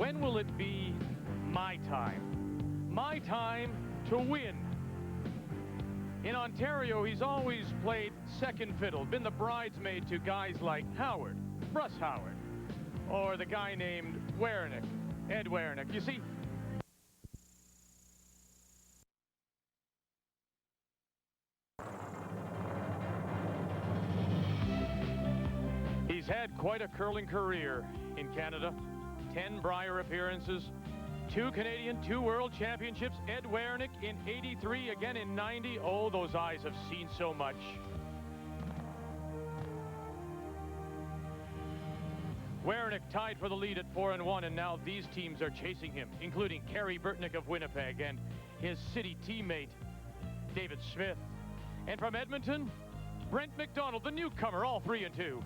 When will it be my time? My time to win. In Ontario, he's always played second fiddle, been the bridesmaid to guys like Howard, Russ Howard, or the guy named Werenich, Ed Werenich. You see, he's had quite a curling career in Canada. 10 Brier appearances, 2 Canadian, 2 World Championships. Ed Werenich in '83, again in '90. Oh, those eyes have seen so much. Werenich tied for the lead at 4-1, and now these teams are chasing him, including Kerry Burtnick of Winnipeg and his city teammate, David Smith. And from Edmonton, Brent McDonald, the newcomer, all 3-2.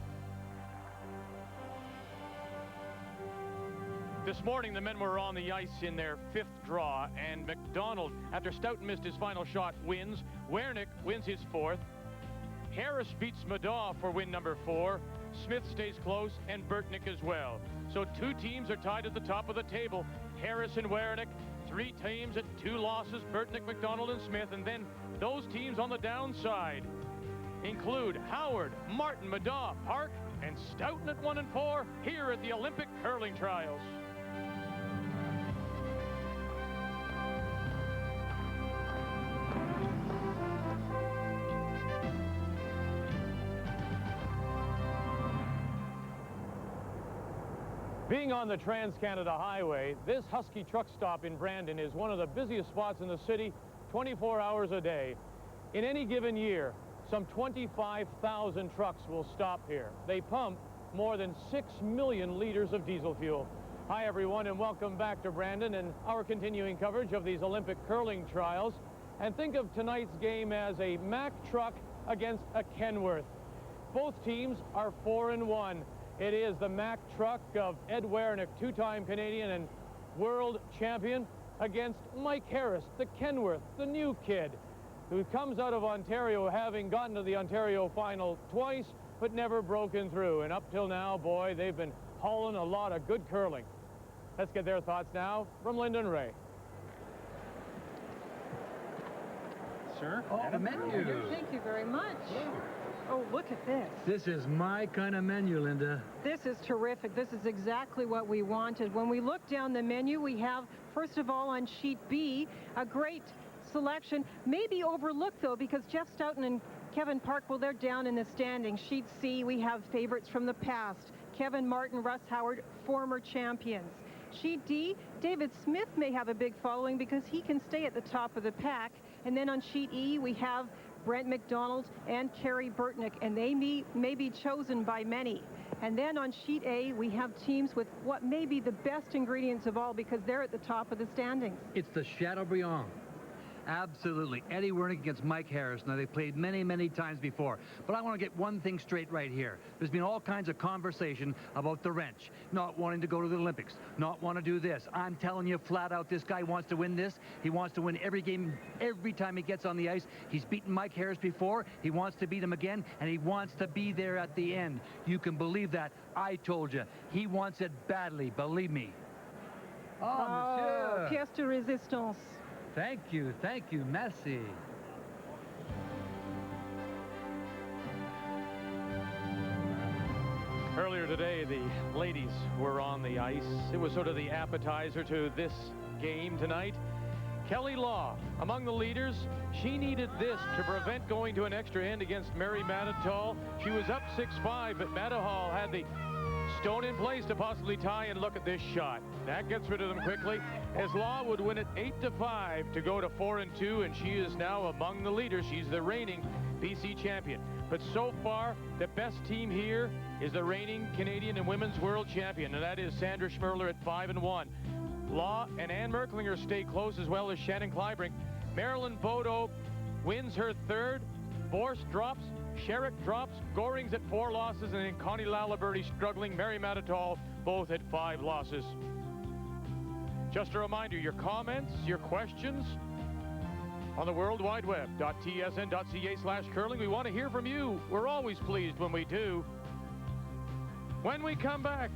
This morning, the men were on the ice in their 5th draw, and McDonald, after Stoughton missed his final shot, wins. Werenich wins his 4th. Harris beats Madaw for win number 4. Smith stays close, and Burtnick as well. So 2 teams are tied at the top of the table. Harris and Werenich. 3 teams at 2 losses, Burtnick, McDonald, and Smith. And then those teams on the downside include Howard, Martin, Madaw, Park, and Stoughton at 1 and 4 here at the Olympic Curling Trials. Being on the Trans-Canada Highway, this Husky truck stop in Brandon is one of the busiest spots in the city, 24 hours a day. In any given year, some 25,000 trucks will stop here. They pump more than 6 million liters of diesel fuel. Hi, everyone, and welcome back to Brandon and our continuing coverage of these Olympic curling trials. And think of tonight's game as a Mack truck against a Kenworth. Both teams are 4-1. It is the Mack truck of Ed Werenich, 2-time Canadian and world champion, against Mike Harris, the Kenworth, the new kid, who comes out of Ontario, having gotten to the Ontario final twice, but never broken through. And up till now, boy, they've been hauling a lot of good curling. Let's get their thoughts now from Lyndon Ray. Sir, and a menu. Thank you very much. Oh, look at this. This is my kind of menu, Linda. This is terrific. This is exactly what we wanted. When we look down the menu, we have, first of all, on sheet B, a great selection. Maybe overlooked, though, because Jeff Stoughton and Kevin Park, well, they're down in the standings. Sheet C, we have favorites from the past. Kevin Martin, Russ Howard, former champions. Sheet D, David Smith may have a big following because he can stay at the top of the pack. And then on sheet E, we have Brent McDonald and Kerry Burtnick, and they may be chosen by many. And then on sheet A, we have teams with what may be the best ingredients of all because they're at the top of the standings. It's the Chateaubriand. Absolutely. Eddie Werenich against Mike Harris. Now, they've played many, many times before. But I want to get one thing straight right here. There's been all kinds of conversation about the wrench, not wanting to go to the Olympics, not want to do this. I'm telling you flat out, this guy wants to win this. He wants to win every game, every time he gets on the ice. He's beaten Mike Harris before. He wants to beat him again, and he wants to be there at the end. You can believe that. I told you. He wants it badly, believe me. Oh, pièce de résistance. Thank you, merci. Earlier today, the ladies were on the ice. It was sort of the appetizer to this game tonight. Kelly Law, among the leaders, she needed this to prevent going to an extra end against Mary Manitoba. She was up 6-5, but Manitoba had the stone in place to possibly tie, and look at this shot. That gets rid of them quickly, as Law would win it 8-5 to go to 4-2, and she is now among the leaders. She's the reigning BC champion. But so far, the best team here is the reigning Canadian and women's world champion, and that is Sandra Schmerler at 5-1. Law and Ann Merklinger stay close, as well as Shannon Kleibrink. Marilyn Bodo wins her 3rd. Borst drops. Sherrick drops. Goring's at 4 losses, and then Connie Laliberty struggling. Mary Manitoba both at 5 losses. Just a reminder, your comments, your questions on the World Wide Web, .tsn.ca/curling. We want to hear from you. We're always pleased when we do. When we come back,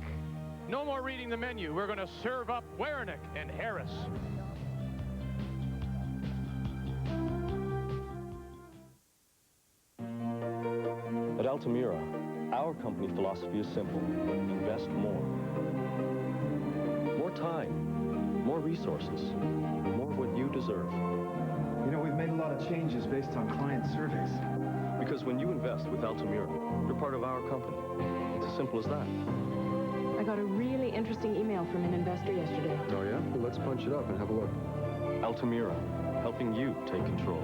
No more reading the menu. We're going to serve up Werenich and Harris. At Altamira, our company philosophy is simple. Invest more. More time, more resources, more what you deserve. You know, we've made a lot of changes based on client surveys. Because when you invest with Altamira, you're part of our company. It's as simple as that. I got a really interesting email from an investor yesterday. Oh, yeah? Well, let's punch it up and have a look. Altamira, helping you take control.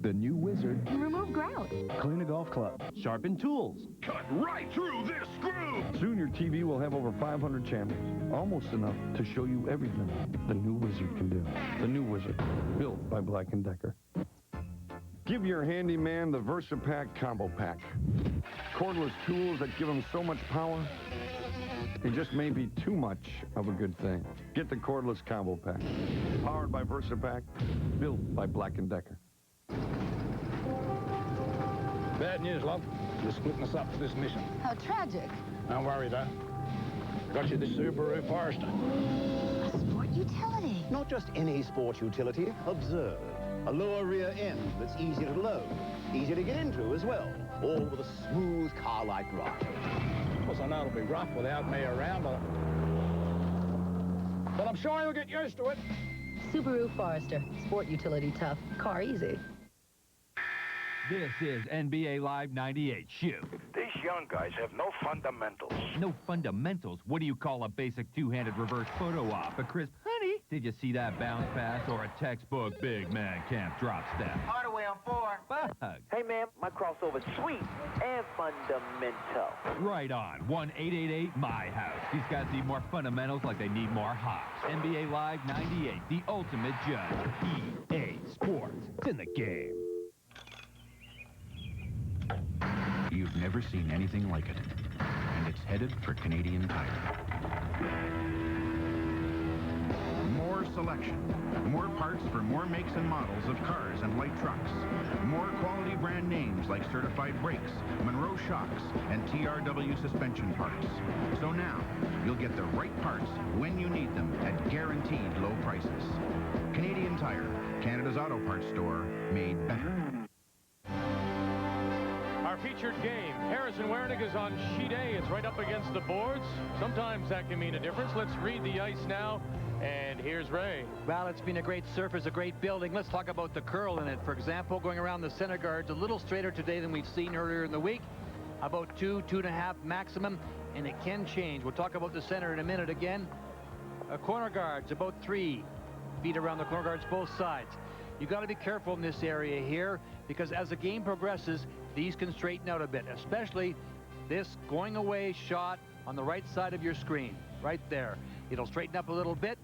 The new Wizard. Remove grout. Clean a golf club. Sharpen tools. Cut right through this screw! Soon your TV will have over 500 channels. Almost enough to show you everything the new Wizard can do. The new Wizard. Built by Black & Decker. Give your handyman the VersaPack Combo Pack. Cordless tools that give him so much power, it just may be too much of a good thing. Get the Cordless Combo Pack. Powered by VersaPack. Built by Black & Decker. Bad news, love. You're splitting us up for this mission. How tragic. Don't worry, though. Got you the Subaru Forester. A sport utility. Not just any sport utility. Observe. A lower rear end that's easy to load, easy to get into as well, all with a smooth car-like ride. Of course, I know it'll be rough without me around, but I'm sure you'll get used to it. Subaru Forester. Sport utility tough. Car easy. This is NBA Live 98. Shoot. These young guys have no fundamentals. No fundamentals? What do you call a basic two-handed reverse photo op? A crisp, honey, did you see that bounce pass? Or a textbook big man can't drop step? Hardaway on 4. Bug. Hey, man, my crossover's sweet and fundamental. Right on. 1-888-MY-HOUSE. These guys need more fundamentals like they need more hops. NBA Live 98, the ultimate judge. EA Sports. It's in the game. You've never seen anything like it, and it's headed for Canadian Tire. More selection, more parts for more makes and models of cars and light trucks, more quality brand names like Certified Brakes, Monroe Shocks, and TRW suspension parts. So now, you'll get the right parts when you need them at guaranteed low prices. Canadian Tire, Canada's auto parts store, made better. Our featured game, Harris and Werenich, is on sheet A. It's right up against the boards. Sometimes that can mean a difference. Let's read the ice now. And here's Ray. Well, it's been a great surface, a great building. Let's talk about the curl in it. For example, going around the center guards a little straighter today than we've seen earlier in the week. About 2.5 maximum, and it can change. We'll talk about the center in a minute again. Corner guards, about 3 feet around the corner guards, both sides. You've got to be careful in this area here, because as the game progresses, these can straighten out a bit, especially this going away shot on the right side of your screen, right there. It'll straighten up a little bit.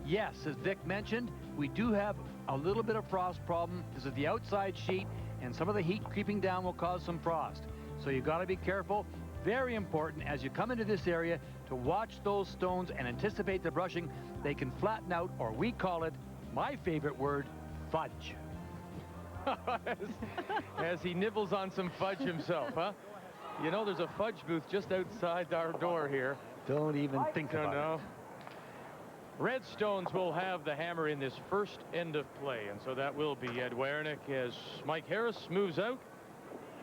Yes, as Vic mentioned, we do have a little bit of frost problem. This is the outside sheet, and some of the heat creeping down will cause some frost. So you've got to be careful. Very important as you come into this area to watch those stones and anticipate the brushing. They can flatten out, or we call it, my favorite word, fudge. As he nibbles on some fudge himself, huh? You know, there's a fudge booth just outside our door here. Don't even think about it. Redstones will have the hammer in this first end of play, and so that will be Ed Werenich as Mike Harris moves out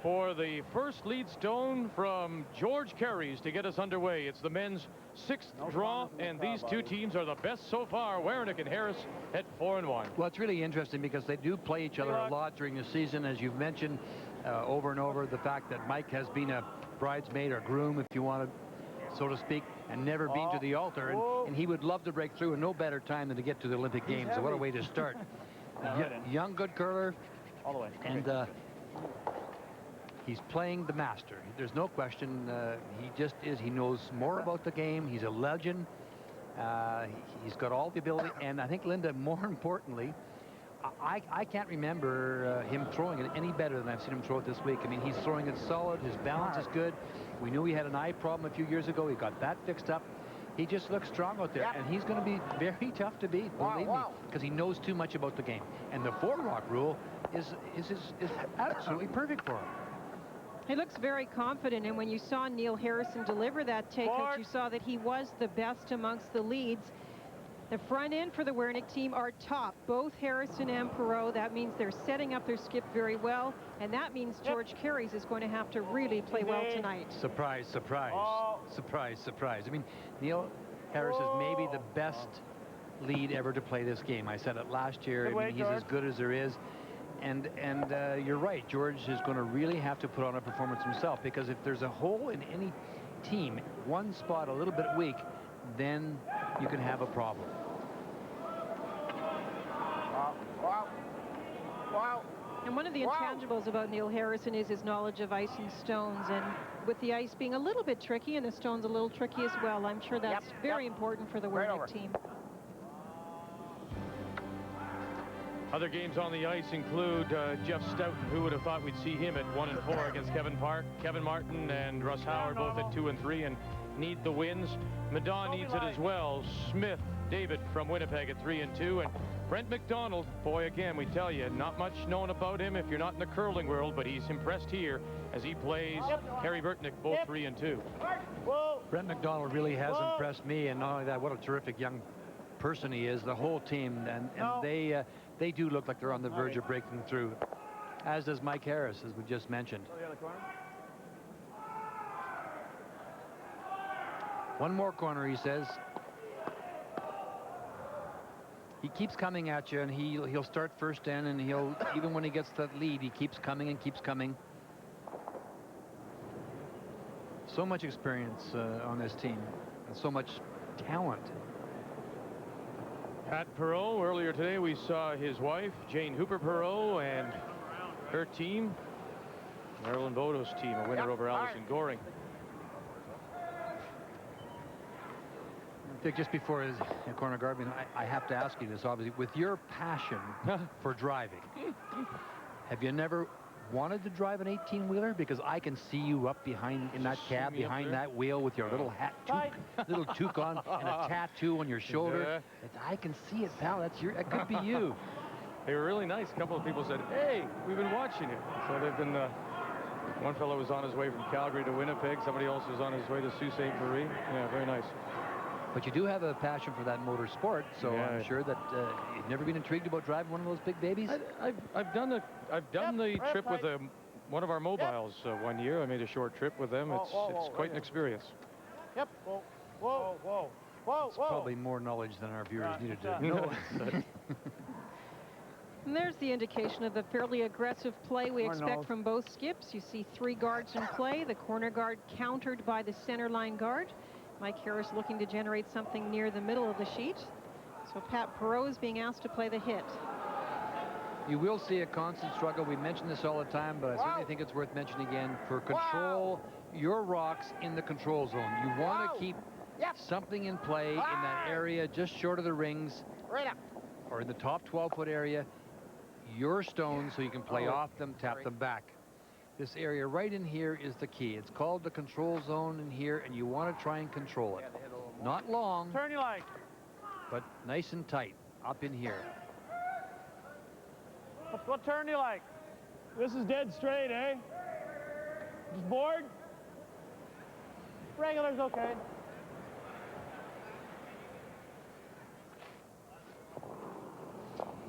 for the first lead stone from George Carey's to get us underway. It's the men's 6th draw, and these two teams are the best so far. Werenich and Harris at 4-1. Well, it's really interesting because they do play each other a lot during the season, as you've mentioned over and over, the fact that Mike has been a bridesmaid or groom, if you want to, so to speak, and never been to the altar, and he would love to break through, and no better time than to get to the Olympic Games. So what a way to start. Young, good curler, all the way. And he's playing the master. There's no question. He just is. He knows more about the game. He's a legend. He's got all the ability. And I think, Linda, more importantly, I can't remember him throwing it any better than I've seen him throw it this week. I mean, he's throwing it solid. His balance is good. We knew he had an eye problem a few years ago. He got that fixed up. He just looks strong out there, and he's going to be very tough to beat, believe me, because he knows too much about the game. And the 4-rock rule is absolutely perfect for him. He looks very confident, and when you saw Neil Harrison deliver that takeout, you saw that he was the best amongst the leads. The front end for the Werenich team are top, both Harrison and Perreault. That means they're setting up their skip very well, and that means George Carey's is going to have to really play well tonight. Surprise, surprise. Surprise, surprise. I mean, Neil Harris is maybe the best lead ever to play this game. I said it last year. I mean, he's as good as there is. And you're right, George is going to really have to put on a performance himself, because if there's a hole in any team, one spot a little bit weak, then you can have a problem. And one of the intangibles about Neil Harrison is his knowledge of ice and stones, and with the ice being a little bit tricky and the stones a little tricky as well, I'm sure that's very important for the Werenich team. Other games on the ice include Jeff Stoughton. Who would have thought we'd see him at 1-4 against Kevin Martin and Russ Howard, both at 2-3, and need the wins. Madon needs it as well. Smith, David from Winnipeg at 3-2, and Brent McDonald, boy, again, we tell you, not much known about him if you're not in the curling world, but he's impressed here as he plays Kerry Werenich, both 3-2. Brent McDonald really has impressed me, and not only that, what a terrific young person he is, the whole team, and they do look like they're on the verge of breaking through, as does Mike Harris, as we just mentioned. One more corner, he says. He keeps coming at you, and he'll start first in, and he'll, even when he gets that lead, he keeps coming and keeps coming. So much experience on this team, and so much talent. Pat Perreault, earlier today we saw his wife, Jane Hooper Perreault, and her team, Marilyn Bodo's team, a winner over Allison Goring. Dick, just before his corner guard, I have to ask you this, obviously. With your passion for driving, have you never wanted to drive an 18-wheeler? Because I can see you up behind in that cab, behind that wheel with your little hat, little toque on, and a tattoo on your shoulder. I can see it, pal. That could be you. They were really nice. A couple of people said, "Hey, we've been watching it." So they've been. One fellow was on his way from Calgary to Winnipeg. Somebody else was on his way to Sault Ste. Marie. Yeah, very nice. But you do have a passion for that motor sport, so I'm sure that you've never been intrigued about driving one of those big babies. I've done the trip with one of our mobiles 1 year. I made a short trip with them. It's quite an experience. Yep. Whoa. It's probably more knowledge than our viewers needed to know. And there's the indication of the fairly aggressive play we expect from both skips. You see 3 guards in play. The corner guard countered by the center line guard. Mike Harris looking to generate something near the middle of the sheet. So Pat Perreault is being asked to play the hit. You will see a constant struggle. We mention this all the time, but I certainly think it's worth mentioning again. For control your rocks in the control zone, you want to keep something in play in that area just short of the rings, or in the top 12-foot area, your stones, so you can play off them, tap them back. This area right in here is the key. It's called the control zone in here, and you want to try and control it. Not long, turn you like, but nice and tight up in here. What turn you like? This is dead straight, eh? Just bored? Regular's okay.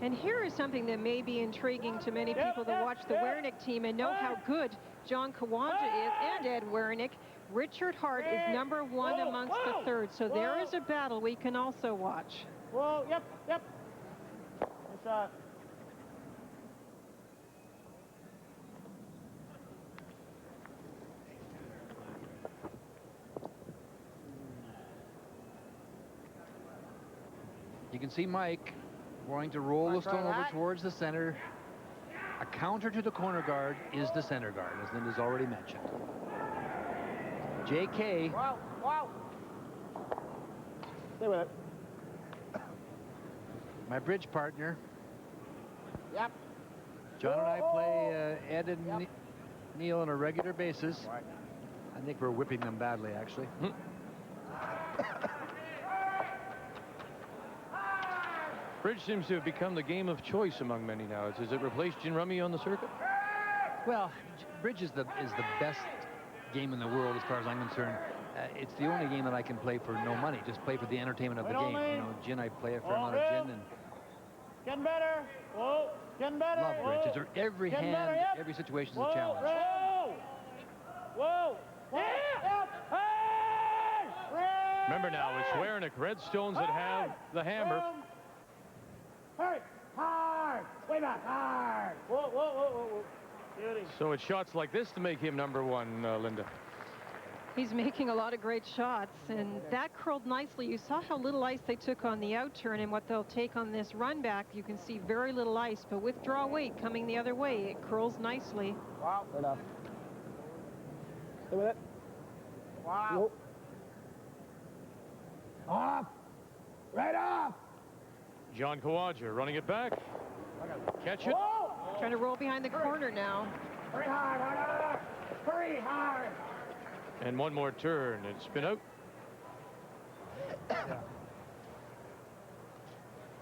And here is something that may be intriguing to many people that watch the Werenich team and know how good John Kawanja is, and Ed Werenich. Richard Hart is #1 amongst the third, so there is a battle we can also watch. Whoa, yep. Nice shot. You can see Mike going to roll the stone over towards the center. A counter to the corner guard is the center guard, as Linda's already mentioned. J.K. Wow. Stay with it. My bridge partner. Yep. John and I play Ed and Neil on a regular basis. I think we're whipping them badly, actually. Bridge seems to have become the game of choice among many now. Has it replaced gin rummy on the circuit? Well, bridge is the best game in the world as far as I'm concerned. It's the only game that I can play for no money. Just play for the entertainment of the game. You know, gin, I play a fair amount of gin. And Getting better. Whoa. Getting better. Love bridge. It's every hand, better, yep. every situation is a challenge. Whoa. Whoa. Yeah. Hey. Remember now, it's Werenich Redstones that have the hammer. Hurry. Hard. Way back. Hard. Whoa, whoa, whoa, whoa, whoa. Beauty. So it's shots like this to make him number one, Linda. He's making a lot of great shots, and that curled nicely. You saw how little ice they took on the out turn, and what they'll take on this run back. You can see very little ice, but with draw weight coming the other way, it curls nicely. Wow. Right off. Stay with it. Wow. Whoa. Off. Right off. John Kawaja running it back. Catch it. Whoa. Trying to roll behind the corner now. Hurry hard, hard. Hurry hard. And one more turn and spin out.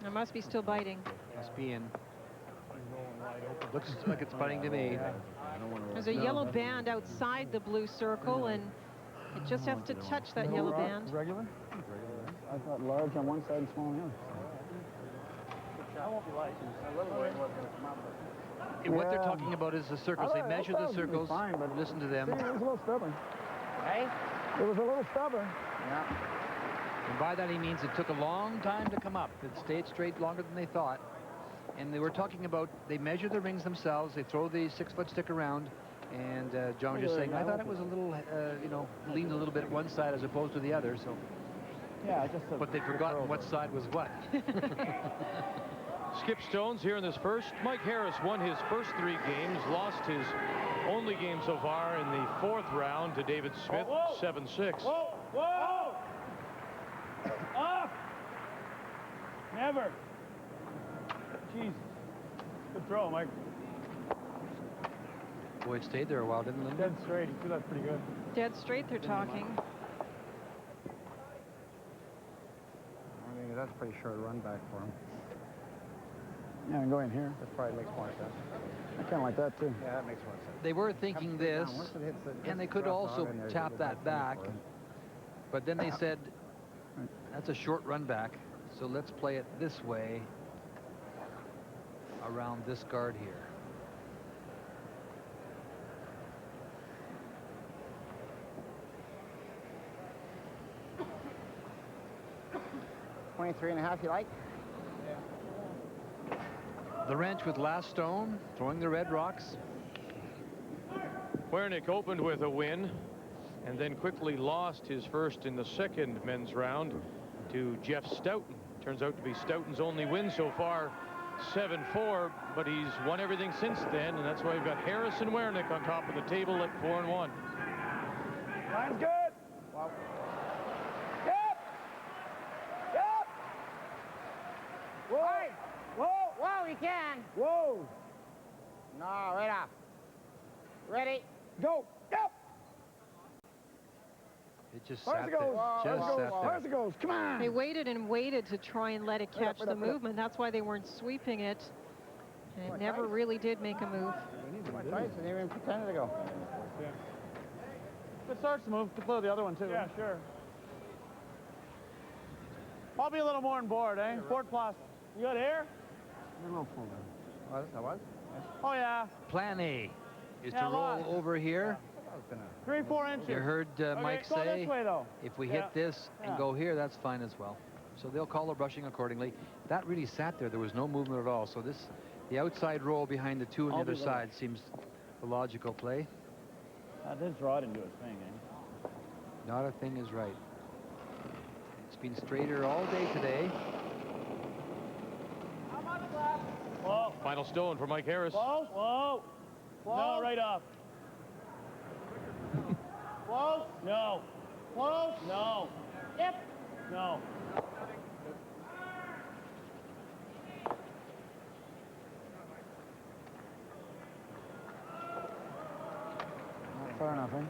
It must be still biting. Must be in. Looks like it's biting to me. There's a yellow band outside the blue circle, and it just has to touch that yellow band. Regular? I thought large on one side and small on the other. I won't be light. A little way wasn't going to come out. What they're talking about is the circles. They measure the circles. Fine, but listen to them. See, it was a little stubborn. Hey? It was a little stubborn. Yeah. And by that he means it took a long time to come up. It stayed straight longer than they thought. And they were talking about, they measure the rings themselves, they throw the 6-foot stick around, and John was just saying, I thought it was a little, you know, leaned a little bit one side as opposed to the other, so. Yeah, just but they'd forgotten what side was what. Skip Stones here in this first. Mike Harris won his first 3 games, lost his only game so far in the 4th round to David Smith, 7-6. Whoa, whoa! Off! Never. Jesus. Good throw, Mike. Boy, it stayed there a while, didn't it? Dead straight. You feel that's pretty good. Dead straight, they're talking. I mean, that's a pretty short run back for him. Yeah, and go in here. That probably makes more sense. I kind of like that, too. Yeah, that makes more sense. They were thinking this, and they could also tap that back. But then they said, that's a short run back, so let's play it this way around this guard here. .23.5, you like? The wrench with last stone, throwing the red rocks. Werenich opened with a win and then quickly lost his first in the second men's round to Jeff Stoughton. Turns out to be Stoughton's only win so far, 7-4, but he's won everything since then, and that's why we've got Harris and Werenich on top of the table at 4-1. Line's good. Wow. Yep. Yep. Whoa. Right. Whoa. Whoa, he can. Whoa. No, right off. Ready? Go. Yep. It just Where's sat it goes? there. Just sat there. Where's it goes? Come on. They waited and waited to try and let it catch the movement. That's why they weren't sweeping it. And it never really did make a move. Twice, and they even pretended to go. Yeah. If it starts to move, could throw the other one, too. Yeah, sure. I'll be a little more on board, eh? Board plus. You got air? A little full there. That was? Oh, yeah. Plan A is Yeah, to roll lots. over here. 3-4 inches. You heard Mike go say, this way, though. if we Yeah. hit this and Yeah. go here, that's fine as well. So they'll call the brushing accordingly. That really sat there. There was no movement at all. So this, the outside roll behind the two on the other side seems the logical play. This rod didn't do its thing, eh? Not a thing is right. It's been straighter all day today. Whoa. Final stone for Mike Harris. Whoa. Whoa. Whoa. No, right off. Close? No. Close? No. Yep. No. Not far enough, eh?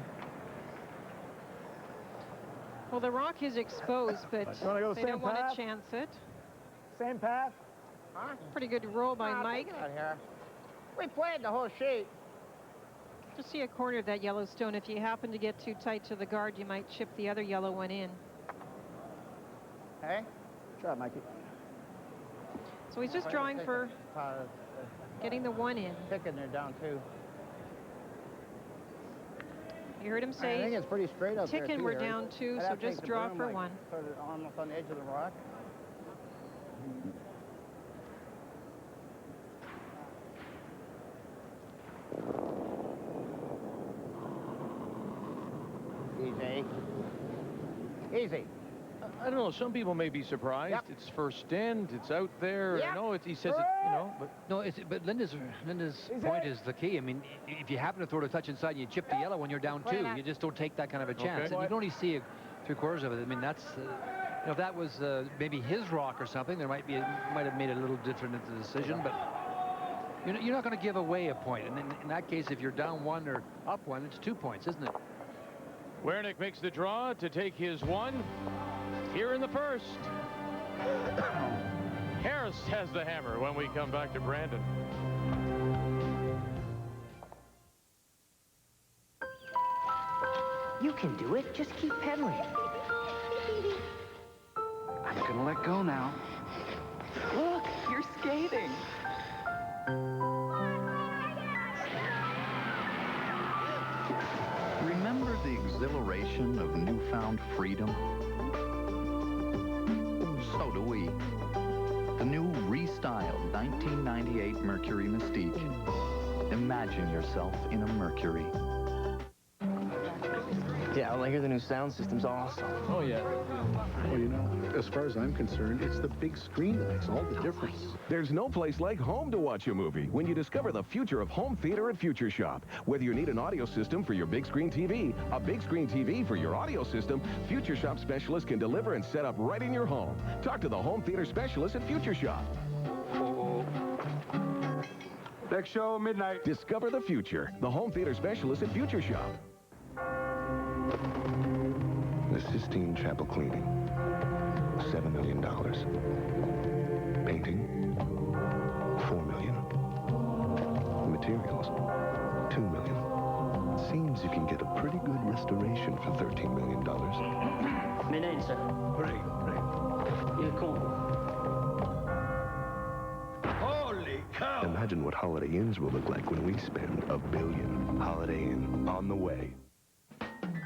Well, the rock is exposed, but go they same don't want path? to chance it. Same path? Huh? Pretty good roll by Ah, Mike. take it out here. We played the whole sheet. To see a corner of that Yellowstone, if you happen to get too tight to the guard, you might chip the other yellow one in. Hey? Try it, Mikey. So he's just drawing for getting the one in. Picking there down two. You heard him say, I think it's pretty straight up there. Ticking, we're down two, so just draw for one. Sort of almost on the edge of the rock. Easy. Easy. I don't know. Some people may be surprised. Yep. It's first end. It's out there. Yep. I know he says it, you know, but no. But Linda's point is the key. I mean, if you happen to throw the touch inside and you chip the yellow when you're down two, you just don't take that kind of a chance. Okay. And you can only see 3/4 of it. I mean, that's you know, if that was maybe his rock or something, there might have made it a little different in the decision. But you're not going to give away a point. And in that case, if you're down one or up one, it's 2 points, isn't it? Werenich makes the draw to take his one here in the first. Harris has the hammer when we come back to Brandon. You can do it. Just keep pedaling. I'm gonna let go now. Look, you're skating. Remember the exhilaration of newfound freedom? So do we. The new restyled 1998 Mercury Mystique. Imagine yourself in a Mercury. Yeah, I hear the new sound system's awesome. Oh, yeah. Well, you know, as far as I'm concerned, it's the big screen that makes all the difference. There's no place like home to watch a movie when you discover the future of home theater at Future Shop. Whether you need an audio system for your big screen TV, a big screen TV for your audio system, Future Shop specialists can deliver and set up right in your home. Talk to the home theater specialist at Future Shop. Next show, midnight. Discover the future. The home theater specialist at Future Shop. The Sistine Chapel cleaning, $7 million. Painting, $4 million. Materials, $2 million. Seems you can get a pretty good restoration for $13 million. Midnight, sir. Right. Yeah, cool. Holy cow! Imagine what Holiday Inns will look like when we spend $1 billion. Holiday Inn, on the way.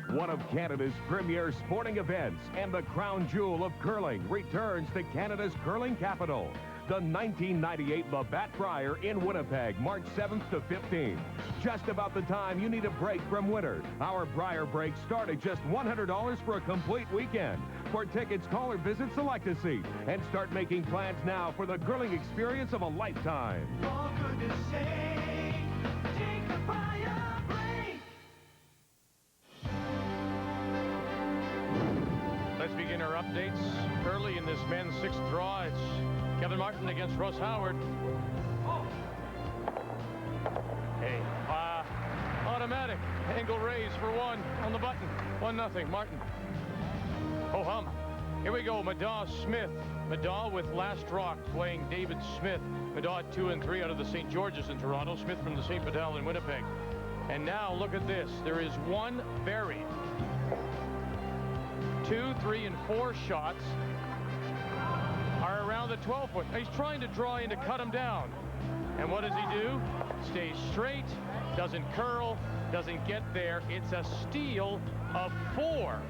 One of Canada's premier sporting events and the crown jewel of curling returns to Canada's curling capital. The 1998 Labatt Brier in Winnipeg, March 7th to 15th. Just about the time you need a break from winter. Our Brier breaks start at just $100 for a complete weekend. For tickets, call or visit Select a Seat and start making plans now for the curling experience of a lifetime. For goodness sake, take a Brier break. Let's begin our updates early in this men's sixth draw. It's Kevin Martin against Russ Howard. Hey, automatic angle raise for one on the button. 1-0, Martin. Oh hum. Here we go, Madaw Smith. Madaw with Last Rock playing David Smith. Madaw at 2 and 3 out of the St. George's in Toronto. Smith from the St. Vidal in Winnipeg. And now look at this. There is one buried. 2, 3, and 4 shots are around the 12-foot. He's trying to draw in to cut him down. And what does he do? Stays straight, doesn't curl, doesn't get there. It's a steal of 4.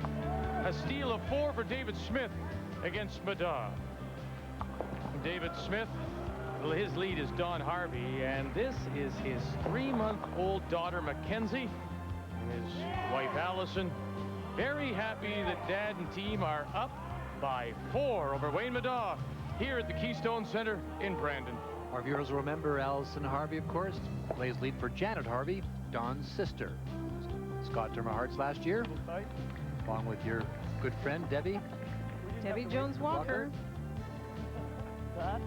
A steal of 4 for David Smith against Madaw. David Smith, his lead is Don Harvey, and this is his 3-month-old daughter, Mackenzie, and his wife, Allison. Very happy that Dad and team are up by 4 over Wayne Madaw here at the Keystone Center in Brandon. Our viewers will remember Allison Harvey, of course, plays lead for Janet Harvey, Don's sister. Scott Dermaharts last year, along with your good friend, Debbie. Debbie Jones Walker. And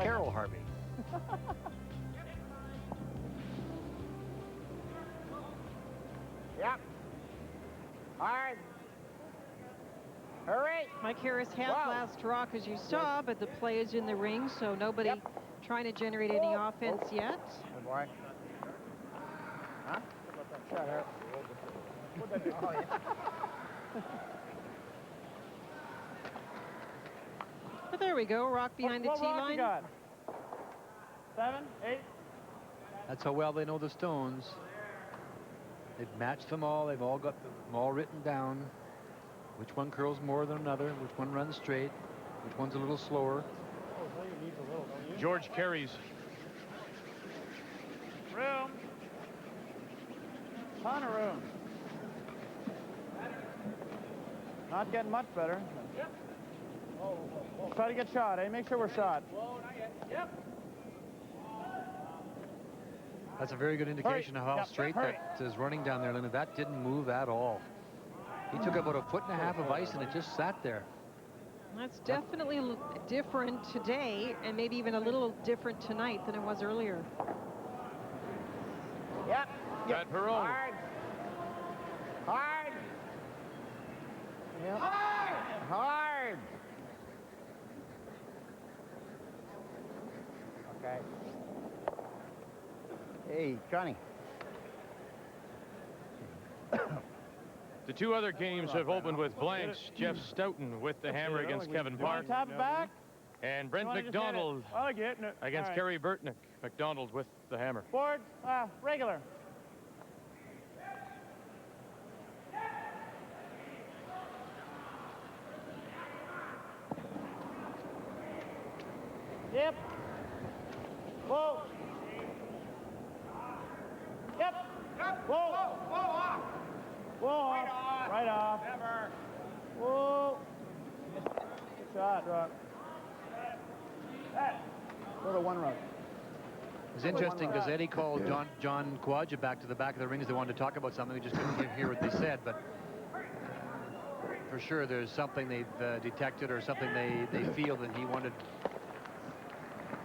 Carol Harvey. Yep. Hard. Hurry. Mike Harris has last rock, as you saw, but the play is in the ring, so nobody trying to generate any offense yet. Good boy. Huh? Shot her. Oh, yeah. But there we go. Rock behind the tee line. Got? 7, 8. That's how well they know the stones. They've matched them all. They've all got them all written down. Which one curls more than another? Which one runs straight? Which one's a little slower? George Carey's. Room. Ton of room. Not getting much better. Yep. Try to get shot, eh? Make sure we're shot. Whoa, not yet. Yep. That's a very good indication of how straight that is running down there, Linda. That didn't move at all. He took about 1.5 feet of ice and it just sat there. That's definitely different today, and maybe even a little different tonight than it was earlier. Yep. Pat Perot. Hard. Hard. Yep. Hard. Hard. Okay. Hey, Johnny. The two other games have opened with blanks. Jeff Stoughton with the hammer against Kevin Park. Tap back. And Brent McDonald against Kerry Burtnick. McDonald with the hammer. Board, regular. Yep. Whoa. Yep. Whoa. Whoa. Off. Whoa. Off. Right off. Never. Whoa. Good shot. Go to one run. It's interesting because Eddie called John Kawaja back to the back of the rings. They wanted to talk about something. We just couldn't hear what they said, but for sure there's something they've detected or something they feel that he wanted to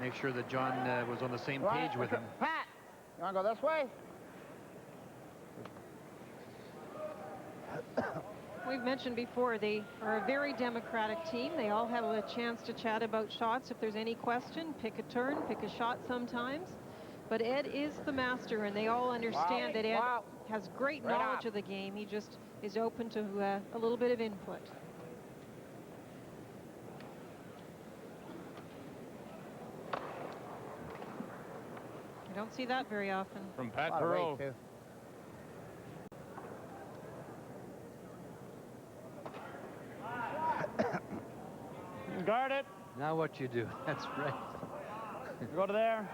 make sure that John was on the same page with him. Pat, you want to go this way? We've mentioned before, they are a very democratic team. They all have a chance to chat about shots. If there's any question, pick a turn, pick a shot sometimes. But Ed is the master, and they all understand that Ed has great knowledge of the game. He just is open to a little bit of input. I don't see that very often. From Pat Perot. Guard it. Now what you do. That's right. Go to there.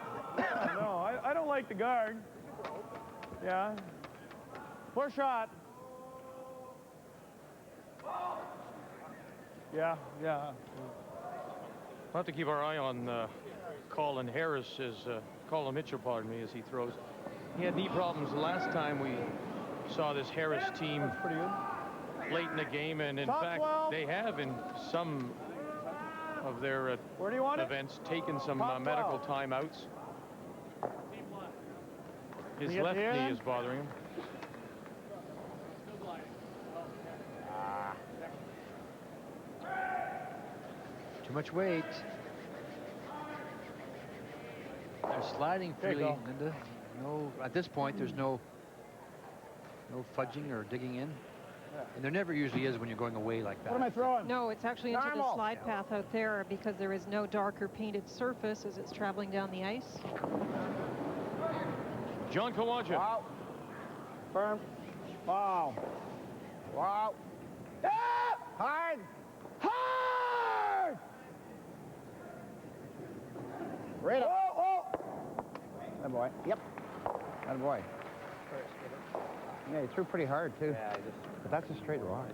No, I don't like the guard. Yeah. Poor shot. Yeah. We'll have to keep our eye on Colin Harris, Colin Mitchell, pardon me, as he throws. He had knee problems the last time we saw this Harris team late in the game, and in fact, they have in some of their events taken some medical timeouts. His left knee is bothering him. Too much weight. They're sliding freely, Linda. No, at this point, there's no fudging or digging in. And there never usually is when you're going away like that. What am I throwing? No, it's actually into the slide path out there because there is no darker painted surface as it's traveling down the ice. John Kawaja. Wow. Firm. Wow. Wow. Ah! Hard. Hard! Right up. Whoa. That boy. Yep. That boy. Yeah, he threw pretty hard, too. Yeah, but that's a straight rock.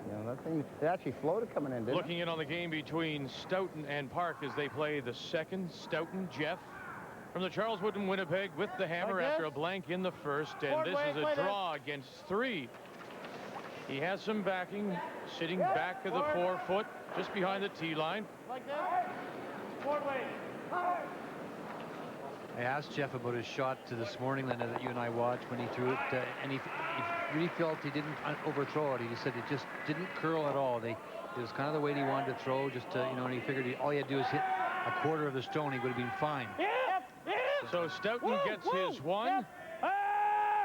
You know, that thing, it actually floated coming in, didn't it? Looking in on the game between Stoughton and Park as they play the second. Stoughton, Jeff, from the Charles Wood in Winnipeg with the hammer after a blank in the first. And this is a draw against 3. He has some backing, sitting back of the 4-foot, just behind the tee line. Like this. Forward way. I asked Jeff about his shot this morning, Linda, that you and I watched when he threw it, and he really felt he didn't overthrow it. He said it just didn't curl at all. It was kind of the weight he wanted to throw, just to, and he figured all he had to do is hit a quarter of the stone, he would have been fine. So Stoughton gets his one.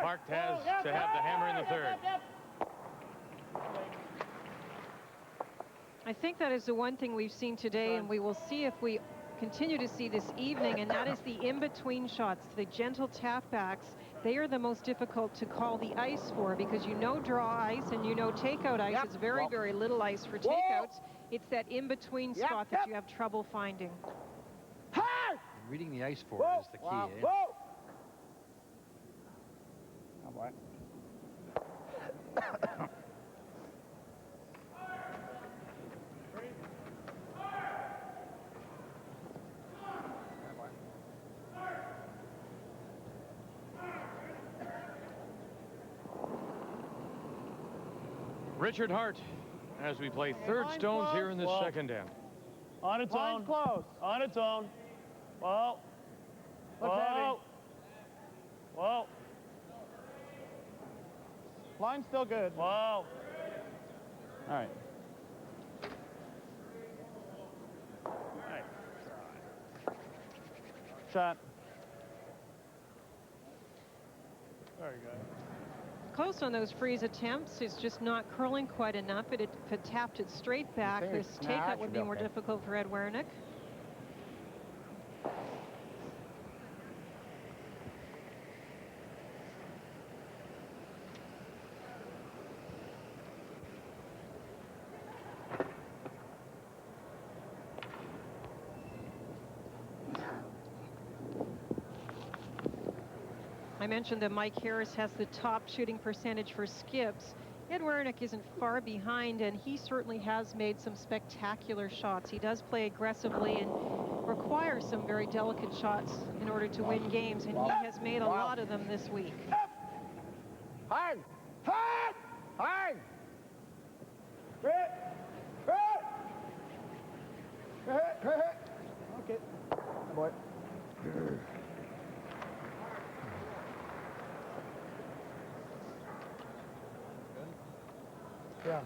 Park has to have the hammer in the third. I think that is the one thing we've seen today, and we will see if we continue to see this evening, and that is the in-between shots, the gentle tap-backs. They are the most difficult to call the ice for, because you know draw ice and you know takeout ice. It's very, very little ice for takeouts. It's that in-between spot that you have trouble finding. Reading the ice for is the key. Eh? Oh, boy. Richard Hart, as we play third stones here in this second end. On its own. Close. On its own. Whoa. Whoa. Whoa. Line's still good. Whoa. All right. All right. Shot. Very good. Close on those freeze attempts. It's just not curling quite enough. If it tapped it straight back, this takeout would be more difficult for Ed Werenich. I mentioned that Mike Harris has the top shooting percentage for skips. Ed Werenich isn't far behind, and he certainly has made some spectacular shots. He does play aggressively and requires some very delicate shots in order to win games, and he has made a lot of them this week. Hard! Hard! Hard! Hit! Hit! Hit! Hit! Okay. Good boy. Yeah.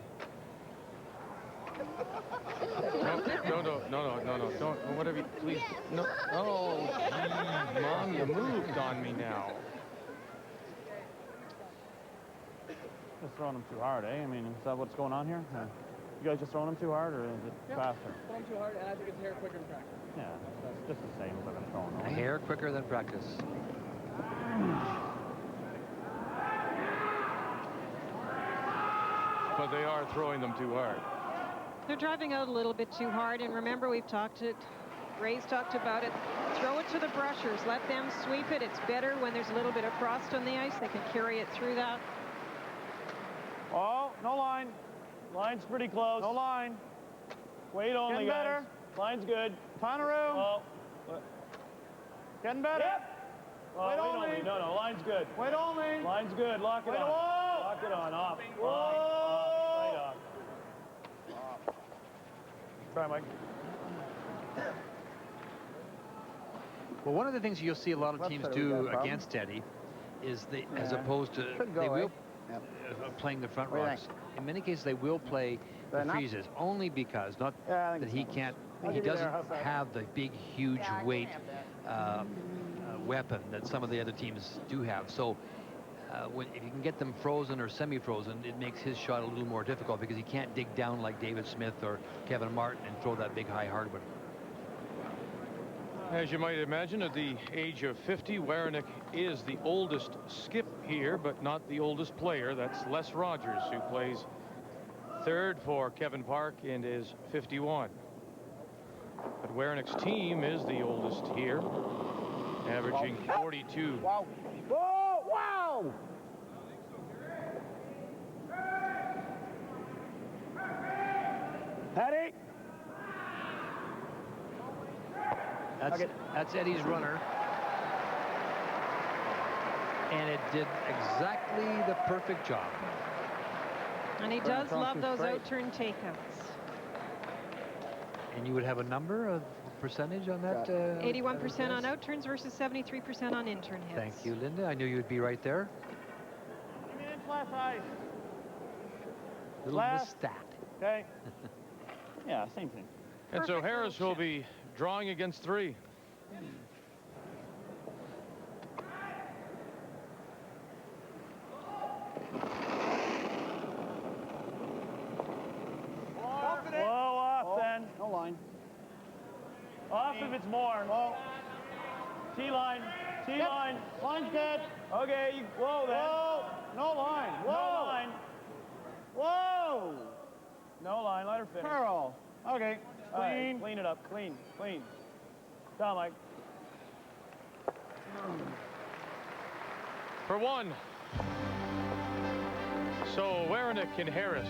No, don't, whatever, please. No, oh, geez, Mom, you moved on me now. Just throwing them too hard, eh? I mean, is that what's going on here? You guys just throwing them too hard, or is it faster? Throwing too hard, and I think it's hair quicker than practice. Yeah, that's just the same as I've been throwing them. A hair quicker than practice. But they are throwing them too hard. They're driving out a little bit too hard, and remember, we've talked it. Ray's talked about it. Throw it to the brushers. Let them sweep it. It's better when there's a little bit of frost on the ice. They can carry it through that. Oh, no line. Line's pretty close. No line. Wait only, guys. Better. Line's good. Ton of room. Oh. Getting better. Yep. Oh, wait only. No, line's good. Wait only. Line's good. Lock it on. Lock it on. Off. Whoa. Off. Right off. Try, Mike. Well, one of the things you'll see a lot of teams do against Eddie is they, as opposed to they will playing the front rocks. In many cases, they will play the freezes only because not that he can't. He doesn't have the big, huge weight weapon that some of the other teams do have. So if you can get them frozen or semi-frozen, it makes his shot a little more difficult because he can't dig down like David Smith or Kevin Martin and throw that big high hard one. As you might imagine, at the age of 50, Werenich is the oldest skip here, but not the oldest player. That's Les Rogers, who plays third for Kevin Park and is 51. But Werenich's team is the oldest here, averaging 42. Wow. Whoa, wow! Patty! That's Eddie's runner. And it did exactly the perfect job. And he does love those out-turn takeouts. And you would have a number of percentage on that? 81% on out-turns versus 73% on in-turn hits. Thank you, Linda. I knew you'd be right there. Give me an inch less ice. Little misstat. Okay. Yeah, same thing. And so Harris will be drawing against 3. line. Off if it's more. Whoa. T-line. T-line. Yep. Line's dead. Okay, whoa then. Whoa. No line. Whoa. No line. Whoa. No line. Let her finish. Carl. Okay. Clean. Right. Clean it up. Clean. Clean. Down, Mike. For one. So Werenich and Harris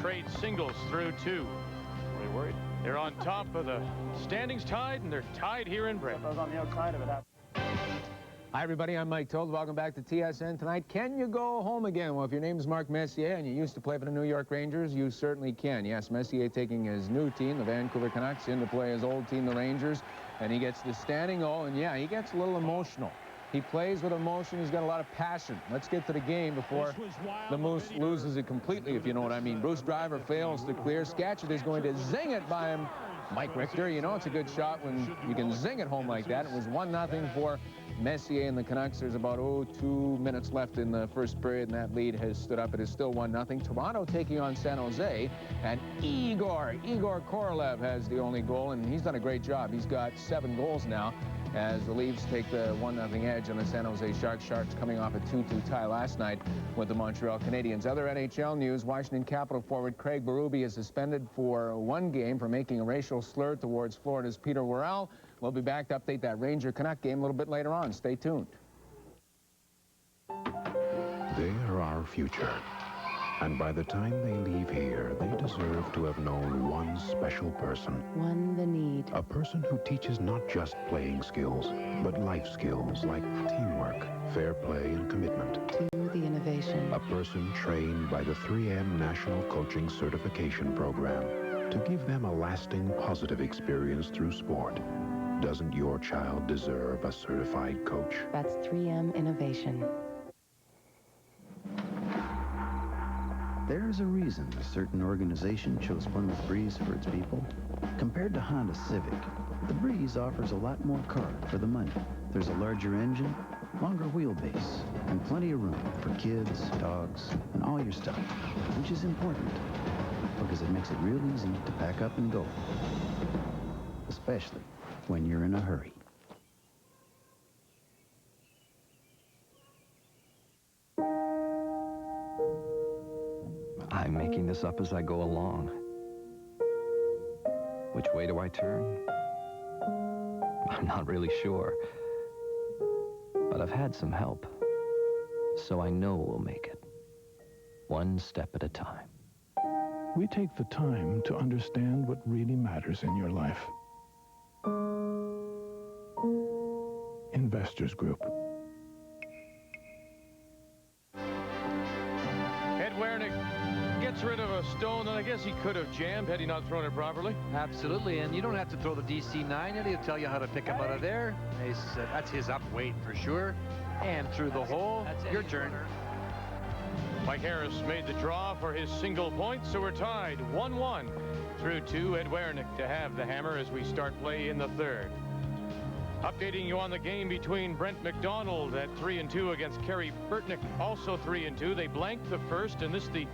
trade singles through 2. What are you worried? They're on top of the standings tied, and they're tied here in Brent. I was on the outside of it. Hi, everybody. I'm Mike Told. Welcome back to TSN tonight. Can you go home again? Well, if your name's Mark Messier and you used to play for the New York Rangers, you certainly can. Yes, Messier taking his new team, the Vancouver Canucks, in to play his old team, the Rangers, and he gets the standing O, and yeah, he gets a little emotional. He plays with emotion. He's got a lot of passion. Let's get to the game before the Moose loses it completely, if you know what I mean. Bruce Driver fails to clear. Skatchett is going to zing it by him. Mike Richter, you know it's a good shot when you can zing it home like that. It was 1-0 for Messier and the Canucks. There's about 2 minutes left in the first period, and that lead has stood up. It is still 1-0. Toronto taking on San Jose, and Igor Korolev has the only goal, and he's done a great job. He's got 7 goals now as the Leafs take the 1-0 edge on the San Jose Sharks. Sharks coming off a 2-2 tie last night with the Montreal Canadiens. Other NHL news, Washington Capitol forward Craig Berube is suspended for 1 game for making a racial slur towards Florida's Peter Worrell. We'll be back to update that Ranger-Canuck game a little bit later on. Stay tuned. They are our future. And by the time they leave here, they deserve to have known one special person. One the need. A person who teaches not just playing skills, but life skills like teamwork, fair play, and commitment. To the innovation. A person trained by the 3M National Coaching Certification Program to give them a lasting positive experience through sport. Doesn't your child deserve a certified coach? That's 3M Innovation. There's a reason a certain organization chose Plymouth Breeze for its people. Compared to Honda Civic, the Breeze offers a lot more car for the money. There's a larger engine, longer wheelbase, and plenty of room for kids, dogs, and all your stuff, which is important because it makes it real easy to pack up and go, especially when you're in a hurry. I'm making this up as I go along. Which way do I turn? I'm not really sure. But I've had some help. So I know we'll make it. One step at a time. We take the time to understand what really matters in your life. Investors Group. Ed Werenich gets rid of a stone that I guess he could have jammed had he not thrown it properly. Absolutely, and you don't have to throw the DC-9 in. He'll tell you how to pick him out of there. That's his up weight for sure. And through the hole. Your turn. Mike Harris made the draw for his single point, so we're tied 1-1 through 2. Ed Werenich to have the hammer as we start play in the third. Updating you on the game between Brent McDonald at 3-2 against Kerry Burtnick, also 3-2. They blanked the first, and this is the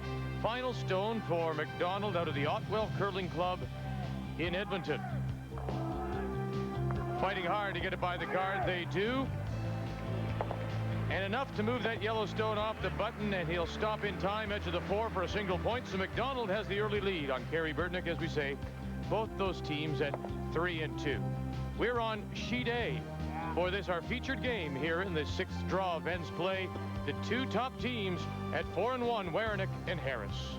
final stone for McDonald out of the Otwell Curling Club in Edmonton. Fighting hard to get it by the guard, they do. And enough to move that yellow stone off the button, and he'll stop in time, edge of the 4 for a single point. So McDonald has the early lead on Kerry Burtnick, as we say. Both those teams at 3-2. We're on sheet A for this, our featured game here in the 6th draw of men's play. The 2 top teams at 4-1, Werenich and Harris.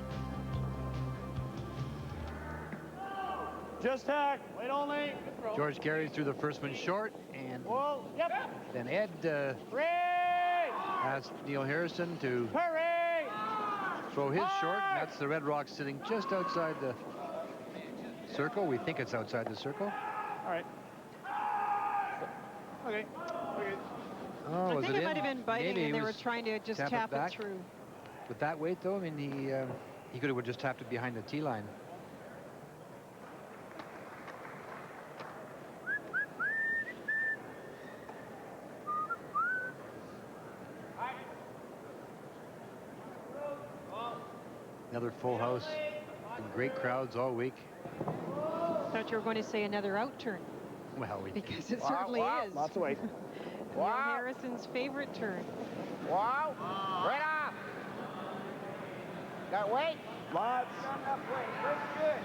Just hack. Wait only. George carries through the first one short, and then Ed asks Neil Harrison to throw his short, and that's the Red Rocks sitting just outside the circle. We think it's outside the circle. All right. Okay. Oh, I was think it it might have been biting, Maybe and they were was trying to just tap it through. With that weight, though, I mean, he could have just tapped it behind the tee line. Another full house and great crowds all week. Thought you were going to say another out turn. Well, because it certainly is. Lots of weight. Neil Harrison's favorite turn. Wow. Right off. Got weight? Lots. Not enough weight. Very good.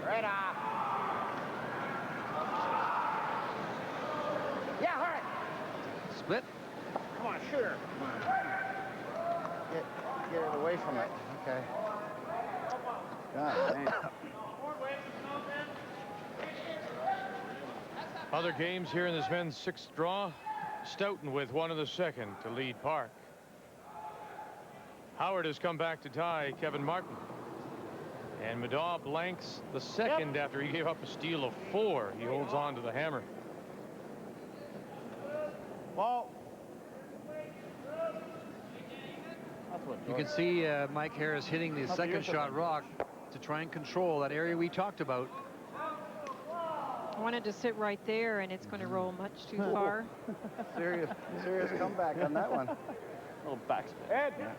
Right off. Yeah, hurry. Split. Come on, shoot her. Get it away from it. Okay. God damn. Other games here in this men's sixth draw. Stoughton with 1 in the second to lead Park. Howard has come back to tie Kevin Martin. And Madaw blanks the second after he gave up a steal of 4. He holds on to the hammer. Ball. You can see Mike Harris hitting the second shot rock to try and control that area we talked about. I wanted to sit right there, and it's going to roll much too far. Serious comeback on that one. Little backspin. Ed. Yeah.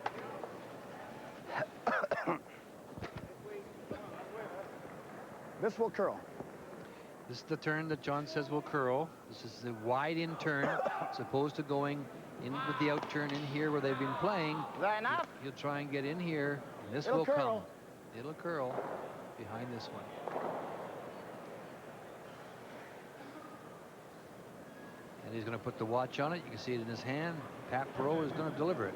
This will curl. This is the turn that John says will curl. This is the wide in turn, as opposed to going in with the out turn in here where they've been playing. Is that enough? You'll try and get in here, and this will come. It'll curl behind this one. And he's going to put the watch on it. You can see it in his hand. Pat Perot is going to deliver it.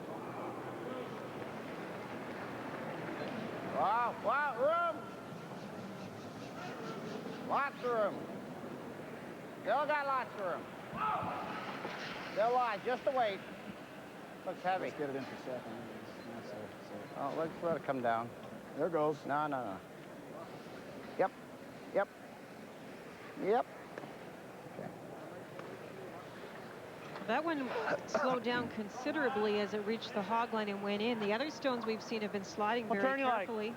Wow, room. Lots of room. Still got lots of room. Still live, just the weight. Looks heavy. Let's get it in for second. Oh, let's let it come down. There goes. No. Yep. That one slowed down considerably as it reached the hog line and went in. The other stones we've seen have been sliding very carefully.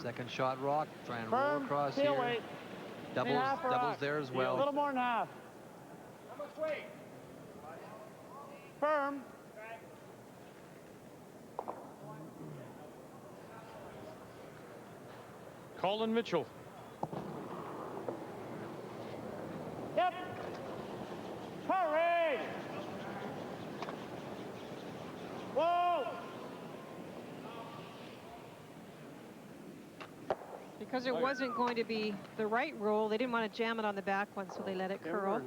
Second shot rock, try and roll across heel here. Weight. Doubles there as well. A little more than half. How much weight? Firm. Colin Mitchell. Yep. Hurry! Whoa! Because it wasn't going to be the right roll, they didn't want to jam it on the back one, so they let it curl.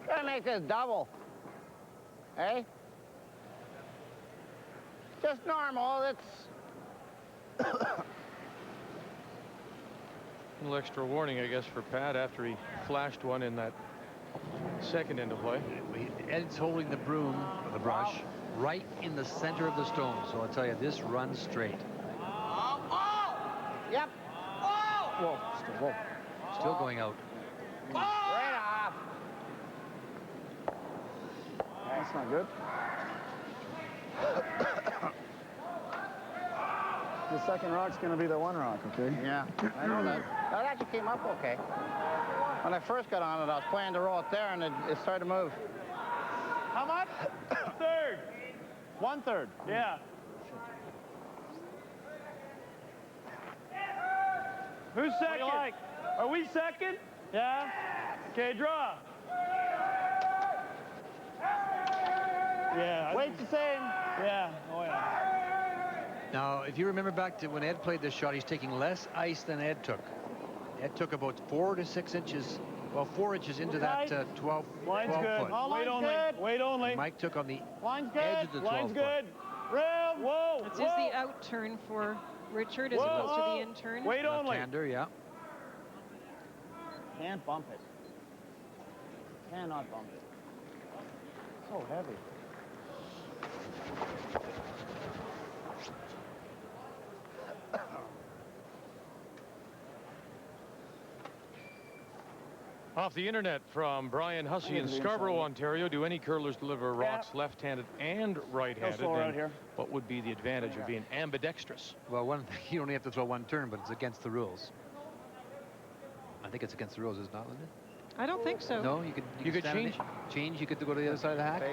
Gotta make this double. Hey? Just normal. It's A little extra warning, I guess, for Pat after he flashed one in that second into play. Ed's holding the broom, or the brush, right in the center of the stone. So I'll tell you, this runs straight. Yep. Whoa. Still going out. Right off. That's not good. The second rock's going to be the one rock, okay? Yeah, I know that. That actually came up okay. When I first got on it, I was planning to roll it there, and it started to move. How much? Third. 1/3. Yeah. Who's second? Like? Are we second? Yeah. Okay, draw. Yeah. Weight's the same. Yeah. Oh, yeah. Now, if you remember back to when Ed played this shot, he's taking less ice than Ed took. Ed took about 4 to 6 inches, well, 4 inches into that 12 Line's foot. good. Weight only. Weight only. And Mike took on the Line's good. edge of the 12 Line's foot. good. Rim. Whoa. This is the out turn for Richard as opposed to the in turn. Weight only. Left-hander, yeah. Can't bump it. Cannot bump it. So heavy. Off the internet from Brian Hussey in Scarborough, Ontario. Do any curlers deliver rocks left-handed and right-handed? Right what would be the advantage of being ambidextrous? Well, one thing, you only have to throw one turn, but it's against the rules. I think it's against the rules, is it not, Linda? I don't think so. No, you could change. Change. You could go to the other side of the hack.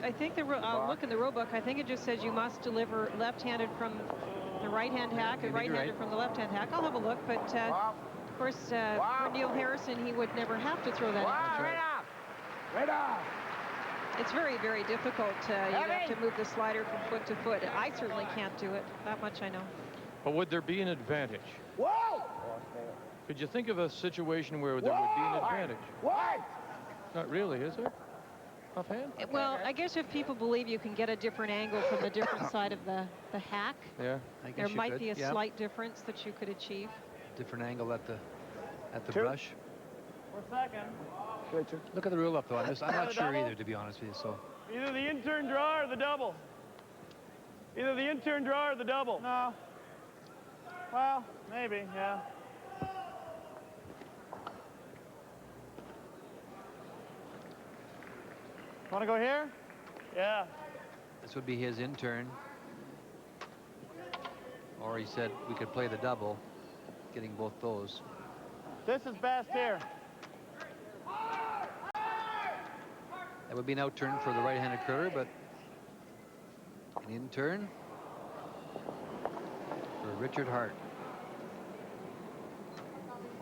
I think I'll look in the rule book. I think it just says you must deliver left-handed from the right-hand hack and right-hander from the left-hand hack. I'll have a look, but of course, for Neil Harrison, he would never have to throw that. Right off. It's very, very difficult. You have to move the slider from foot to foot. I certainly can't do it. That much I know. But would there be an advantage? Whoa! Could you think of a situation where there would be an advantage? What? Not really, is there? Offhand? Well, I guess if people believe you can get a different angle from the different side of the hack, yeah, there might be a slight difference that you could achieve. Different angle at the brush. For second. Look at the rule up though. I'm not sure either, to be honest with you. So either the in-turn draw or the double. Either the in-turn draw or the double. No. Well, maybe, yeah. Want to go here? Yeah. this would be his in-turn. Or he said we could play the double, getting both those. This is best here. That would be an out-turn for the right-handed curler, but an in-turn for Richard Hart.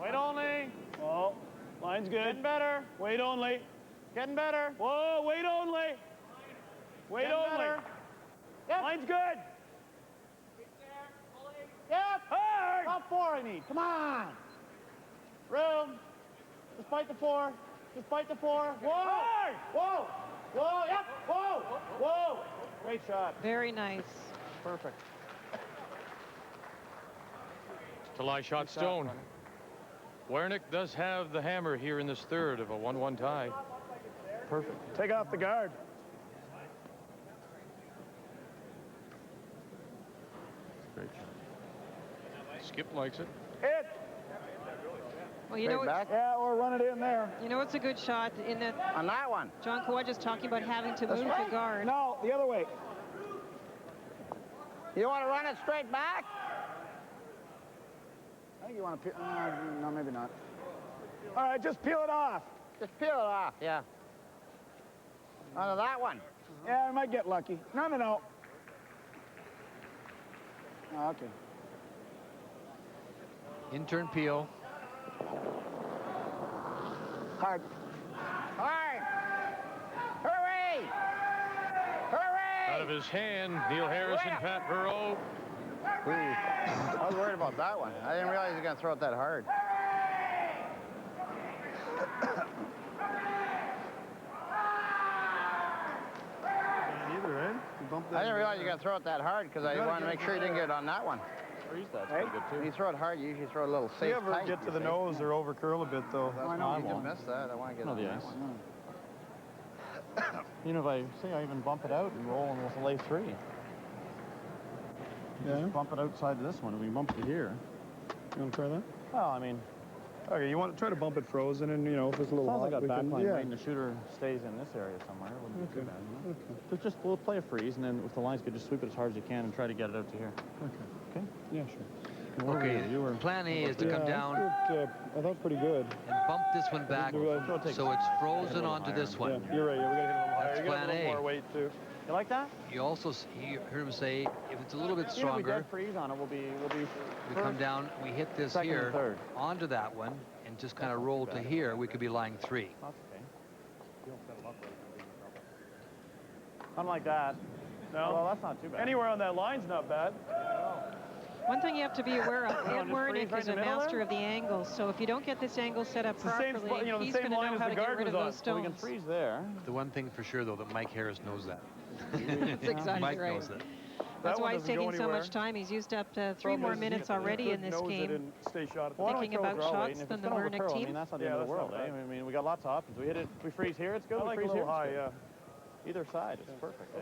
Wait only. Oh, line's good. Getting better. Wait only. Getting better. Whoa, wait only. Wait only. Yep. Line's good. Yep. Hard. About 4 I need. Come on. Room. Just bite the 4. Just bite the 4. Whoa. Hard. Whoa. Whoa. Yep. Whoa. Whoa. Great shot. Very nice. Perfect. To lie shot Stone. Werenich does have the hammer here in this third of a 1-1 tie. Perfect. Take off the guard. Great shot. Skip likes it. Hit. Well, you know, yeah, or run it in there. You know, it's a good shot in that. On that one. John Kawhi just talking about having to move the guard. No, the other way. You want to run it straight back? I think you want to peel. No, maybe not. All right, just peel it off. Just peel it off, yeah. Onto that one. Yeah, I might get lucky. No, no, no. Oh, okay. In-turn peel. Hard. Hard. Hurry! Hurry! Out of his hand, Neil Harrison, Pat Burrow. Ooh. I was worried about that one. I didn't realize he was going to throw it that hard. I didn't realize you got to throw it that hard because I wanted to make sure you didn't get it on that one. Freeze that's pretty good too. When you throw it hard, you usually throw a little safe. You ever get to the nose or over curl a bit though? I know you just missed that. I want to get on that one. You know, if I say I even bump it out and roll and we'll lay 3. Yeah. Just bump it outside of this one and we bump it here. You want to try that? Well, I mean, okay, you want to try to bump it frozen, and you know if it's a little as long hot, as I got backline yeah. right and the shooter stays in this area somewhere, it wouldn't be too bad. You know? Okay. We'll play a freeze, and then if the lines could just sweep it as hard as you can and try to get it out to here. Okay. Okay? Yeah, sure. Okay, plan A is to come down I thought pretty good. and bump this one back so it's frozen onto this one. Yeah, you're right. Yeah, we got to get a little higher. That's You got plan a little A. more weight too. You like that? You also heard him say if it's a little bit Even if we stronger, dead freeze on it, we'll be we come down, we hit this second and here third. onto that one and just kind of roll to here. We could be lying 3. That's okay. Something like that. No. Well, that's not too bad. Anywhere on that line's not bad. One thing you have to be aware of, Ed just freeze Werenich right is in a the middle master there? of the angles. So if you don't get this angle set up It's the same properly, spot, you know, the he's same going to line know as how the to get guard rid of was on. those So we can stones. freeze there. The one thing for sure, though, that Mike Harris knows that. That's exactly Mike right. knows that. That's one why he's doesn't go taking so anywhere. much time. He's used up 3 Problem more is, minutes he already could in this nose it game. and stay shot at the Why don't we Thinking throw a about draw weight, shots and if than it's the gonna Werenich overcurl, I team. mean, that's not the Yeah, end of the that's world, not eh? bad. I mean, we got lots of options. We freeze here, it's good. I We like a freeze little here, high, it's yeah. good. Either side, it's perfect, eh?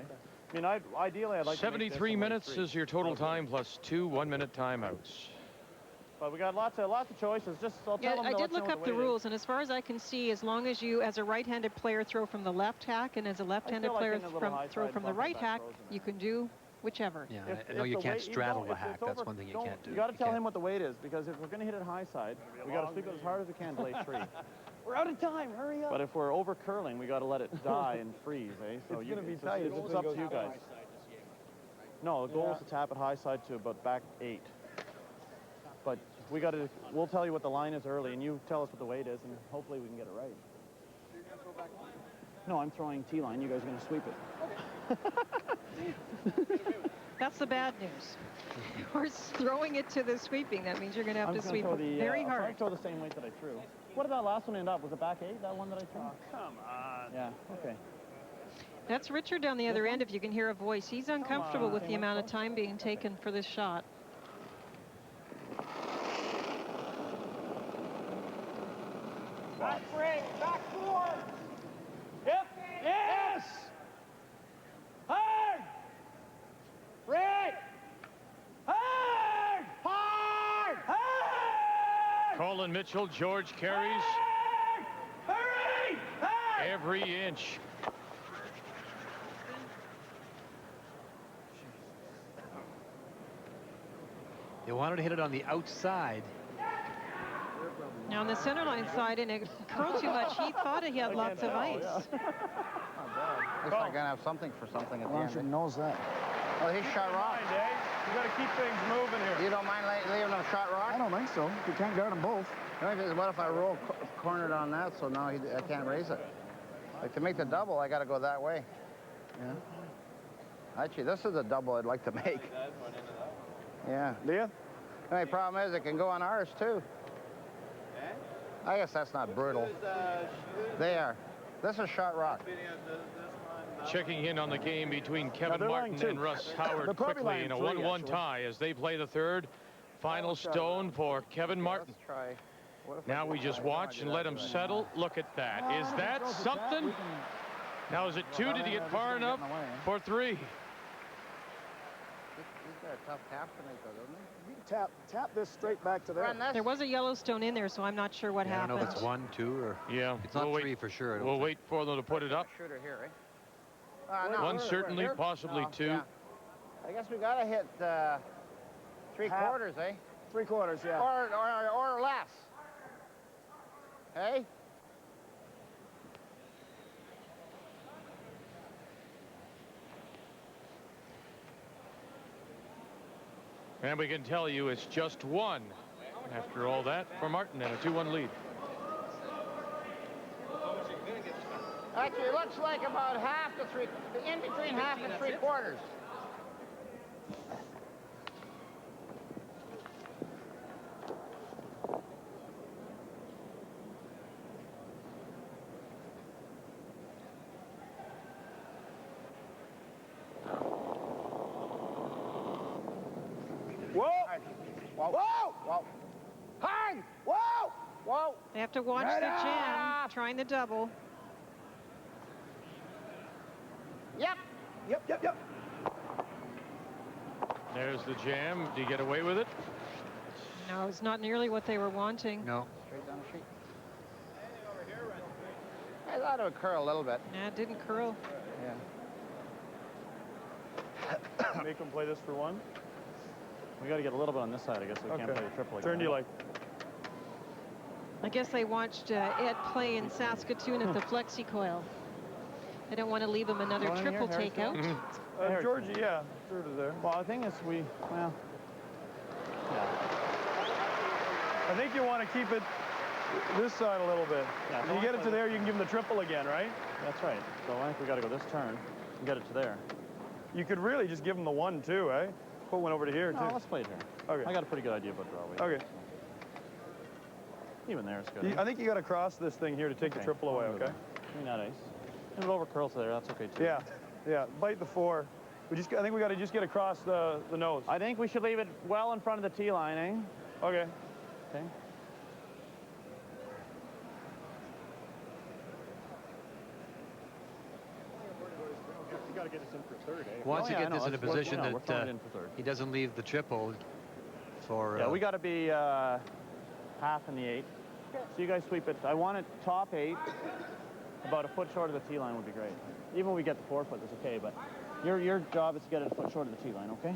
I mean, ideally, I'd like to make this 73 a late minutes freeze. is your total time plus 2 1-minute timeouts. But we got lots of choices. Just I'll Yeah, tell them I to did let you look know up what the weight it is. rules, and as far as I can see, as long as you, as a right-handed player, throw from the left hack, and as a left-handed feel like player getting a little high throw side from the bumping right back hack, frozen. you can do whichever. Yeah, If- I know if you the can't weight- straddle the if hack. it's That's over- one thing you don't- can't do. You got to tell can't. him what the weight is, because if we're going to hit it high side, we got to sweep it as hard as we can to lay 3. We're out of time. Hurry up. But if we're over curling, we got to let it die and freeze, eh? So It's gonna be it's tight. It's up to you guys. No, the goal is to tap it high side to about back 8. But we'll tell you what the line is early, and you tell us what the weight is, and hopefully we can get it right. So you're going to throw back line? No, I'm throwing T-line. You guys are going to sweep it. That's the bad news. Or throwing it to the sweeping. That means you're going to have to sweep very hard. I'm throw the same weight that I threw. What did that last one end up? Was it back 8, that one that I threw? Oh, come on. Yeah, okay. That's Richard down the other end, if you can hear a voice. He's uncomfortable with the amount of time being taken for this shot. Back 3, back 4. Yep. Yes. Hard. Red. Hard. Hard. Hard. Colin Mitchell, George carries Hurry. Hard. every inch. They wanted to hit it on the outside. Now on the center line side, and it curled too much. He thought he had lots of ice. At least I'm going to have something for something at the end. knows that. Oh, he shot rock. You got to keep things moving here. You don't mind leaving him shot rock? I don't think so. You can't guard them both. What if I roll cornered on that, so now I can't raise it? Like, to make the double, I got to go that way. Yeah. Actually, this is a double I'd like to make. Yeah. Do you? The only problem is it can go on ours, too. I guess that's not brutal. They are. This is shot rock. Checking in on the game between Kevin Martin and Russ Howard quickly in a 1-1 tie as they play the third. Final stone for Kevin Martin. Now we just watch and let him settle. Look at that. Is that something? Now is it 2? Did he get far enough for 3? He's got a tough tap tonight, though, doesn't he? Tap this straight back to there. There was a Yellowstone in there, so I'm not sure what happened. I don't know if it's 1, 2, or... Yeah. It's not 3 for sure. We'll wait for them to put it up. Shooter here, eh? One certainly, possibly 2. Yeah. I guess we got to hit 3/4, eh? 3/4, yeah. Or less. Hey? And we can tell you it's just 1. After all that for Martin and a 2-1 lead. Actually, it looks like about half to 3, in between half and 3/4. Whoa! Whoa! Whoa! Whoa! Hard! Whoa! Whoa! They have to watch the jam, trying the double. Yep. Yep. There's the jam. Did he get away with it? No, it's not nearly what they were wanting. No. Straight down the sheet. I thought it would curl a little bit. Nah, it didn't curl. Yeah. Make them play this for 1. We got to get a little bit on this side, I guess, so we can't play the triple again. Turn to you like. I guess they watched Ed play in Saskatoon at the Flexi Coil. They don't want to leave him another triple takeout. Georgie, yeah, through to there. Well, the thing is, yeah. I think you want to keep it this side a little bit. Yeah, When you get it to there, you can give him the triple again, right? That's right. So I think we got to go this turn and get it to there. You could really just give him the 1, too, eh? Put one over to here, No, too. let's play it here. Okay. I got a pretty good idea about draw weight. Okay. Even there, it's good. I think you got to cross this thing here to take the triple away, okay? Maybe not ace. If it over curls there, that's okay, too. Yeah. Bite the 4. I think we got to just get across the nose. I think we should leave it well in front of the tee line, eh? Okay. Okay. You got to get us in for 3rd, eh? Once you get this in a position that he doesn't leave the triple for... Yeah, we got to be half in the 8. So you guys sweep it. I want it top 8. About a foot short of the tee line would be great. Even when we get the 4 foot, that's okay, but your job is to get it a foot short of the tee line, okay?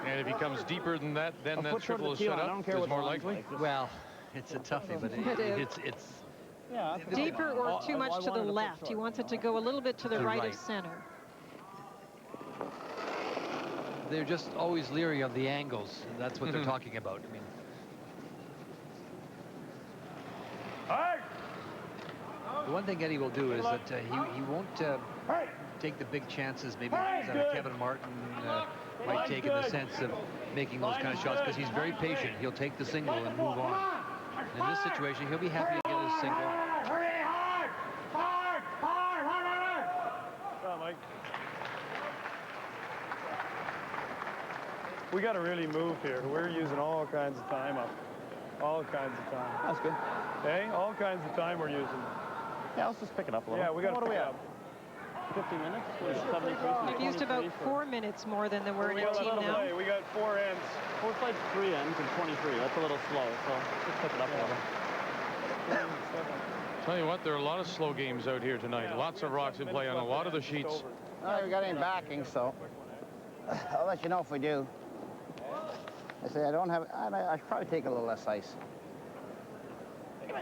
And if he comes deeper than that, then that triple is set up. I don't care is what more the line's likely. like. Well, it's a toughie, but it's yeah, deeper or too much to the left. He wants it to go a little bit to the right of center. they're just always leery of the angles. That's what they're talking about. I mean, the one thing Eddie will do is that he won't take the big chances maybe that Kevin Martin might take in the sense of making those kind of shots, because he's very patient. He'll take the single and move on. In this situation, he'll be happy to get his single. Come on, Mike. We got to really move here. We're using all kinds of time up. All kinds of time. That's good. Hey, all kinds of time we're using. Yeah, let's just pick it up a little. Yeah, we got to pick it up. 50 minutes? 73. They've used about 4 minutes more than the Werenich team now. We got 4 ends. Well, we played 3 ends and 23. That's a little slow, so just pick it up a little. Tell you what, there are a lot of slow games out here tonight. Lots of rocks in play on a lot of the sheets. We got any backing, so I'll let you know if we do. I say I don't have. I should probably take a little less ice. Give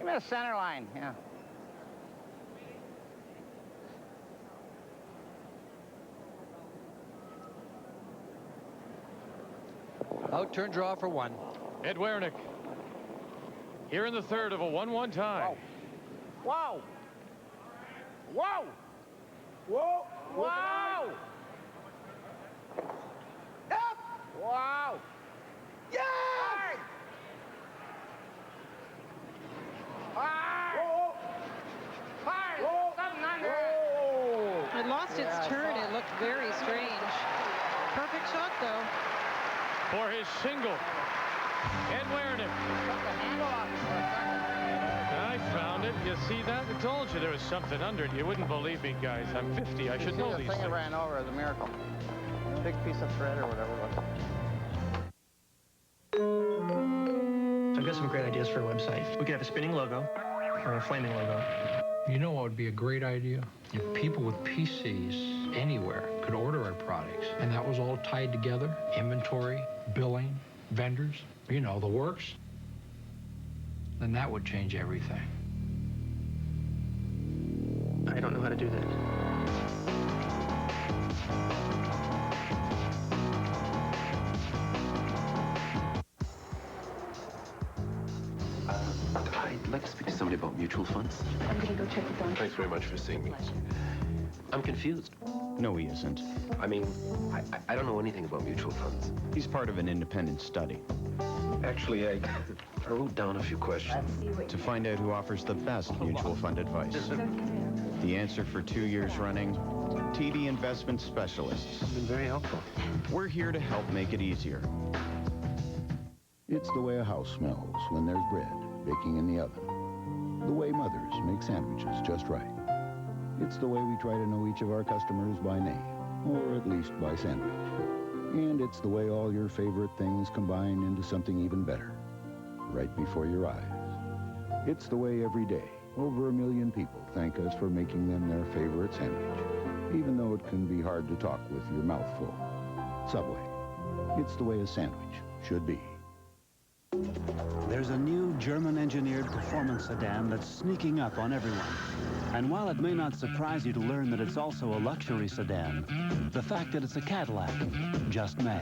me the center line. Yeah. Out turn draw for 1. Ed Werenich here in the third of a 1-1 tie. Wow. Whoa. Whoa. Wow. Up. Wow. Yeah. Hard. Hard. Something under. It lost its turn. It looked very strange. Perfect shot, though. For his single, Ed Werenich. I found it. You see that? I told you there was something under it. You wouldn't believe me, guys. I'm 50. I should know these things. The thing things. ran over is a miracle. Big piece of thread or whatever it was. I've got some great ideas for a website. We could have a spinning logo or a flaming logo. You know what would be a great idea? If people with PCs anywhere could order our products, and that was all tied together, inventory, billing, vendors, you know, the works, then that would change everything. I don't know how to do that. I'd like to speak to somebody about mutual funds. I'm going to go check with Don. Thanks very much for seeing me. I'm confused. No, he isn't. I mean, I don't know anything about mutual funds. He's part of an independent study. Actually, I wrote down a few questions. To find out who offers the best mutual fund advice. The answer for 2 years running, TD Investment Specialists. You've been very helpful. We're here to help make it easier. It's the way a house smells when there's bread baking in the oven. The way mothers make sandwiches just right. It's the way we try to know each of our customers by name, or at least by sandwich. And it's the way all your favorite things combine into something even better, right before your eyes. It's the way every day, over 1 million people thank us for making them their favorite sandwich, even though it can be hard to talk with your mouth full. Subway. It's the way a sandwich should be. There's a new German-engineered performance sedan that's sneaking up on everyone. And while it may not surprise you to learn that it's also a luxury sedan, the fact that it's a Cadillac just may.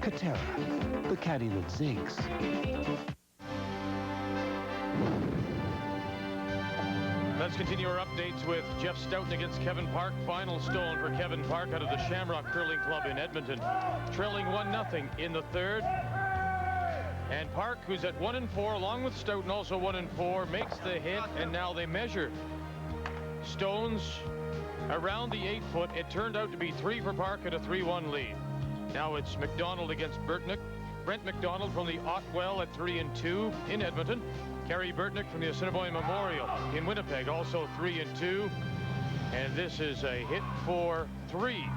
Catera, the caddy that zigs. Let's continue our updates with Jeff Stoughton against Kevin Park. Final stone for Kevin Park out of the Shamrock Curling Club in Edmonton. Trailing 1-0 in the third. And Park, who's at 1-4, along with Stoughton, also 1-4, makes the hit, and now they measure. Stones around the 8-foot. It turned out to be 3 for Park at a 3-1 lead. Now it's McDonald against Burtnick. Brent McDonald from the Otwell at 3-2 in Edmonton. Kerry Burtnick from the Assiniboine Memorial in Winnipeg, also 3-2. And this is a hit for 3.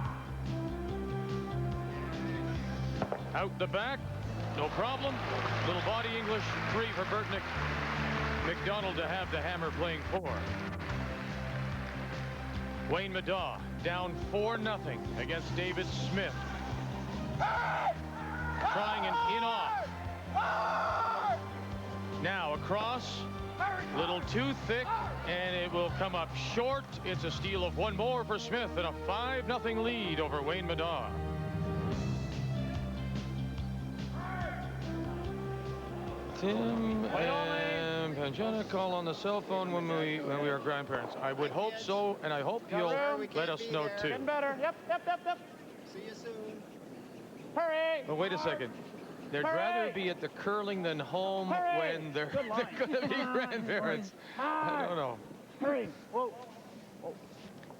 Out the back, no problem. Little body English, 3 for Burtnick. McDonald to have the hammer playing 4. Wayne Madaw down 4-0 against David Smith. Trying an in-off. Now across, little too thick, and it will come up short. It's a steal of one more for Smith and a 5-0 lead over Wayne Madaw. Tim and Panjana call on the cell phone when we are grandparents. I would hope so, and I hope you'll let us know too. Getting better. Yep. See you soon. Hurry! But wait a second. They'd rather be at the curling than home when they're going to be grandparents. I don't know. Hurry! Whoa.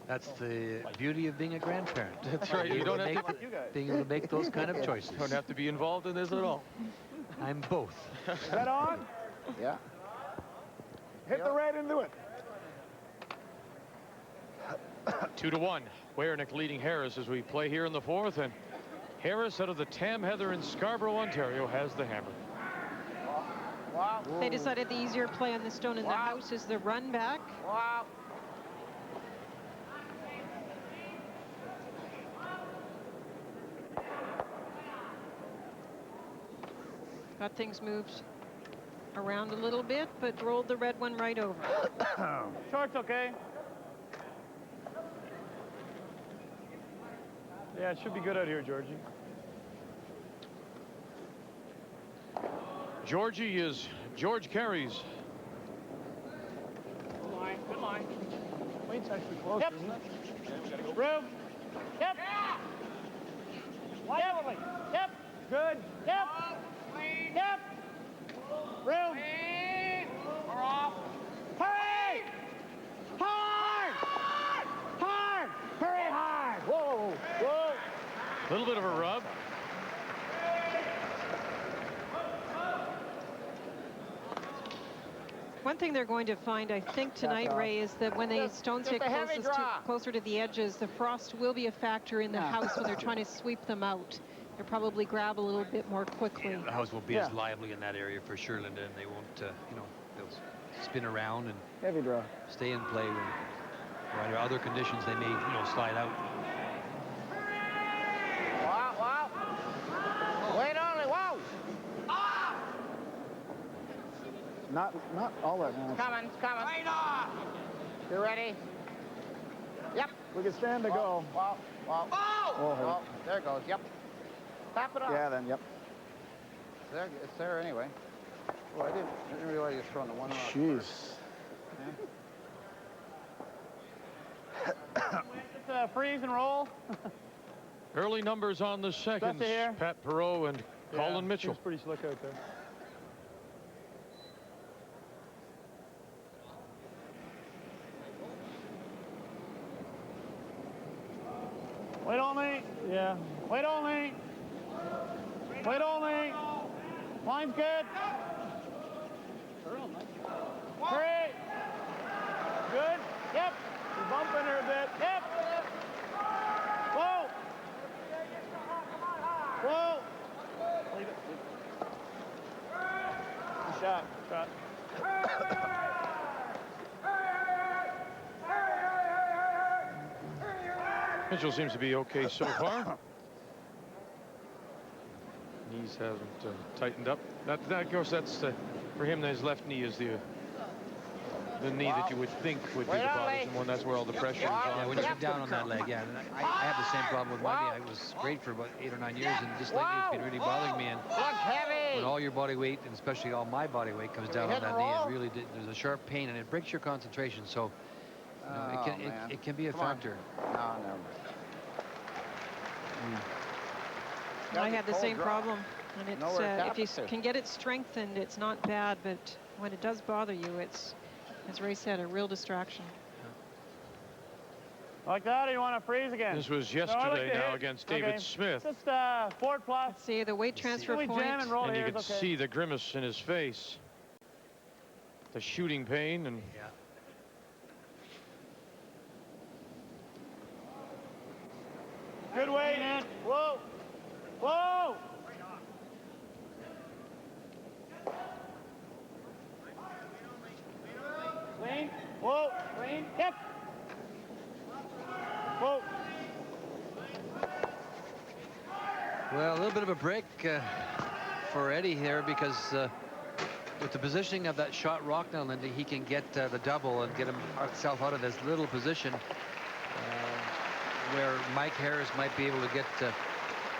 That's the beauty of being a grandparent. That's right. You don't have to being able to make those kind of choices. Don't have to be involved in this at all. I'm both. Is that on? Yeah. Hit the red into it. 2-1. Werenich leading Harris as we play here in the fourth, and Harris out of the Tam Heather in Scarborough, Ontario, has the hammer. Wow. They decided the easier play on the stone in the house is the run back. Wow. Got things moved around a little bit, but rolled the red one right over. Short's okay. Yeah, it should be good out here, Georgie. Georgie is George Carey's. Good line, good line. Wayne's actually close, isn't it? Room. Yep. Yep. Yep. Good. Yep. Yep. Room. We're off. Hurry! Hard! Hard! Hurry hard! Whoa! Whoa! A little bit of a rub. One thing they're going to find, I think, tonight, Ray, is that when the stones get closer to the edges, the frost will be a factor in the house when they're trying to sweep them out. They'll probably grab a little bit more quickly. The house will be as lively in that area for sure, Linda, and they won't, you know, they'll spin around and heavy draw. Stay in play. When under other conditions, they may, you know, slide out. Wow, wow. Wait only, whoa. Not all that, man. It's coming. Right off. You ready? Yep. We can stand to go. Wow. Oh, there it goes. Yep. Tap it off. Yeah, then, yep. It's there anyway. Oh, I didn't realize you were throwing the one off. Jeez. Just freeze and roll. Early numbers on the seconds. Pat Perot and Colin Mitchell. It's pretty slick out there. Wait only. Yeah. Wait only. Wait only. Line's good. Hurry. Good. Yep. You're bumping her a bit. Yep. Whoa. Whoa. Leave it. Good shot. Mitchell seems to be okay so far. Knees haven't tightened up. Of course, that's for him. His left knee is the knee that you would think would be the bothersome one. That's where all the pressure is on. Yeah, when you get down on that leg, yeah. And I have the same problem with my knee. I was great for about 8 or 9 years, and just lately it's been really bothering me. And when all your body weight, and especially all my body weight, comes down on that knee, it really there's a sharp pain, and it breaks your concentration. So you know, it can be a factor. No. I have the same problem, and it's if you can get it strengthened, it's not bad, but when it does bother you, it's, as Ray said, a real distraction. Like that, or you want to freeze again? This was yesterday now against David Smith. Just forward plus. Let's see the weight transfer point. And you can see the grimace in his face. The shooting pain and good weight. Whoa. Whoa. Clean. Whoa. Clean. Yep. Well, a little bit of a break for Eddie here because with the positioning of that shot rock now, Lindy, he can get the double and get himself out of this little position where Mike Harris might be able to get,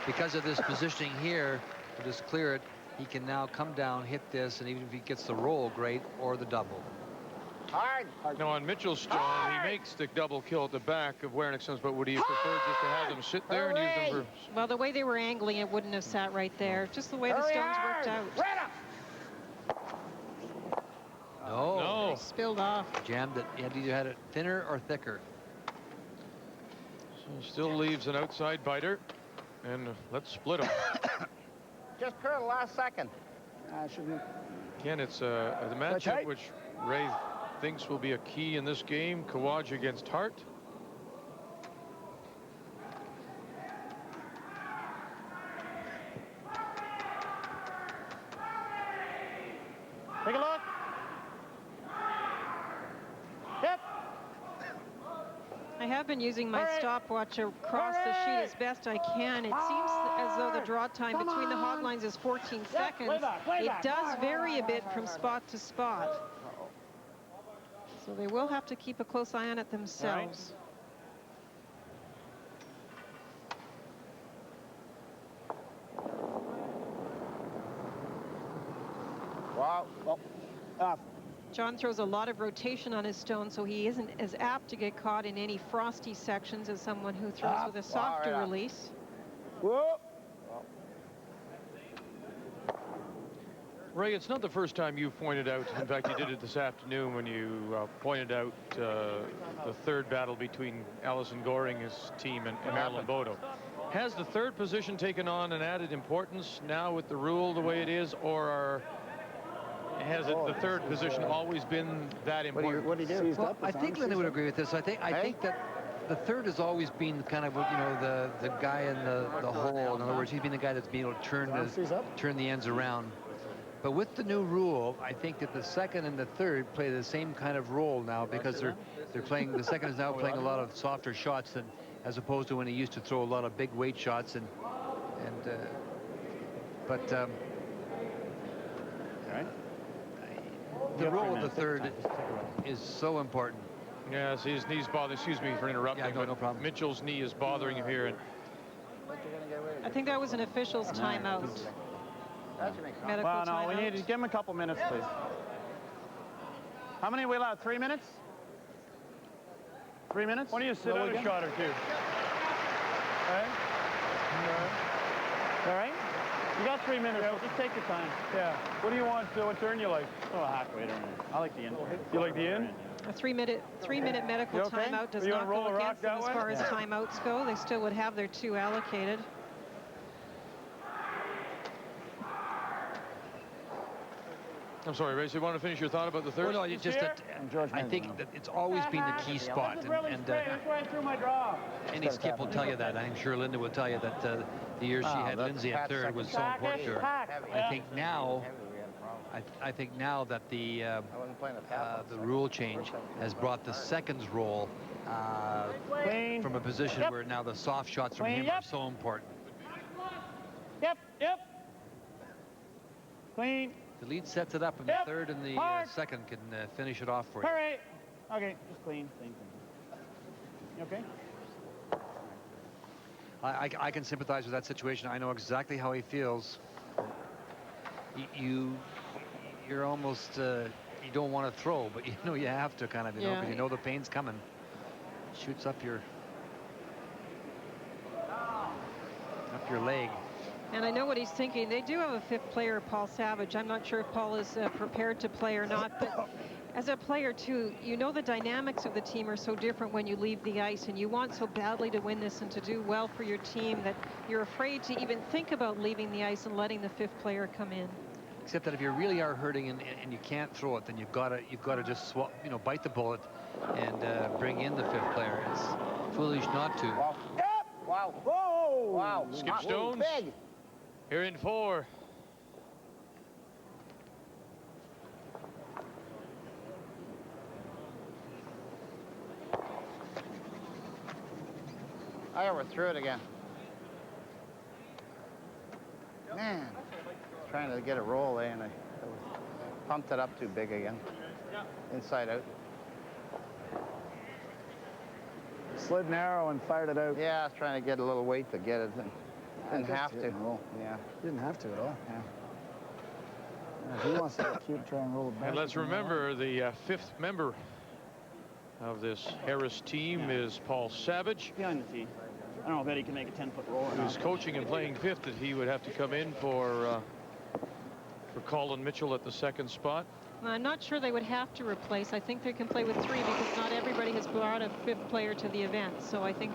because of this positioning here, to just clear it, he can now come down, hit this, and even if he gets the roll, great, or the double. Hard. Now on Mitchell's stone, he makes the double kill at the back of Werenich's stones, but would he have preferred just to have them sit there and use them for... Well, the way they were angling, it wouldn't have sat right there. Just the way the stones worked out. No. They spilled off. Jammed it. He had either had it thinner or thicker. So still leaves an outside biter, and let's split them. Just curl the last second. Again, it's the matchup which Ray thinks will be a key in this game. Kawaj against Hart. Take a look. Yep. I have been using my stopwatch across the sheet as best I can. It seems as though the draw time between the hot lines is 14 seconds. It does vary a bit from spot to spot. So they will have to keep a close eye on it themselves. Wow. Off. John throws a lot of rotation on his stone, so he isn't as apt to get caught in any frosty sections as someone who throws with a softer release. Whoa. Ray, it's not the first time you've pointed out, in fact, you did it this afternoon when you pointed out the third battle between Allison Goring's team and Marilyn Bodo. Has the third position taken on an added importance now with the rule the way it is, or has the third position always been that important? What do you do? Well, I think Linda would agree with this. I think that the third has always been kind of, you know, the guy in the hole. In other words, he's been the guy that's been able to turn the ends around. But with the new rule, I think that the second and the third play the same kind of role now because they're playing. The second is now playing a lot of softer shots than as opposed to when he used to throw a lot of big weight shots the role of the third is so important. Yes, his knee's bothering. Excuse me for interrupting. Yeah, no problem. Mitchell's knee is bothering him here, and I think that was an official's timeout. Medical well, no, timeout. we need to give him a couple minutes, please. How many are we allowed? 3 minutes? 3 minutes? Why don't you sit out a shot or two? Okay. All right? You got 3 minutes. Yeah. Just take your time. Yeah. What do you want? What turn you like? Oh, a hack waiter. I like the in. You like the in? A three-minute medical timeout does not go against them as far as timeouts go. They still would have their 2 allocated. I'm sorry, Ray, so you want to finish your thought about the third? Well, no, it's just that I think that it's always been the key spot. Any skip will tell you that. I'm sure Linda will tell you that the year she had Lindsay at third was so important to her. I think now that the rule change has brought the seconds role from a position where now the soft shots from him are so important. Yep. Clean. The lead sets it up, and the third and the second can finish it off for you. All right. Okay, just clean. You okay? I can sympathize with that situation. I know exactly how he feels. You're almost, you don't want to throw, but you know you have to kind of, you know, because you know the pain's coming. Shoots up your leg. And I know what he's thinking. They do have a 5th player, Paul Savage. I'm not sure if Paul is prepared to play or not, but as a player too, you know the dynamics of the team are so different when you leave the ice, and you want so badly to win this and to do well for your team that you're afraid to even think about leaving the ice and letting the 5th player come in. Except that if you really are hurting and you can't throw it, then you've got to just bite the bullet and bring in the 5th player. It's foolish not to. Wow. Whoa. Wow. Skip Stones. Big. Here in 4. I overthrew it again. Man, trying to get a roll there, and I pumped it up too big again. Inside out. Slid narrow and fired it out. Yeah, I was trying to get a little weight to get it. Didn't have to. Yeah. Didn't have to at all. Yeah. If he wants to try and roll it back. And let's remember the fifth member of this Harris team is Paul Savage. Behind the tee. I don't know if Eddie can make a 10-foot roll or not. Who's coaching and playing fifth, that he would have to come in for Colin Mitchell at the second spot. I'm not sure they would have to replace. I think they can play with 3 because not everybody has brought a 5th player to the event. So I think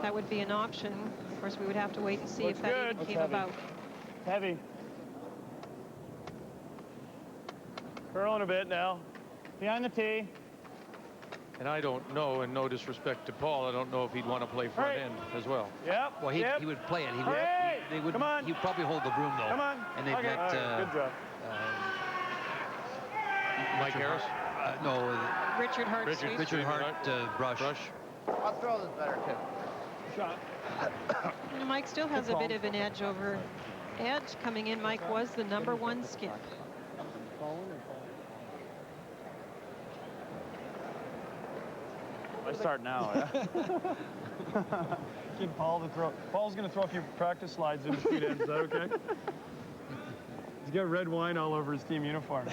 that would be an option. Of course, we would have to wait and see if that even came about. Heavy. Curling a bit now. Behind the tee. And I don't know, and no disrespect to Paul, I don't know if he'd want to play front end as well. Yep. Well, he would play it. He would. He'd probably hold the broom though. Come on. And they'd let. Good job. Mike Harris? No. Richard Hart. Richard Hart brush. I'll throw this better too. Shot. Mike still has a bit of an edge over Ed. Coming in, Mike was the #1 skip. I start now. Get Paul to throw. Paul's going to throw a few practice slides in the feet ends. Is that okay? He's got red wine all over his team uniform.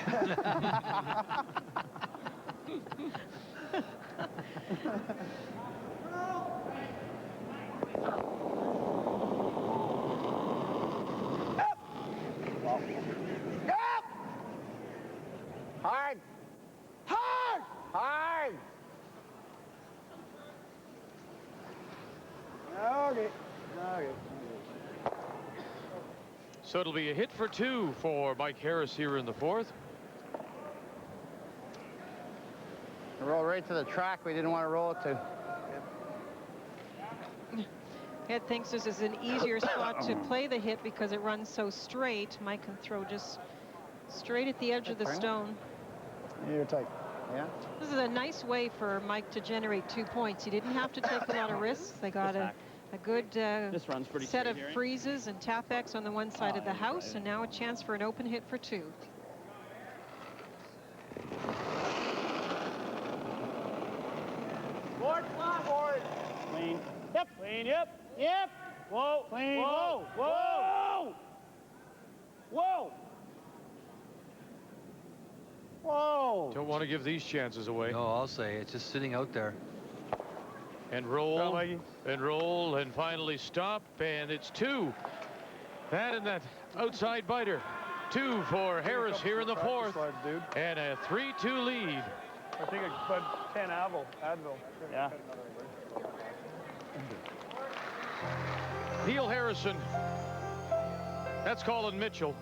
Hard! Hard! Hard! Okay. Okay. So it'll be a hit for 2 for Mike Harris here in the 4th. Roll right to the track we didn't want to roll it to. Ed thinks this is an easier spot to play the hit because it runs so straight. Mike can throw just straight at the edge of the stone. Yeah, you're tight. Yeah. This is a nice way for Mike to generate 2 points. He didn't have to take a lot of risks. They got a good this runs pretty set of here, freezes and tap-backs on the one side of the house, and now a chance for an open hit for 2. Board, come on, board. Clean. Yep. Clean, yep. Yep. Whoa. Clean. Whoa. Whoa. Whoa. Whoa. Don't want to give these chances away. No, I'll say it's just sitting out there. And roll, and finally stop, and it's 2. That and that outside biter. 2 for Harris here in the 4th, and a 3-2 lead. I think but 10 Advil. Yeah. Neil Harrison. That's Colin Mitchell.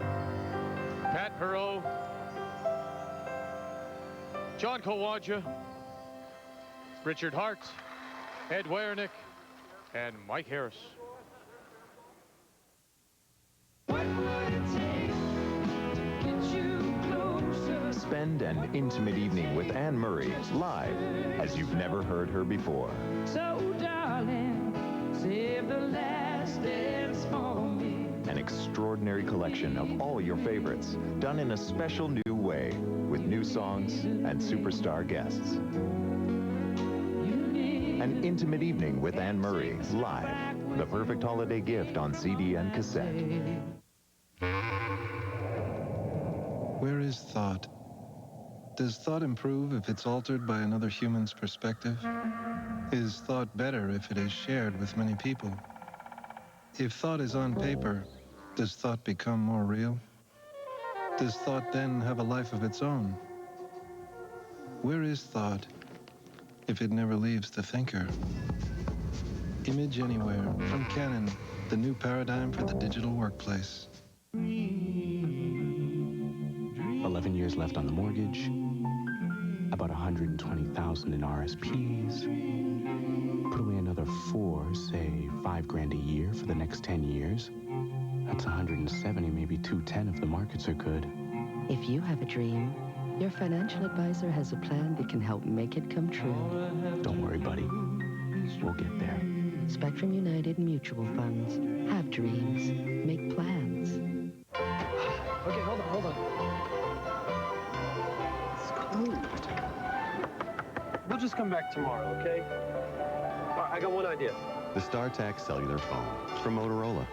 Pat Perot. John Kawaja. Richard Hart. Ed Werenich. And Mike Harris. Spend an intimate evening with Anne Murray live as you've never heard her before. So darling, save the last dance for me. An extraordinary collection of all your favorites, done in a special new way, with new songs and superstar guests. An intimate evening with Anne Murray live, the perfect holiday gift on CD and cassette. Where is thought? Does thought improve if it's altered by another human's perspective? Is thought better if it is shared with many people? If thought is on paper, does thought become more real? Does thought then have a life of its own? Where is thought if it never leaves the thinker? Image Anywhere from Canon, the new paradigm for the digital workplace. 11 years left on the mortgage, about 120,000 in RSPs. Put away another 4, say $5,000 a year for the next 10 years. That's 170, maybe 210 if the markets are good. If you have a dream, your financial advisor has a plan that can help make it come true. Don't worry, buddy. We'll get there. Spectrum United Mutual Funds. Have dreams. Make plans. just come back tomorrow, okay? I got one idea. The StarTAC cellular phone from Motorola.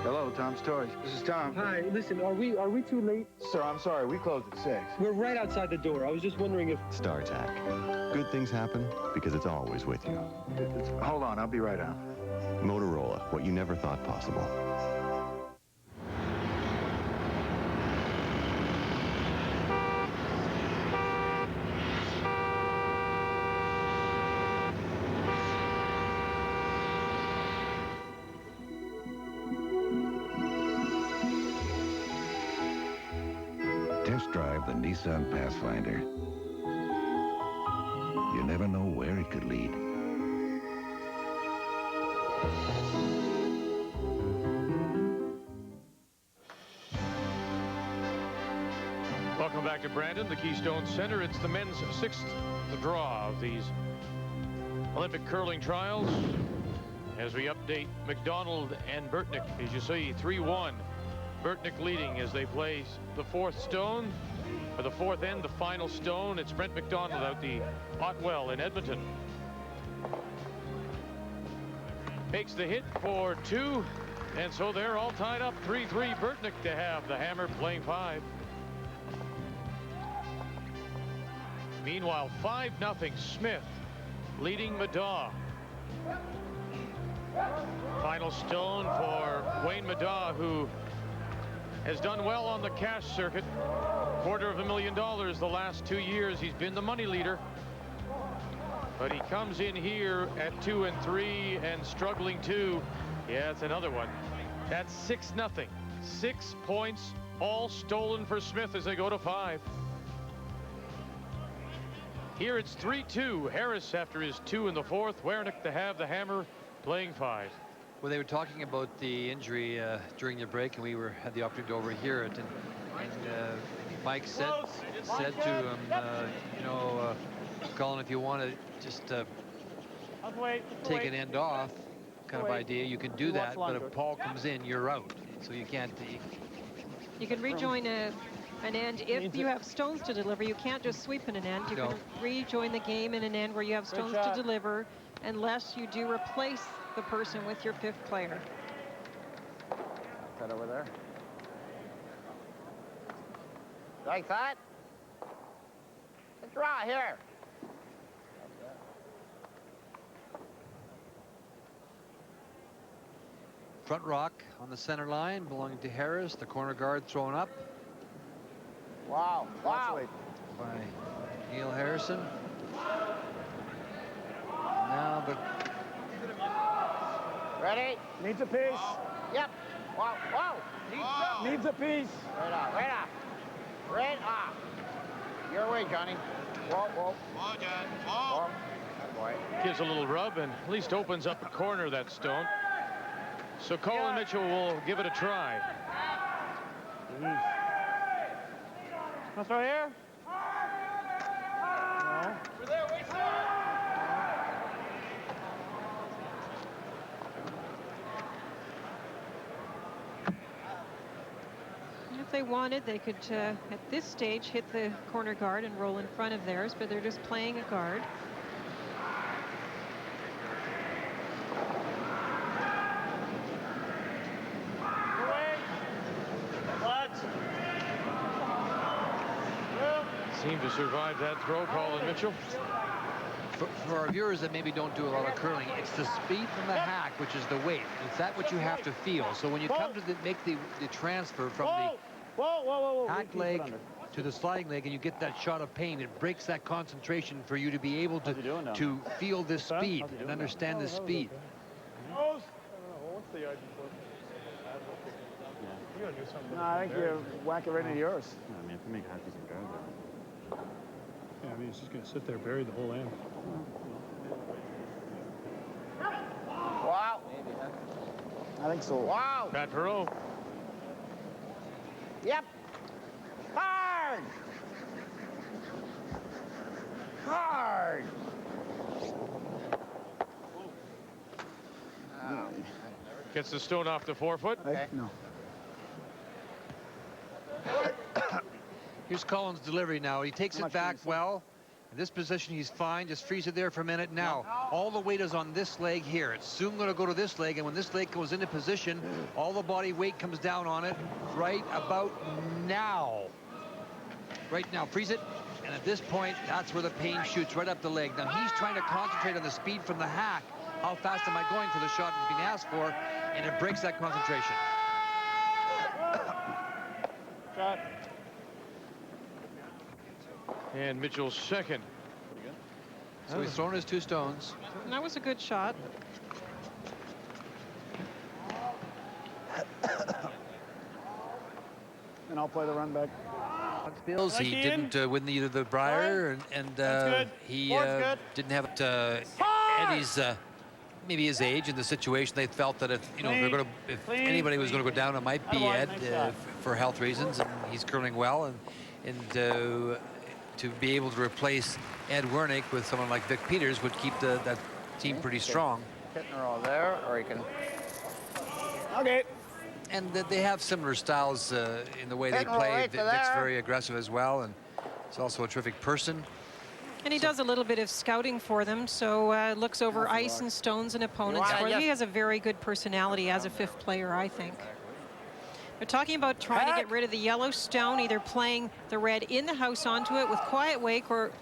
Hello, Tom's Toys. This is Tom. Hi, listen, are we too late? Sir, I'm sorry. We closed at 6. We're right outside the door. I was just wondering if... StarTAC. Good things happen because it's always with you. Hold on, I'll be right out. Motorola, what you never thought possible. Test drive the Nissan Pathfinder. You never know where it could lead. Welcome back to Brandon, the Keystone Center. It's the men's 6th draw of these Olympic curling trials. As we update McDonald and Werenich, as you see, 3-1. Werenich leading as they play the 4th stone. For the 4th and the final stone, it's Brent McDonald out the Otwell in Edmonton. Makes the hit for 2, and so they're all tied up 3-3. Werenich to have the hammer playing 5. Meanwhile, 5-0 Smith leading Madaw. Final stone for Wayne Madaw, who has done well on the cash circuit. $250,000 the last 2 years. He's been the money leader. But he comes in here at 2 and 3 and struggling too. Yeah, it's another one. That's 6-0. 6 points, all stolen for Smith as they go to 5. Here it's 3-2. Harris after his 2 in the 4th. Werenich to have the hammer playing 5. Well, they were talking about the injury during the break, and we had the opportunity to overhear it. And Mike said to him, Colin, if you want to just take an end off kind of idea, you can do that. But if Paul comes in, you're out. So you can't. You can rejoin an end if you have stones to deliver. You can't just sweep in an end. You can rejoin the game in an end where you have stones to deliver, unless you do replace the person with your 5th player. That over there. Like that? Let's draw here. Front rock on the center line belonging to Harris. The corner guard thrown up. Wow. Wow. By Neil Harrison. Now the... Ready? Needs a piece. Yep. Wow. Wow. Needs a piece. Right off. Right off. Right off. Your way, Johnny. Whoa, whoa. Whoa, John. Whoa. That boy. Gives a little rub and at least opens up a corner, that stone. So Colin Mitchell will give it a try. Let's throw here. No. Over there, wait there. If they wanted, they could, at this stage, hit the corner guard and roll in front of theirs, but they're just playing a guard. Seemed to survive that throw, Colin Mitchell. For our viewers that maybe don't do a lot of curling, it's the speed from the hack, which is the weight. It's that what you have to feel. So when you come to make the transfer from the hack leg to the sliding leg and you get that shot of pain, it breaks that concentration for you to be able to feel this speed and understand the speed. What's the yard before? You gotta do something. No, I think you whack it right into yours. I mean, if you make half decent guard there. Yeah, I mean, it's just going to sit there buried the whole end. Wow. I think so. Wow. Pat Perot. Yep. Hard. Hard. Gets the stone off the 4-foot. Okay. No. Here's Colin's delivery now. He takes it back well. In this position, he's fine. Just freeze it there for a minute. Now, all the weight is on this leg here. It's soon going to go to this leg, and when this leg goes into position, all the body weight comes down on it right about now. Right now, freeze it. And at this point, that's where the pain shoots right up the leg. Now, he's trying to concentrate on the speed from the hack. How fast am I going for the shot that's being asked for? And it breaks that concentration. Shot. And Mitchell's second. So he's thrown his 2 stones. And that was a good shot. And I'll play the run back. Bills, he didn't win either the Brier, and he didn't have Eddie's maybe his age and the situation. They felt that if anybody was going to go down, it might be Ed for health reasons, and he's curling well, and to be able to replace Ed Werenich with someone like Vic Peters would keep that team pretty strong. Hit in a row there, or you can. Okay. And they have similar styles in the way they play. Vic's very aggressive as well, and he's also a terrific person. And he does a little bit of scouting for them, so looks over ice and stones and opponents for them. He has a very good personality as a 5th player, I think. They're talking about trying to get rid of the yellow stone, either playing the red in the house onto it with quiet weight, or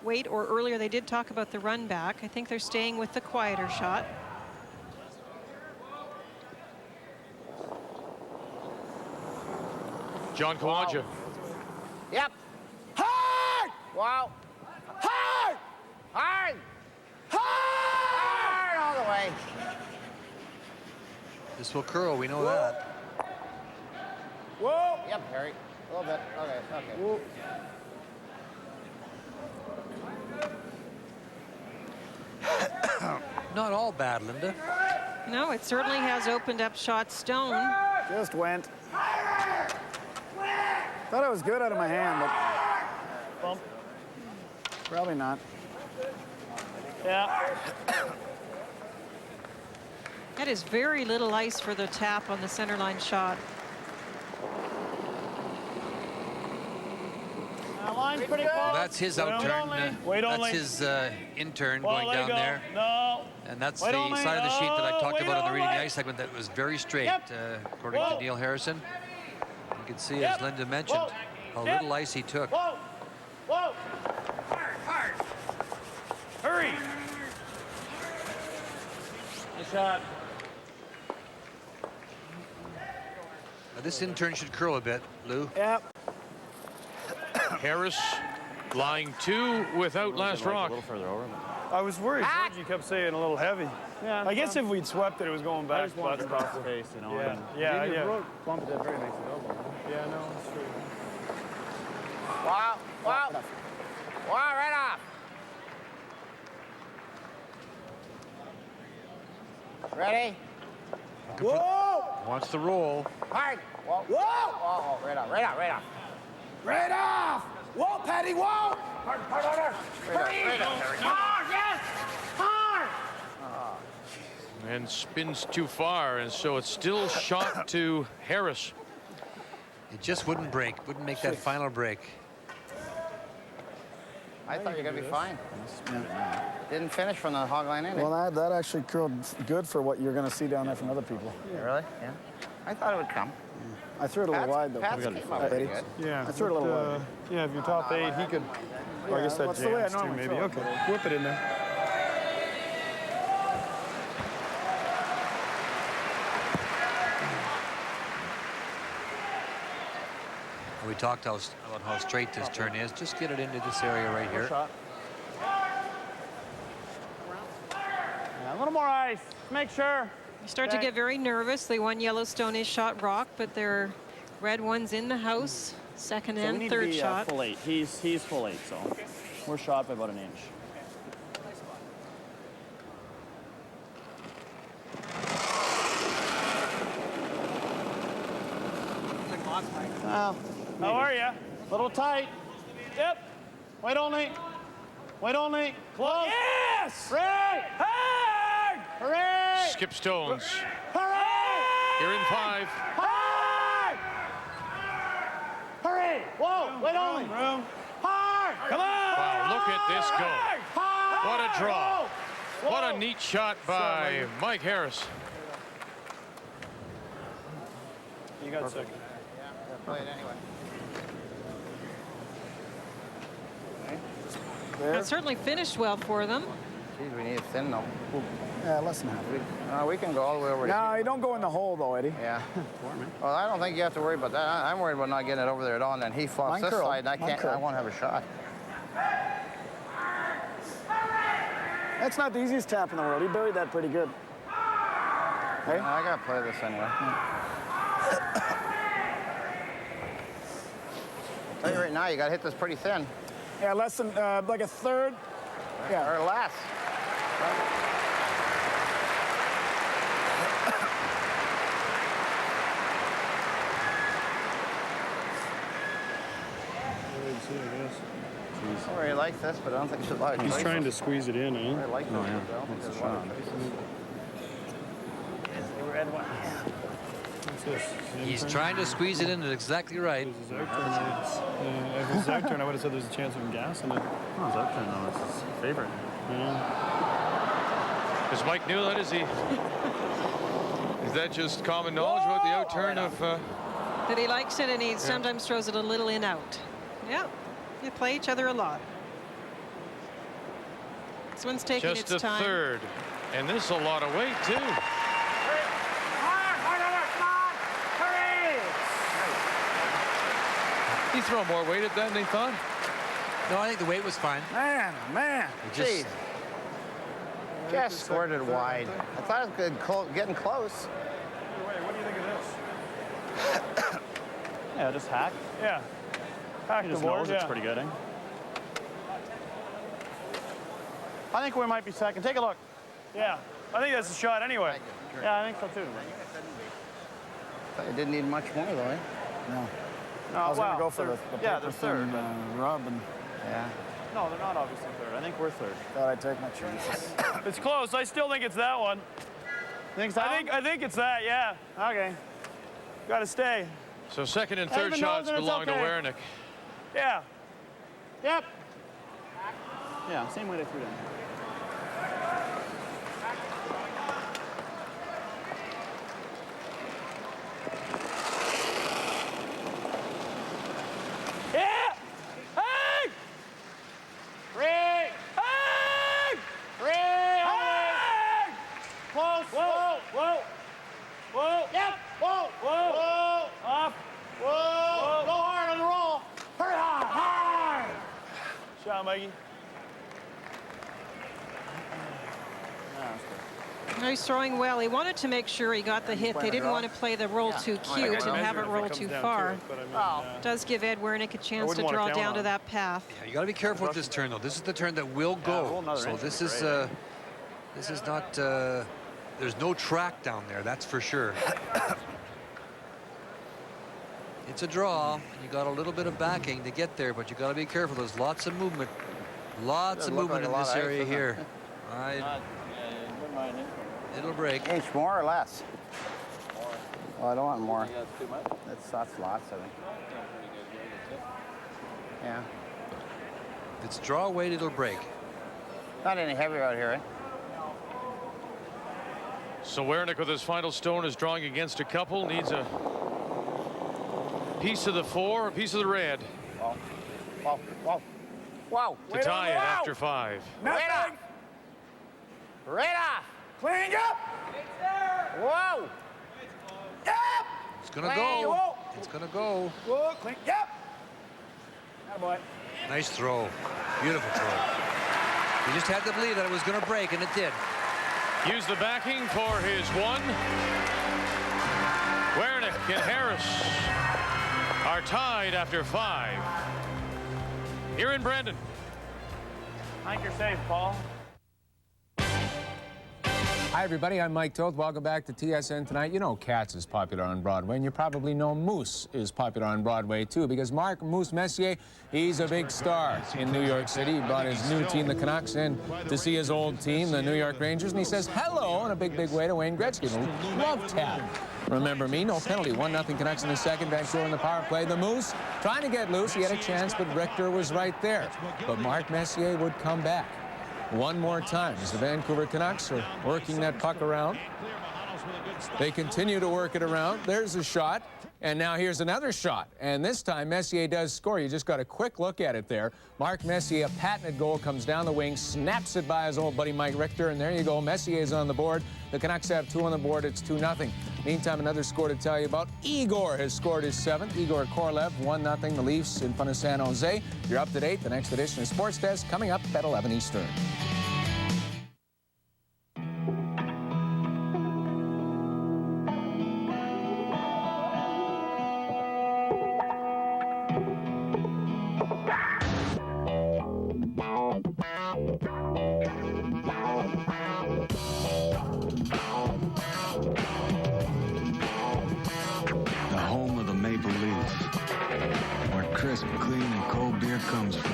earlier they did talk about the run back. I think they're staying with the quieter shot. John Kawaja. Wow. Yep. Hard! Wow. Hard! Hard! Hard! All the way. This will curl, we know that. Whoa! Yep, Harry. A little bit. Okay, okay. Whoa. Not all bad, Linda. No, it certainly has opened up shot stone. Just went. Thought I was good out of my hand, but bump. Probably not. Yeah. That is very little ice for the tap on the center line shot. Line's pretty close. Well, that's his outturn. That's his in-turn going down there. No. And that's the side of the sheet that I talked about in the reading the ice segment that was very straight, according to Neil Harrison. You can see, as Linda mentioned, how little ice he took. Whoa! Whoa! Hard, hard. Hurry! Nice shot. Now, this in-turn should curl a bit, Lou. Yep. Harris lying 2 without last rock. A little further over. I was worried. Georgie kept saying a little heavy. Yeah, I guess if we'd swept it, it was going back. I just wanted to cross the face, you know. Yeah. Bump it very nice elbow. Yeah, no, it's true. Wow, wow. Wow, right off. Ready? Whoa! Wants to roll. Hard. Whoa. Whoa. Oh, right off, right off, right off. Right off! Whoa, Patty, whoa! Hard, hard, hard, Right off, hard, yes! Hard! And spins too far, and so it's still shot to Harris. It just wouldn't break, wouldn't make that final break. I thought you were going to be fine. Didn't finish from the hog line in. Well, that actually curled good for what you're going to see down there from other people. Really? Yeah. I thought it would come. I threw it a little wide, though. Pat's came up pretty good. Yeah, I threw it a little wide. Yeah, if you're top 8, he could. Well, I guess that jams too, maybe. Okay, whip it in there. We talked about how straight this turn is. Just get it into this area right here. Yeah, a little more ice. Make sure. You start to get very nervous. The one Yellowstone is shot rock, but their red one's in the house. Second and we need third to be, shot. Full 8. He's full 8, so we're shot by about an inch. How are you? Little tight. Yep. Wait only. Wait only. Close. Yes! Hooray! Hard! Hooray! Skip stones. Hooray! You're in 5. Hard! Hurry! Whoa! Wait only. Hard! Come on! Wow, look at this go. What a draw. What a neat shot by Mike Harris. You got second. Yeah, play it anyway. It certainly finished well for them. Geez, we need a thin though. Yeah, less than half. We can go all the way over No, here. you don't go in the hole though, Eddie. Yeah. Well, I don't think you have to worry about that. I'm worried about not getting it over there at all, and then he flops this side, and I won't have a shot. That's not the easiest tap in the world. He buried that pretty good. Hey? I gotta play this anyway. I'll tell you right now, you gotta hit this pretty thin. Yeah, less than like a third. Yeah. Or less. I really like this, but I don't think it's a lot of He's choices. trying to squeeze it in, eh? I like this, but I don't think there's a lot of choices. What's this? He's trying to squeeze it in exactly right. If it was his out turn, I would have said there's a chance of him gassing it. Oh, his out turn, though. It's his favorite. Does Mike knew that? Is that just common knowledge about the out turn of... That he likes it, and he sometimes throws it a little in out. Yeah, you play each other a lot. This one's taking its time. Just a third. And this is a lot of weight, too. He throw more weight at that than they thought? No, I think the weight was fine. Man. Jeez. Just scored it wide. I thought it was good, getting close. What do you think of this? Yeah, just hack. Yeah. Hack He the just board, knows it's pretty good, eh? I think we might be second. Take a look. Yeah. I think that's a shot anyway. Yeah, I think so too. It didn't need much more, though, eh? No. No, I was well, going to go for they're- the yeah, paper they're third, thin, rub, and Yeah. No, they're not obviously third. I think we're third. thought I'd take my chances. It's close. I still think it's that one. Think so? I think it's that, yeah. Okay. Got to stay. So second and third Even shots though it's belong to okay. Werenich. Yeah. Yep. Yeah, same way they threw it in. Yeah! Hey! Three! Hey! Three! Hey! Close! Whoa! Whoa! Whoa! Yep! Whoa! Whoa! Whoa! Off! Whoa! Go hard on the roll! Hurry hard! Hard! Shot, Mikey. No, he's throwing well. He wanted to make sure he got the hit. They didn't want to play the roll too cute and have it roll too far. Does give Ed Werenich a chance to draw down to that path. Yeah, you got to be careful with this turn, though. This is the turn that will go. So this is not. There's no track down there. That's for sure. It's a draw. You got a little bit of backing to get there, but you got to be careful. There's lots of movement. Lots of movement in this area here. It'll break. Inch more or less? Oh, I don't want more. That's lots, I think. Yeah. It's draw weight, it'll break. Not any heavier out here, eh? So Werenich with his final stone is drawing against a couple. Needs a piece of the four, a piece of the red. Whoa. Whoa. To tie it after 5. Right off. Right off. Clean up. Whoa. Yep. It's gonna go. It's gonna go. Whoa. Clean. Yep. Attaboy. Nice throw. Beautiful throw. You just had to believe that it was gonna break, and it did. Use the backing for his one. Werenich and Harris are tied after 5. Here in Brandon. I think you're safe, Paul. Hi, everybody. I'm Mike Toth. Welcome back to TSN Tonight. You know Cats is popular on Broadway, and you probably know Moose is popular on Broadway, too, because Mark Moose Messier, he's a big star in New York City. He brought his new team, the Canucks, in to see his old team, the New York Rangers, and he says hello in a big, big way to Wayne Gretzky. Love tap. Remember me, no penalty. 1-0 Canucks in the second. Vancouver in the power play. The Moose trying to get loose. He had a chance, but Richter was right there. But Mark Messier would come back one more time as the Vancouver Canucks are working that puck around. They continue to work it around. There's a shot. And now here's another shot. And this time, Messier does score. You just got a quick look at it there. Mark Messier, a patented goal, comes down the wing, snaps it by his old buddy Mike Richter, and there you go. Messier's on the board. The Canucks have 2 on the board. It's 2-0. Meantime, another score to tell you about. Igor has scored his 7th. Igor Korolev, 1-0. The Leafs in front of San Jose. You're up to date. The next edition of Sports Desk coming up at 11 Eastern. Clean and cold beer comes from.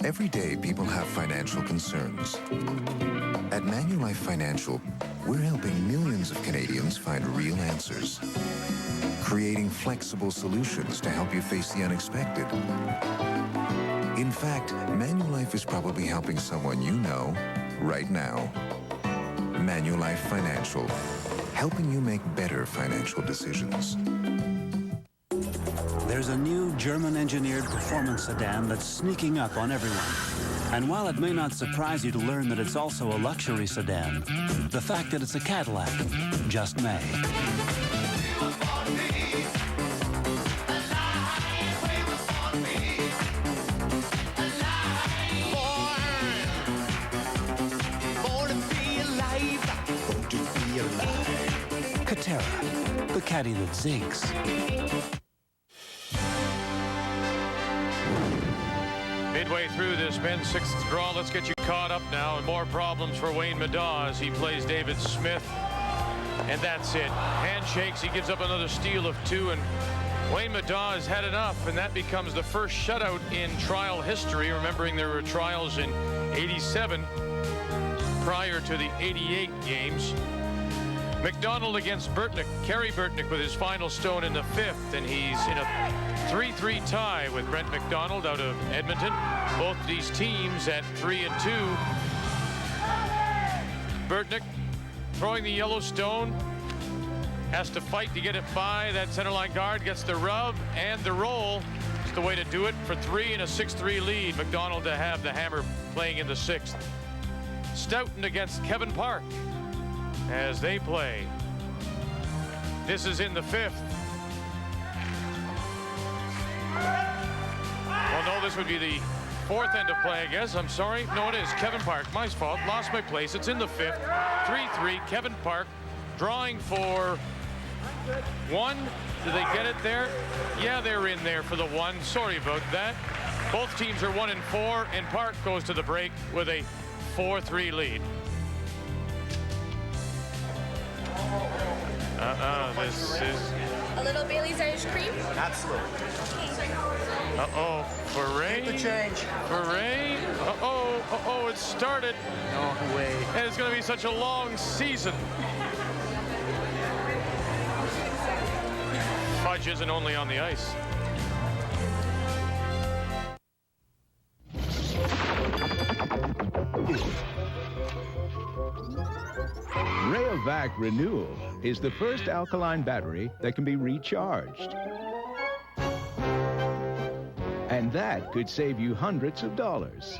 Every day, people have financial concerns. At Manulife Financial, we're helping millions of Canadians find real answers, creating flexible solutions to help you face the unexpected. In fact, Manulife is probably helping someone you know right now. Manulife Financial, helping you make better financial decisions. There's a new German-engineered performance sedan that's sneaking up on everyone. And while it may not surprise you to learn that it's also a luxury sedan, the fact that it's a Cadillac just may. The caddy that zigs. Midway through this men's 6th draw, let's get you caught up now. And more problems for Wayne Middaugh as he plays David Smith. And that's it. Handshakes, he gives up another steal of 2. And Wayne Middaugh has had enough. And that becomes the first shutout in trial history. Remembering there were trials in '87 prior to the '88 games. McDonald against Burtnick. Kerry Burtnick with his final stone in the 5th, and he's in a 3-3 tie with Brent McDonald out of Edmonton. Both these teams at 3-2. Burtnick throwing the yellow stone. Has to fight to get it by that centerline guard. Gets the rub and the roll. It's the way to do it for 3 and a 6-3 lead. McDonald to have the hammer playing in the 6th. Stoughton against Kevin Park as they play. This is in the 5th. Well, no, this would be the 4th end of play, I guess. I'm sorry. No, it is. Kevin Park. My fault. Lost my place. It's in the 5th. 3-3. Kevin Park drawing for 1. Did they get it there? Yeah, they're in there for the 1. Sorry about that. Both teams are 1 and 4, and Park goes to the break with a 4-3 lead. This is... A little Bailey's Irish cream? Absolutely. Uh-oh, for Ray? Keep the change. For Ray? Uh-oh, it started. No way. And it's going to be such a long season. Fudge isn't only on the ice. Rayovac Renewal is the first alkaline battery that can be recharged. And that could save you hundreds of dollars.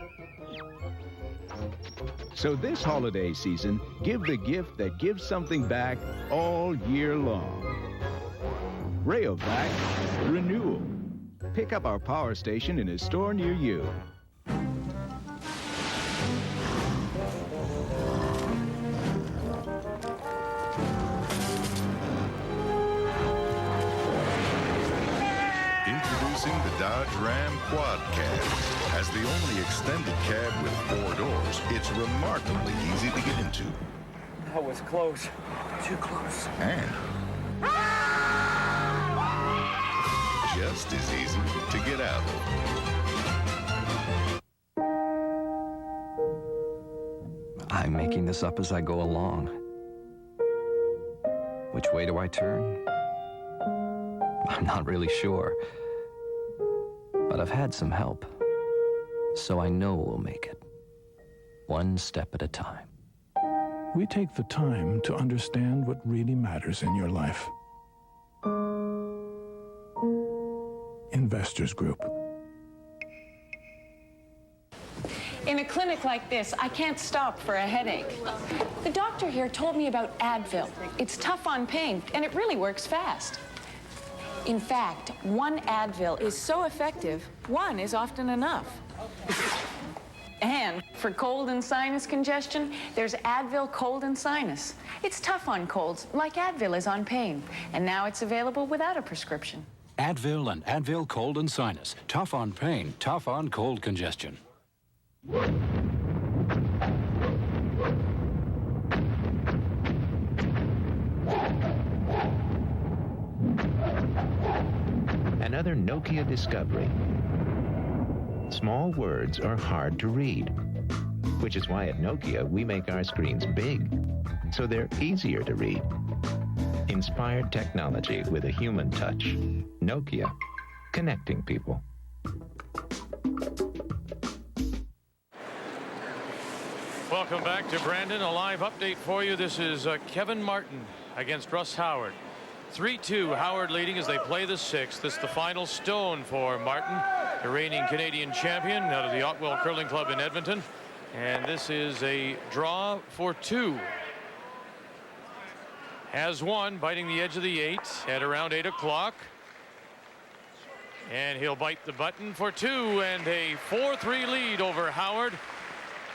So this holiday season, give the gift that gives something back all year long. Rayovac Renewal. Pick up our power station in a store near you. Dodge Ram Quad Cab. As the only extended cab with 4 doors, it's remarkably easy to get into. That was close. Too close. And just as easy to get out of. I'm making this up as I go along. Which way do I turn? I'm not really sure. But I've had some help. So I know we'll make it. One step at a time. We take the time to understand what really matters in your life. Investors Group. In a clinic like this, I can't stop for a headache. The doctor here told me about Advil. It's tough on pain, and it really works fast. In fact, one Advil is so effective, one is often enough. And for cold and sinus congestion, there's Advil Cold and Sinus. It's tough on colds, like Advil is on pain. And now it's available without a prescription. Advil and Advil Cold and Sinus. Tough on pain, tough on cold congestion. Another Nokia discovery. Small words are hard to read, which is why at Nokia we make our screens big, so they're easier to read. Inspired technology with a human touch. Nokia, connecting people. Welcome back to Brandon. A live update for you. This is Kevin Martin against Russ Howard. 3-2, Howard leading as they play the sixth. This is the final stone for Martin, the reigning Canadian champion out of the Otwell Curling Club in Edmonton. And this is a draw for two. Has one, biting the edge of the 8 at around 8 o'clock. And he'll bite the button for two, and a 4-3 lead over Howard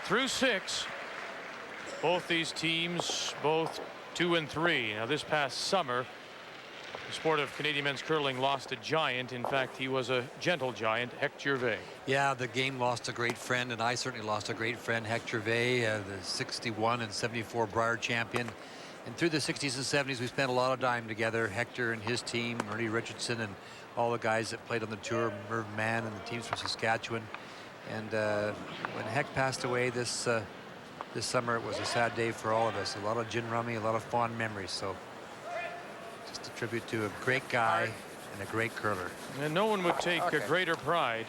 through 6. Both these teams, both 2 and 3. Now, this past summer, the sport of Canadian men's curling lost a giant. In fact, he was a gentle giant, Hec Gervais. Yeah, the game lost a great friend, and I certainly lost a great friend, Hec Gervais, the 61 and 74 Brier champion. And through the 60s and 70s, we spent a lot of time together. Hector and his team, Ernie Richardson, and all the guys that played on the tour, Merv Mann and the teams from Saskatchewan. And when Hec passed away this summer, it was a sad day for all of us. A lot of gin rummy, a lot of fond memories. So just a tribute to a great guy and a great curler. And no one would take a greater pride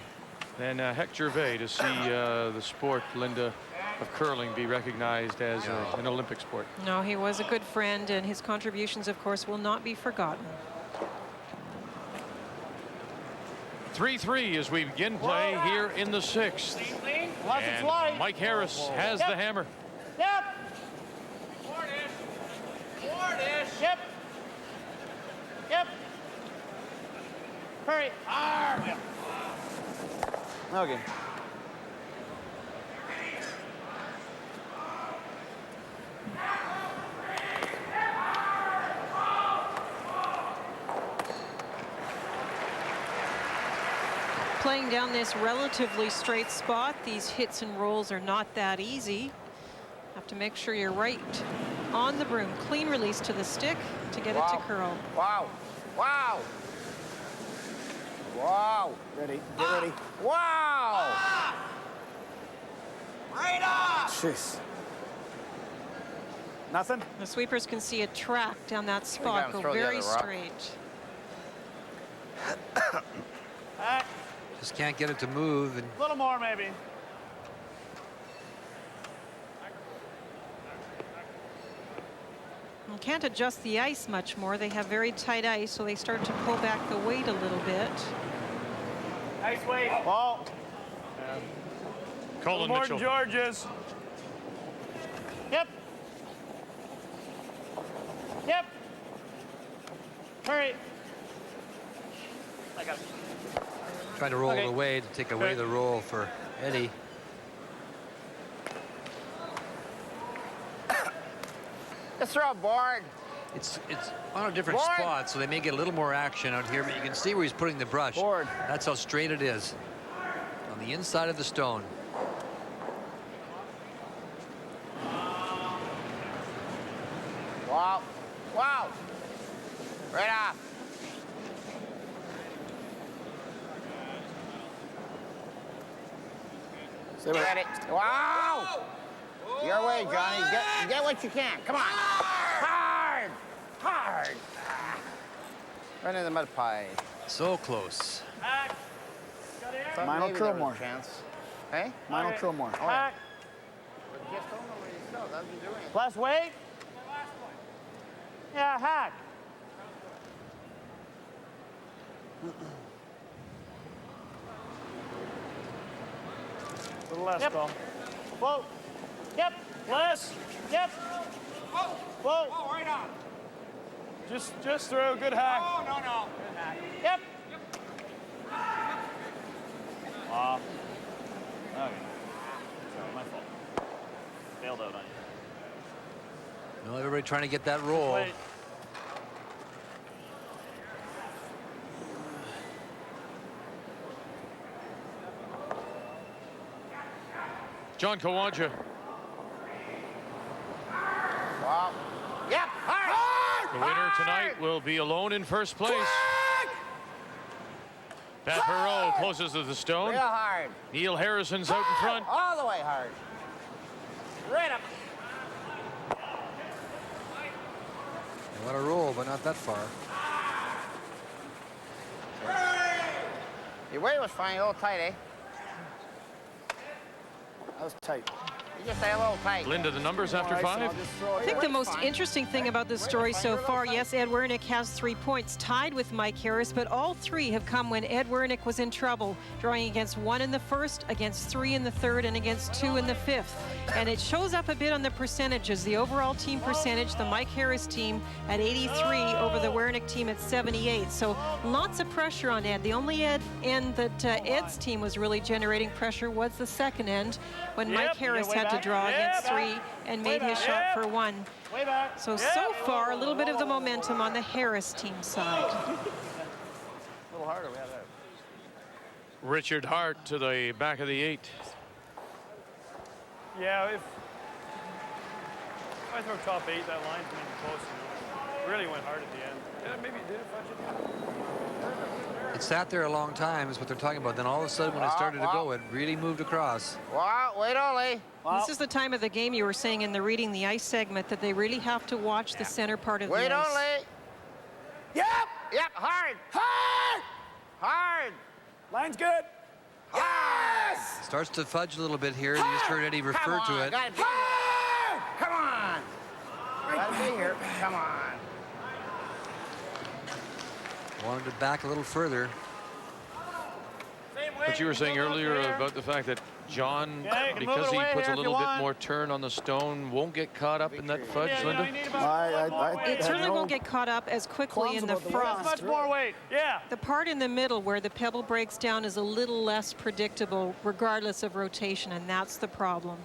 than Hec Gervais to see the sport, Linda, of curling be recognized as an Olympic sport. No, he was a good friend, and his contributions, of course, will not be forgotten. 3-3 as we begin play here in the 6th. And Mike Harris has the hammer. Yep. Yep. Yep. Hurry. Okay. Playing down this relatively straight spot, these hits and rolls are not that easy. Have to make sure you're right on the broom. Clean release to the stick to get it to curl. Wow. Wow. Wow. Ready. Get ready. Wow. Right on. Jeez. Nothing? The sweepers can see a track down that spot go very straight. Just can't get it to move. And a little more, maybe. You can't adjust the ice much more. They have very tight ice, so they start to pull back the weight a little bit. Nice weight. Ball. Colin more Mitchell. Georges. Yep. Yep. Hurry. I got it. trying to roll it away to take away the roll for Eddie. Let's throw a board. It's on a different spot, so they may get a little more action out here, but you can see where he's putting the brush. Board. That's how straight it is. On the inside of the stone. Wow. Wow. Right off. Stay with it. Wow. Your way, Johnny. Get what you can. Come on. Hard! Hard! Right in the mud pie. So close. Mine will curl more. Chance. Hey? Mine will curl more. Oh, yeah. Just don't know where you go. That's what you're doing. Less weight? Yeah, hack. A little less, Paul. Whoa. Yep. Less. Yep. Whoa. Whoa, right on. Just through. Good hack. Oh, no. Good hack. Yep. Okay. Sorry, my fault. Bailed out on you. No, everybody trying to get that roll. Wait. John Kawanja. Wow. Yep, hard! The winner tonight will be alone in first place. Pat Perreault closest to the stone. Real hard. Neil Harrison's out in front. All the way hard. Right up. They want to roll, but not that far. Your weight was fine, a little tight, eh? That was tight. You just say a little tight. Linda, the numbers after five. I think the most interesting thing about this story so far, yes, Ed Werenich has 3 points, tied with Mike Harris, but all 3 have come when Ed Werenich was in trouble, drawing against 1 in the first, against 3 in the third, and against 2 in the fifth. And it shows up a bit on the percentages. The overall team percentage, the Mike Harris team at 83 over the Werenich team at 78. So lots of pressure on Ed. The only end that Ed's team was really generating pressure was the second end when Mike Harris had to draw against 3 and made his shot for 1. So far, a little bit of the momentum on the Harris team side. A little harder. We had that. Richard Hart to the back of the 8. Yeah, if I throw top 8, that line's been close. You know. Really went hard at the end. Yeah, maybe it did. It sat there a long time, is what they're talking about. Then all of a sudden, when it started to go, it really moved across. Wow, wait only. This is the time of the game you were saying in the Reading the Ice segment that they really have to watch the center part of the ice. Wait only. Yep, hard. Hard! Hard! Line's good. Yes! Starts to fudge a little bit here. You just heard Eddie refer to it. Gotta be hard! Come on! Gotta be here. Come on. Wanted to back a little further. But you were saying earlier about the fact that John, because he puts a little bit more turn on the stone, won't get caught up in that fudge, Linda? It certainly won't get caught up as quickly in the frost. Much more weight. Yeah. The part in the middle where the pebble breaks down is a little less predictable regardless of rotation, and that's the problem.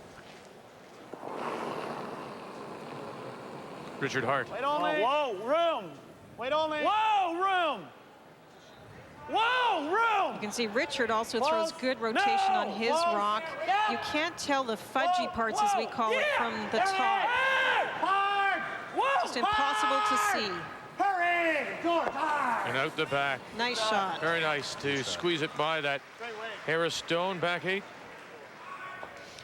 Richard Hart. Wait only. Whoa, room. Wait only. Whoa, room. Whoa, room! You can see Richard also throws good rotation on his rock. You can't tell the fudgy parts, as we call it, from the top. Hard! Whoa, just impossible to see. Hurry! George, hard! And out the back. Nice shot. Very nice to squeeze it by that Harris stone back 8.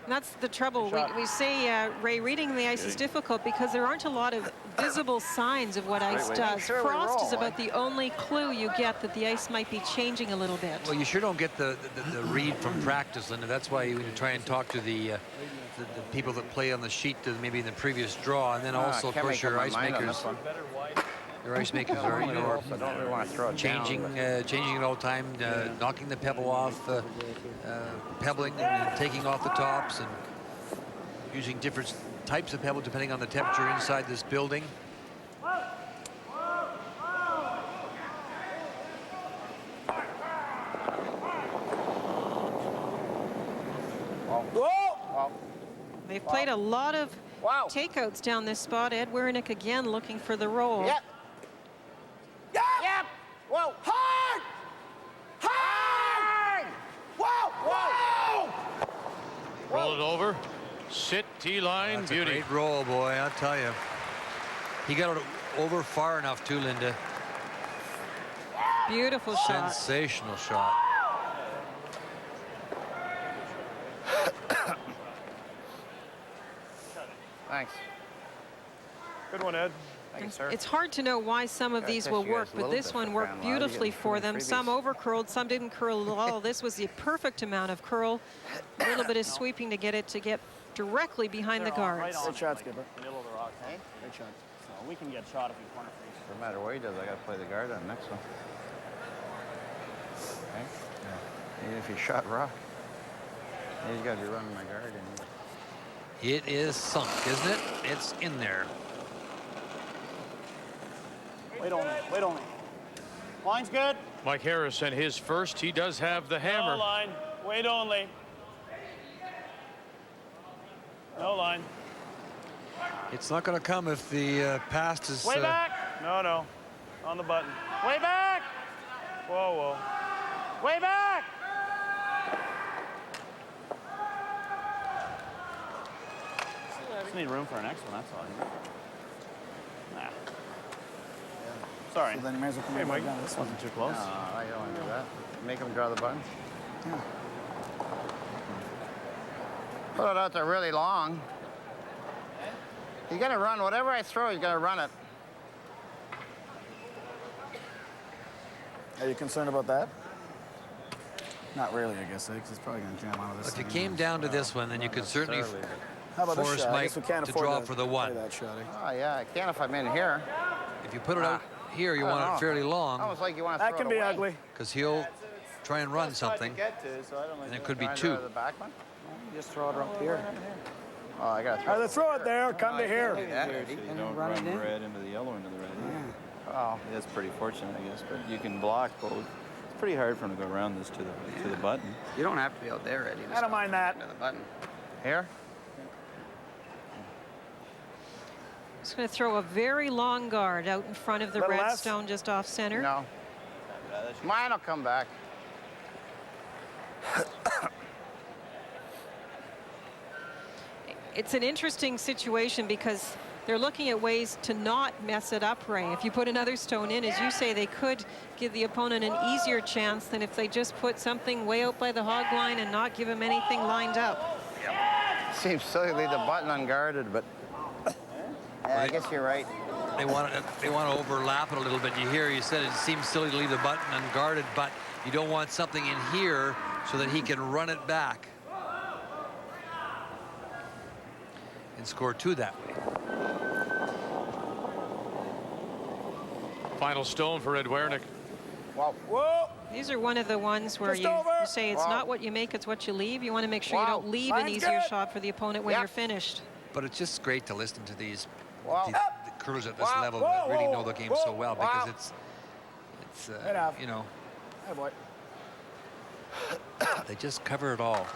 And that's the trouble. We say, Ray, reading the ice is difficult because there aren't a lot of visible signs of what ice does. Frost is about the only clue you get that the ice might be changing a little bit. Well, you sure don't get the read from practice, Linda. That's why you try and talk to the people that play on the sheet maybe in the previous draw, and then also, of course, your ice makers. Your ice makers are, you know, changing it all the time, knocking the pebble off, pebbling and taking off the tops, and using different types of pebble depending on the temperature inside this building. They've played a lot of takeouts down this spot. Ed Werenich again looking for the roll. Yep. Whoa. Hard! Hard! Whoa! Roll it over. Sit, T-line, That's beauty. A great roll, boy, I'll tell you. He got it over far enough too, Linda. Beautiful shot. Sensational shot. Thanks. Good one, Ed. Thank you, sir. It's hard to know why some of Gotta these test will you guys work, a but little this bit one for worked crying out loud. You beautifully get for free them. freebies. Some over-curled, some didn't curl at all. This was the perfect amount of curl. A little bit of sweeping to get directly behind the guards. Right on. Great shot, Skipper. Middle of the rock. Hey? Great shot. So we can get shot if we corner freeze. Doesn't matter what he does, I gotta play the guard on the next one. Okay? Yeah. Even if he shot rock, he's gotta be running my guard in. It is sunk, isn't it? It's in there. Wait only. Wait only. Line's good. Mike Harris and his first. He does have the hammer. No line. Wait only. No line. It's not going to come if the pass is... Way back. No, no. On the button. Way back. Whoa, whoa. Way back. Just need room for our next one, that's all. Nah. Sorry. So then you might as well come Hey, back Mike. down this one. Wasn't too close. No, I don't want to do that. Make him draw the button. Yeah. Put it out there really long. You gotta run. Whatever I throw, you gotta run it. Are you concerned about that? Not really, I guess, because it's probably going to jam out of this. If it thing came anyways. down to this one, then you could certainly How about this force shot? I Mike guess we can't to afford draw for the play one. that shot, eh? Oh, yeah, I can if I'm in here. If you put it out here, you want it fairly long, Almost like you want to That throw can it be away. ugly. because he'll try and run something, and it could be two. The back one? Just throw it up here. Oh, I gotta throw Either throw it there or come to here. So you don't run red into the yellow into the red. Oh. That's pretty fortunate, I guess, but you can block both. It's pretty hard for him to go around this to the button. You don't have to be out there, Eddie. I don't mind that. The button. Here? Just going to throw a very long guard out in front of the Little red less? stone just off center. No. Mine will come back. It's an interesting situation because they're looking at ways to not mess it up, Ray. If you put another stone in, as you say, they could give the opponent an easier chance than if they just put something way out by the hog line and not give him anything lined up. Seems silly to leave the button unguarded, but yeah, I guess you're right. They want to overlap it a little bit. You said it seems silly to leave the button unguarded, but you don't want something in here so that he can run it back and score two that way. Final stone for Ed Werenich. Wow. Whoa! These are one of the ones where Just you over. say it's Wow. not what you make, it's what you leave. You want to make sure you Wow. don't leave an Mine's easier good. shot for the opponent when Yep. you're finished. But it's just great to listen to these Wow. the curlers at this Wow. level Whoa, that really whoa, know the game whoa. so well, because Wow. it's Right off. you know, Hey, boy. they just cover it all.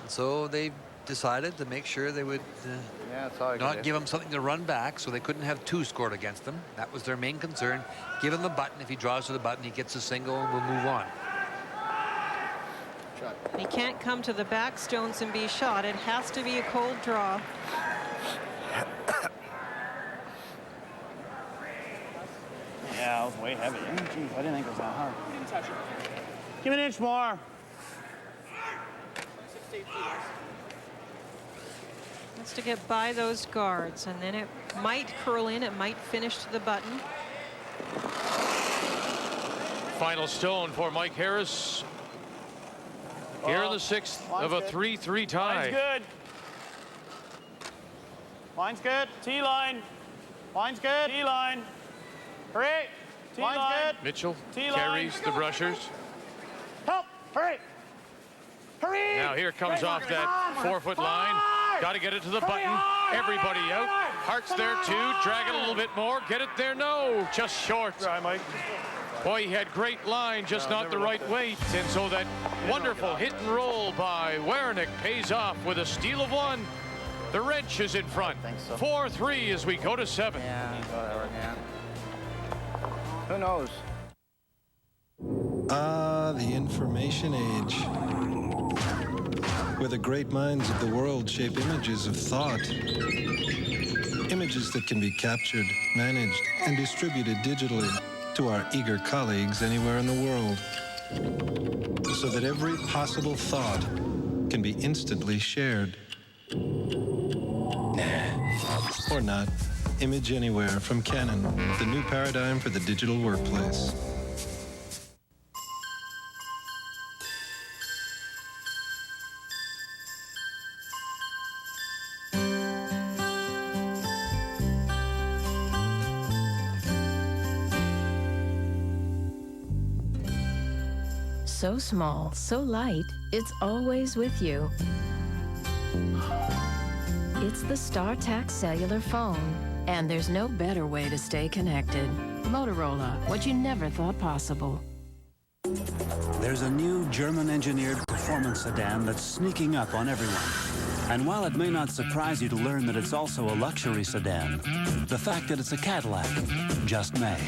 So they decided to make sure they would Yeah, that's all I can not do. give him something to run back, so they couldn't have two scored against them. That was their main concern. Give him the button. If he draws to the button, he gets a single, and we'll move on. He can't come to the back stones and be shot. It has to be a cold draw. Yeah, that was way heavy. Oh, geez, I didn't think it was that hard. Give me an inch more. Has to get by those guards, and then it might curl in, it might finish to the button. Final stone for Mike Harris. Here in the sixth of a 3-3 tie. Line's good. Line's good. T-line. Line's good. T-line. Hurry. Line's good. Mitchell T-line. carries the brushers. Help. Hurry. Hurry. Now here comes off that 4-foot line. Got to get it to the button. Everybody out. Hart's there too. Drag it a little bit more. Get it there. No, just short. Try, Mike. Boy, he had great line, just not the right weight. And so that wonderful hit and roll by Werenich pays off with a steal of one. The wrench is in front. 4-3 as we go to 7. Yeah, whatever, yeah. Who knows? Ah, the information age, where the great minds of the world shape images of thought. Images that can be captured, managed, and distributed digitally to our eager colleagues anywhere in the world, so that every possible thought can be instantly shared Or not. Image Anywhere from Canon, the new paradigm for the digital workplace. So small, so light, it's always with you. It's the StarTAC cellular phone, and there's no better way to stay connected. Motorola, what you never thought possible. There's a new German-engineered performance sedan that's sneaking up on everyone. And while it may not surprise you to learn that it's also a luxury sedan, the fact that it's a Cadillac just may.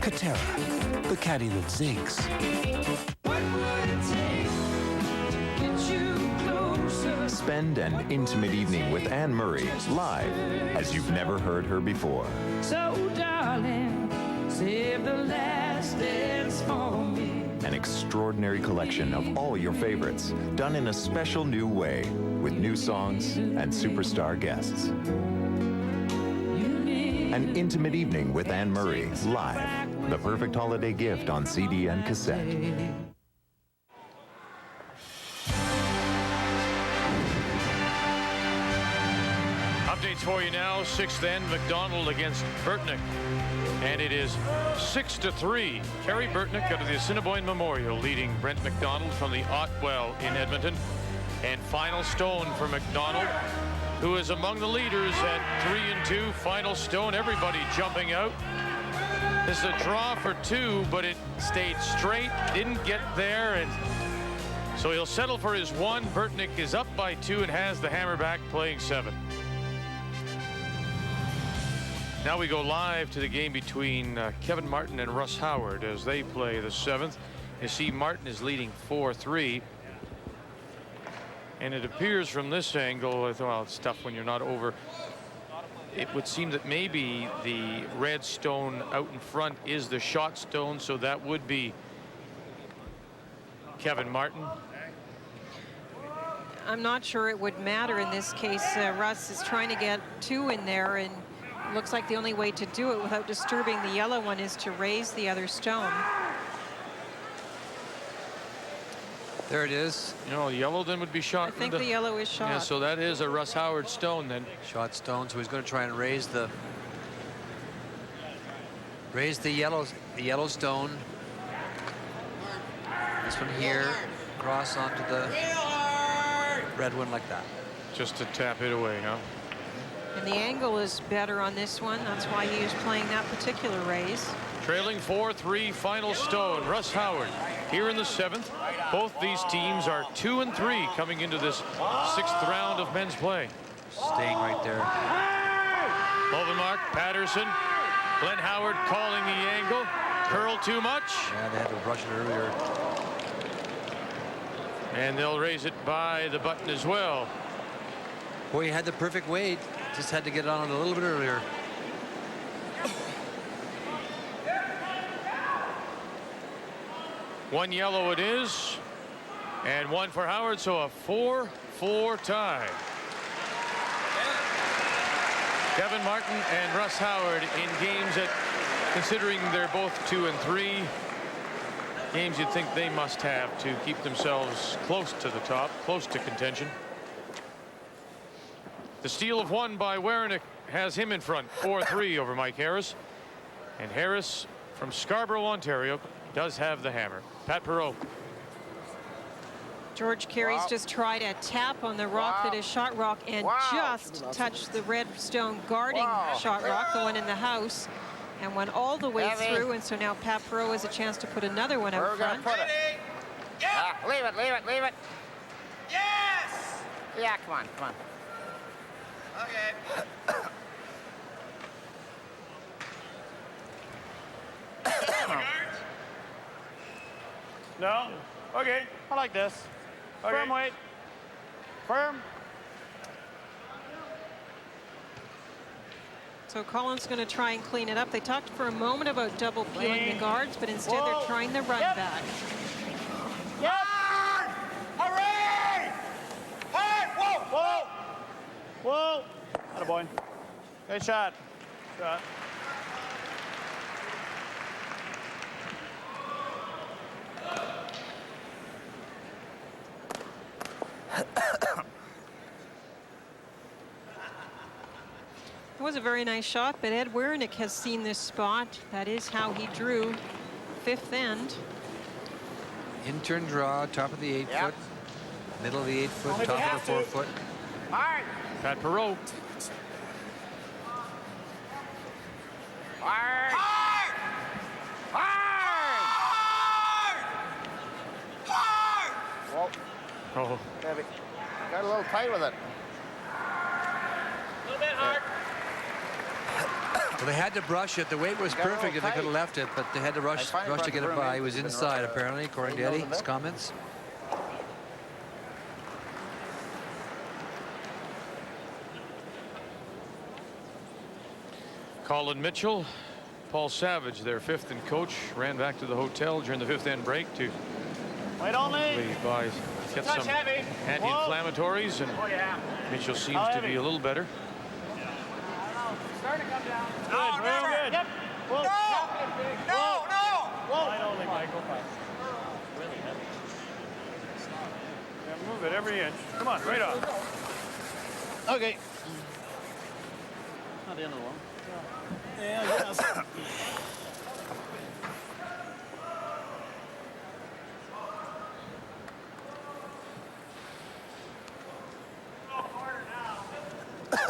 Catera, the caddy that zigs. Spend an intimate evening with Anne Murray live as you've never heard her before. So darling, save the last dance for me. An extraordinary collection of all your favorites, done in a special new way, with new songs and superstar guests. An intimate evening with Anne Murray live, the perfect holiday gift on CD and cassette. Updates for you now. 6th end, McDonald against Werenich. And it is 6-3. Kerry Werenich out of the Assiniboine Memorial leading Brent McDonald from the Otwell in Edmonton. And final stone for McDonald, who is among the leaders at 3-2. Final stone, everybody jumping out. This is a draw for 2, but it stayed straight, didn't get there, and so he'll settle for his 1. Werenich is up by 2 and has the hammer back, playing 7. Now we go live to the game between Kevin Martin and Russ Howard as they play the 7th. You see Martin is leading 4-3. And it appears from this angle, well, it's tough when you're not over. It would seem that maybe the red stone out in front is the shot stone, so that would be Kevin Martin. I'm not sure it would matter in this case. Russ is trying to get 2 in there, and it looks like the only way to do it without disturbing the yellow one is to raise the other stone. There it is. You know, yellow then would be shot. I think the yellow is shot. Yeah, so that is a Russ Howard stone then. Shot stone, so he's going to try and raise the yellow stone. This one here, cross onto the red one like that. Just to tap it away, huh? And the angle is better on this one. That's why he is playing that particular raise. Trailing 4-3, final stone. Russ Howard here in the 7th. Both these teams are 2-3 coming into this 6th round of men's play. Staying right there. Lovenmark, Patterson, Glenn Howard calling the angle. Curl too much. Yeah, they had to rush it earlier. And they'll raise it by the button as well. Boy, he had the perfect weight. Just had to get it on a little bit earlier. One yellow it is, and 1 for Howard, so a 4-4 tie. Kevin Martin and Russ Howard in games that, considering they're both 2-3, games you'd think they must have to keep themselves close to the top, close to contention. The steal of 1 by Werenich has him in front, 4-3 over Mike Harris. And Harris from Scarborough, Ontario, does have the hammer. Pat Perreault. George Carey's just tried a tap on the rock that is shot rock and just touched the red stone guarding shot rock, the one in the house, and went all the way through. And so now Pat Perreault has a chance to put another one out front. Leave it, leave it, leave it. Yes! Yeah, come on, come on. Okay. No? Okay, I like this. Okay. Firm weight. Firm. So Colin's going to try and clean it up. They talked for a moment about double peeling the guards, but instead they're trying the run back. Yep. Hooray! Hey! Whoa! Whoa! Whoa! Attaboy. Good shot. Shot. It was a very nice shot, but Ed Werenich has seen this spot. That is how he drew fifth end. In-turn draw, top of the 8-foot, middle of the 8-foot, top of the 4-foot. Hard. Pat Perot. Hard. Hard. Hard. Hard. Whoa. Oh. Heavy. Got a little tight with it. A little bit hard. Well, they had to brush it. The weight was perfect, and they could have left it, but they had to rush to get it by. He was inside, apparently, according to Eddie's comments. Colin Mitchell, Paul Savage, their fifth and coach, ran back to the hotel during the fifth end break to wait only. Get some anti-inflammatories, and Mitchell seems to be a little better. Starting to come down. Good, real good. Yep. Whoa. No. Whoa. Wide only, Michael. Really heavy. Yeah, move it every inch. Come on, right off. Okay. Not the end of the one. Yeah, I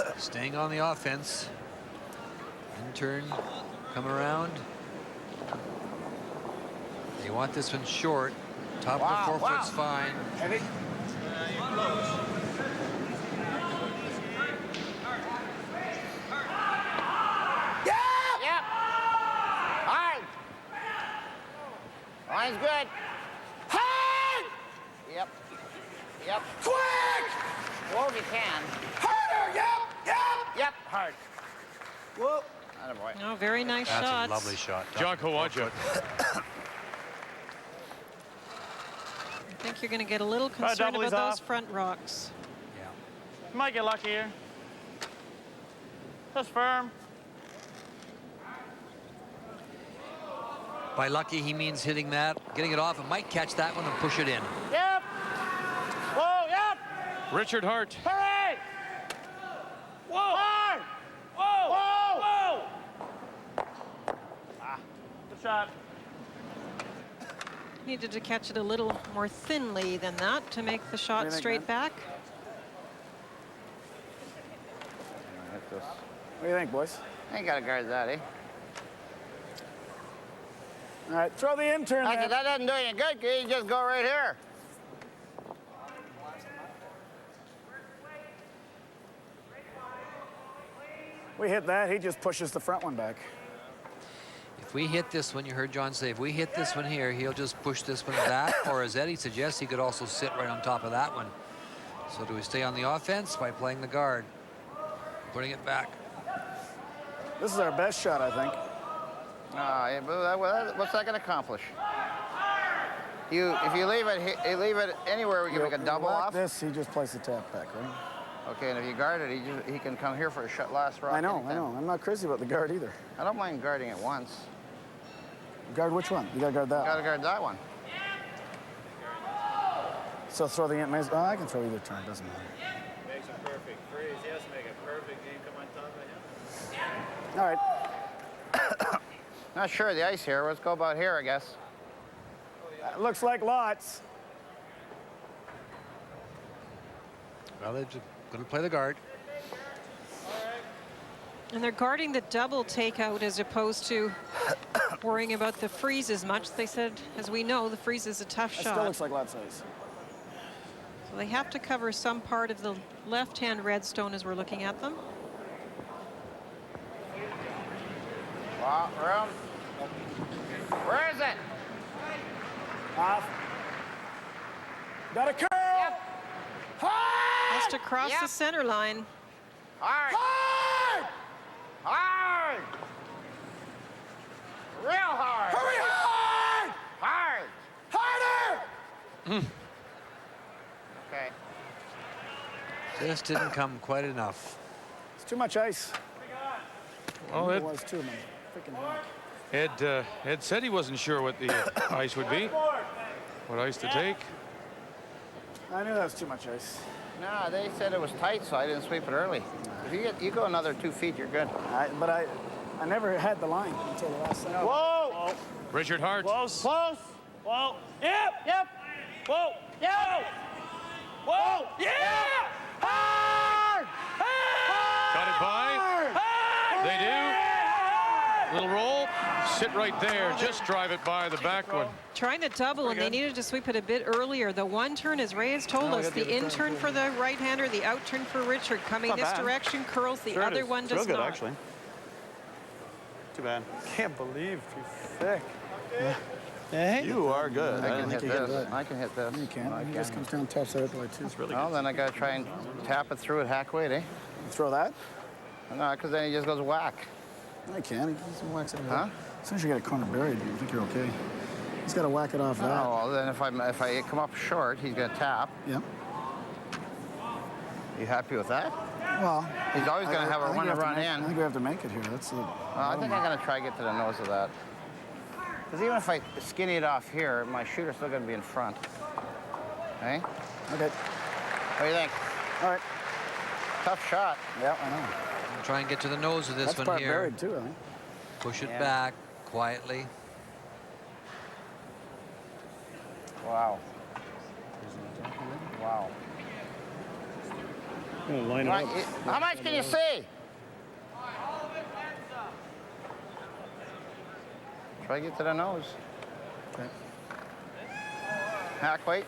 guess. Staying on the offense. In-turn, come around. They want this one short. Top of the 4-foot's fine. Heavy. You're close. Yep. Hard. Line's good. Hard. Yep. Quick. Whoa, if you can. Harder. Yep. Hard. Whoa. Attaboy. No, very nice That's shots. a lovely shot. John Kawaja. I think you're going to get a little concerned about those front rocks. Yeah. You might get lucky here. Just firm. By lucky, he means hitting that, getting it off, and might catch that one and push it in. Yep. Whoa, yep. Richard Hart. Hooray! Whoa. Hard. Whoa. Good shot. Needed to catch it a little more thinly than that to make the shot straight back. What do you think, boys? Ain't got to guard that, eh? All right, throw the intern. That doesn't do any good, kid. You just go right here. We hit that, he just pushes the front one back. If we hit this one, you heard John say, if we hit this one here, he'll just push this one back, or as Eddie suggests, he could also sit right on top of that one. So do we stay on the offense by playing the guard, putting it back? This is our best shot, I think. Yeah, but what's that going to accomplish? If you leave it anywhere, we can make a double off. This, he just plays the tap back, right? Okay, and if you guard it, he can come here for a shot last rock. I know. I'm not crazy about the guard either. I don't mind guarding it once. Guard which one? You got to guard that. Got to guard that one. So throw the ant. Oh, I can throw either turn. Doesn't matter. Makes a perfect freeze. He has to make a perfect game come on top of him. All right. Not sure of the ice here. Let's go about here, I guess. Looks like lots. Well, they're going to play the guard. And they're guarding the double takeout as opposed to worrying about the freeze as much. They said, as we know, the freeze is a tough shot. Still looks like lots ice. So they have to cover some part of the left-hand redstone as we're looking at them. Wow, room. Where is it? Off. Got a curl. Yep. Has to cross the center line. Hard. Hard. Hard. Real hard. Hurry hard! Hard. Harder! Okay. Just didn't come quite enough. It's too much ice. Well, It was too, man. Freaking hard. Ed said he wasn't sure what the ice would be. What ice to take. I knew that was too much ice. No, they said it was tight, so I didn't sweep it early. If you go another 2 feet, you're good. But I never had the line until the last second. Whoa! Richard Hart. Close. Close. Whoa. Yep. Yep. Whoa. Yep. Whoa. Yeah. Hard. Got it by. They do. Little roll. Sit right there. Just drive it by the back one. Trying to double, and they needed to sweep it a bit earlier. The one turn, as Ray has told us, the in turn for the right-hander, the out turn for Richard. Coming this direction, curls. The other one does good, not. Actually. Too bad. Can't believe you're thick. Yeah. You are good. I can hit this. I can hit this. You can't. I He can. just comes down tough side play too. That's really Well, good. then I got to try and tap it through at hack weight, eh? Throw that? No, because then he just goes whack. I can. He just whacks it. Huh? As soon as you get a corner buried, you think you're okay. He's got to whack it off that. Oh, well, then if I come up short, he's going to tap. Yeah. You happy with that? Well, He's always going to have a one to run I in. think we have to make it here. That's the. I think I'm going to try to get to the nose of that. Because even if I skinny it off here, my shooter's still going to be in front. Okay? Okay. What do you think? All right. Tough shot. Yeah, I know. Try and get to the nose of this That's one part here. buried too, I think. Push it Yeah. back quietly. Wow. Wow. Line Right, how much can you see? Try to get to the nose. Okay. Hack weight.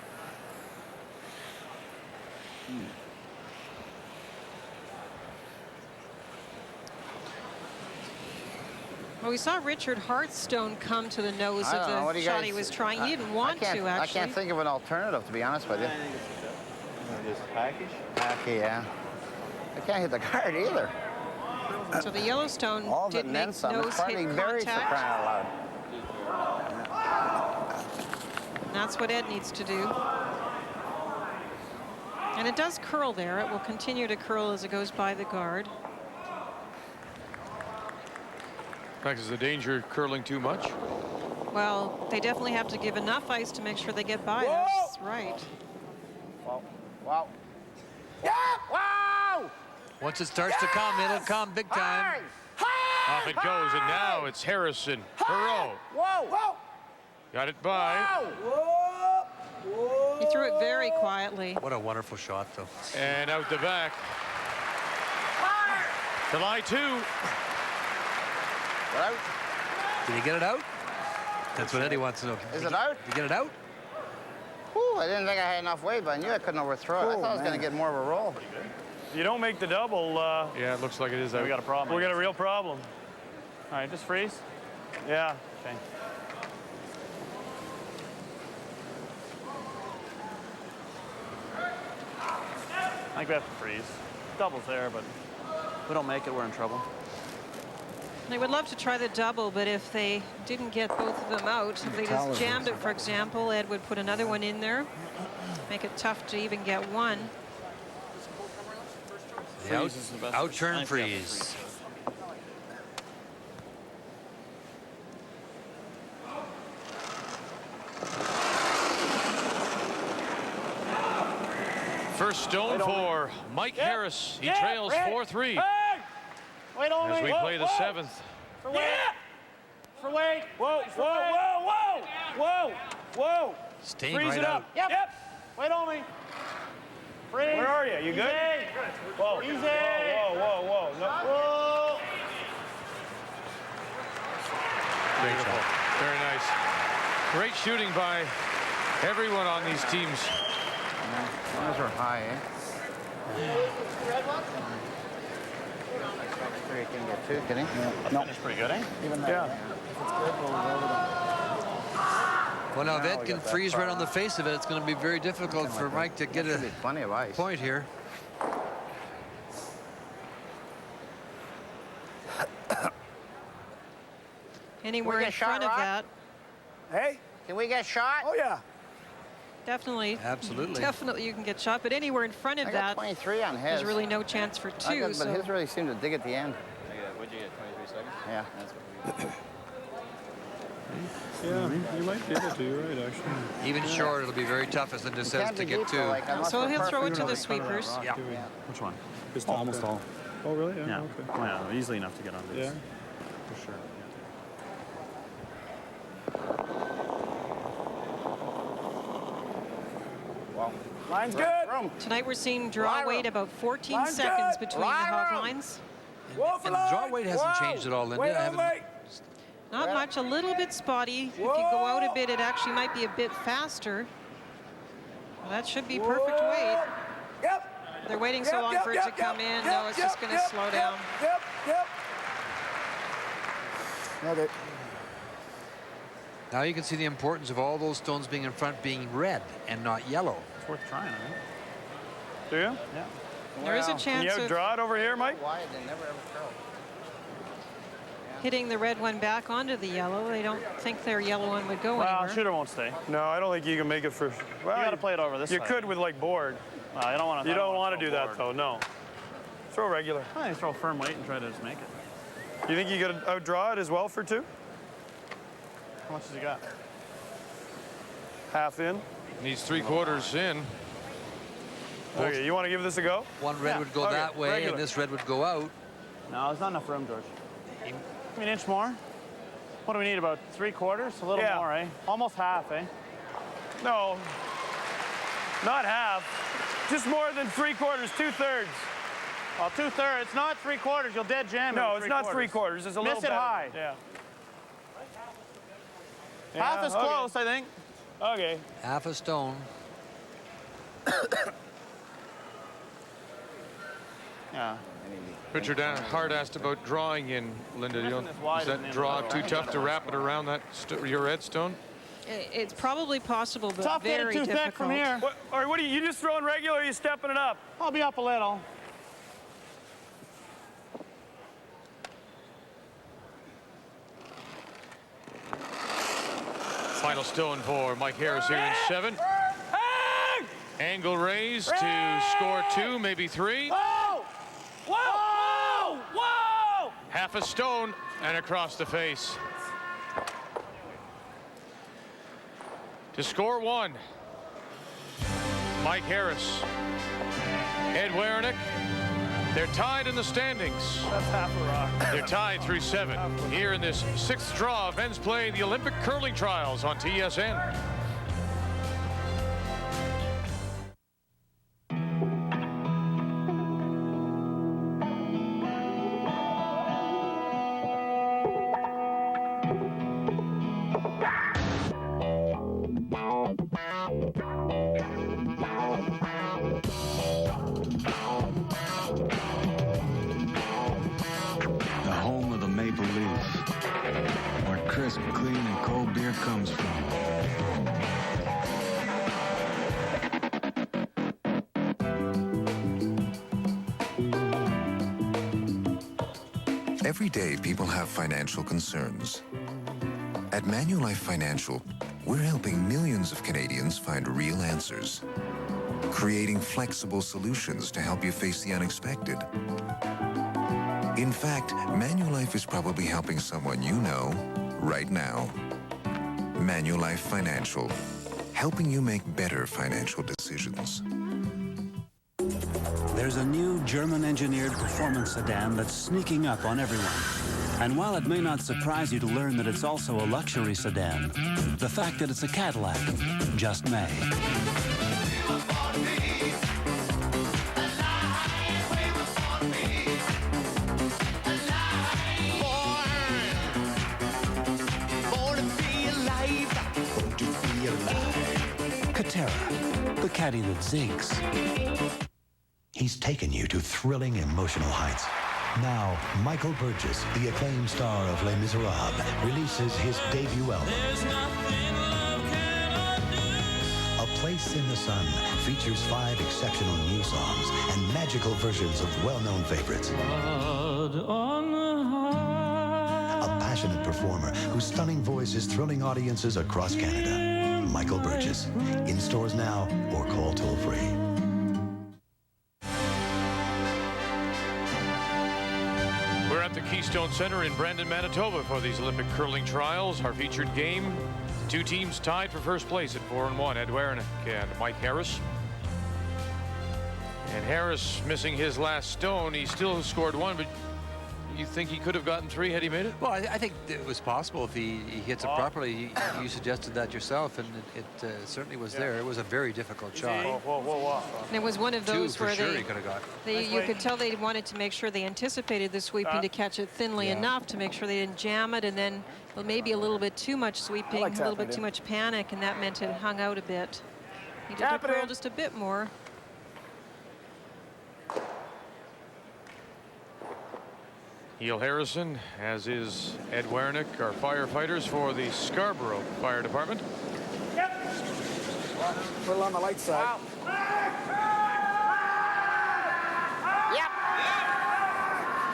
Well, we saw Richard Hartstone come to the nose I don't know. What of do the you shot guys- he was trying. He didn't want to, actually. I can't think of an alternative, to be honest with you. Just hackish? Hacky, yeah. I can't hit the card either. So the Yellowstone All of it did and make then some. nose It's hardly hit buried for contact. crying out loud. And that's what Ed needs to do. And it does curl there. It will continue to curl as it goes by the guard. In fact, is the danger curling too much? Well, they definitely have to give enough ice to make sure they get by. That's right. Wow. Wow. Yeah! Wow! Once it starts to come, it'll come big time. Off it goes, and now it's Harrison. Perot. Whoa! Whoa! Got it by. He threw it very quietly. What a wonderful shot, though. And out the back. July 2. Out. Did he get it out? That's what Eddie wants to know. Is it out? Did you get it out? Whew, I didn't think I had enough weight, but I knew I couldn't overthrow it. I thought I was going to get more of a roll. If you don't make the double, Yeah, it looks like it is out. We got a problem. we got a real problem. All right, just freeze. Yeah. Okay. I think we have to freeze. Double's there, but if we don't make it, we're in trouble. They would love to try the double, but if they didn't get both of them out, if they just jammed it, for example, Ed would put another one in there, make it tough to even get one. The out turn freeze. First stone for Mike Harris. He trails 4-3 Hey! Wait on as me. we play the 7th. For weight. For weight. Whoa, whoa, whoa, whoa, whoa. Staying Freeze right it out. up. Yep. Wait on me. Freeze. Where are you? You good? Whoa. Easy. Whoa, whoa, whoa, whoa. No. Whoa. Great shot. Very nice. Great shooting by everyone on these teams. Those are high, eh? Sure you can get two, can he? No. Finished pretty good, eh? Even that. Yeah. If it's good, we'll roll it up. Well, now if Now Ed we can got that freeze far. right on the face of it, it's going to be very difficult for Mike to get Should be a plenty of ice. point here. Anywhere in front of that. Hey? Can we get shot? Oh, yeah. Definitely. Absolutely. Definitely you can get shot, but anywhere in front of I that, got 23 on his. there's really no chance for two. But his really seemed to dig at the end. What'd you get, 23 seconds? Yeah. That's what we got. Yeah, you might be able to, you're right, actually. Even short, it'll be very tough, as Linda says, to get two. So he'll throw it to the sweepers. Yeah. Which one? It's almost all. Oh, really? Yeah, Yeah. okay. Oh, yeah, easily enough to get on this. Yeah. For sure. Well, line's good. Tonight we're seeing draw weight about 14 seconds between the hog lines. And the draw weight hasn't changed at all, Linda. Not much, a little bit spotty. If you go out a bit, it actually might be a bit faster. Well, that should be perfect weight. Yep. They're waiting so long for it to come in. No, it's just going to slow down. Yep. Okay. Now you can see the importance of all those stones being in front being red and not yellow. It's worth trying, I think. Do you? Yeah. There is a Can chance you of draw it over here, Mike? Wide, they never ever curl. hitting the red one back onto the yellow. They don't think their yellow one would go Well, anywhere. shooter won't stay. No, I don't think you can make it for. Well, You got to play it over this You side. could with like board. Well, you don't want to. You don't want to do that though. No. Throw regular. I throw firm weight and try to just make it. You think you could outdraw it as well for two? How much has he got? Half in. Needs 3/4 in. Okay, you want to give this a go? One red would go that way, regular. and this red would go out. No, there's not enough room, George. Give me an inch more. What do we need, about 3/4? A little more, eh? Almost half, eh? No, not half. Just more than 3/4, 2/3. Well, 2/3. It's not 3/4. You'll dead jam it. No, it's not 3/4. It's a little Miss it better. high. Yeah. Half is close, I think. Okay. Half a stone. Yeah. Richard Hart asked about drawing in, Linda. Is that draw too tough to wrap it around that your red stone? It's probably possible, but Tough very getting too difficult. thick from here. What are you just throwing regular or are you stepping it up? I'll be up a little. Final stone for Mike Harris here in 7. Angle raised to score 2, maybe 3. Whoa! Whoa! Whoa! Half a stone and across the face. To score 1, Mike Harris, Ed Werenich. They're tied in the standings. That's half a rock. They're tied through 7 here in this 6th draw of men's play, the Olympic curling trials on TSN. The home of the Maple Leaf, where crisp, clean, and cold beer comes from. Every day, people have financial concerns. At Manulife Financial, we're helping millions of Canadians find real answers, creating flexible solutions to help you face the unexpected. In fact, Manulife is probably helping someone you know right now. Manulife Financial, helping you make better financial decisions. There's a new German-engineered performance sedan that's sneaking up on everyone. And while it may not surprise you to learn that it's also a luxury sedan, the fact that it's a Cadillac just may. Katera, the caddy that zigs. He's taken you to thrilling, emotional heights. Now, Michael Burgess, the acclaimed star of Les Miserables, releases his debut album. A Place in the Sun features 5 exceptional new songs and magical versions of well-known favorites. A passionate performer whose stunning voice is thrilling audiences across Canada. Michael Burgess. In stores now or call toll-free. We're at the Keystone Center in Brandon, Manitoba for these Olympic curling trials. Our featured game, two teams tied for first place at 4-1, Ed Werenich and Mike Harris. And Harris missing his last stone. He still scored one, but you think he could have gotten three had he made it? Well, I think it was possible if he hits it properly. You suggested that yourself, and it certainly was there. It was a very difficult shot. And it was one of those where he could have got. you could tell they wanted to make sure they anticipated the sweeping to catch it thinly enough to make sure they didn't jam it, and then maybe a little bit too much sweeping, a little bit too much panic, and that meant it hung out a bit. He did to curl just a bit more. Neil Harrison, as is Ed Werenich, are firefighters for the Scarborough Fire Department. Yep. Put it on the light side. Yep.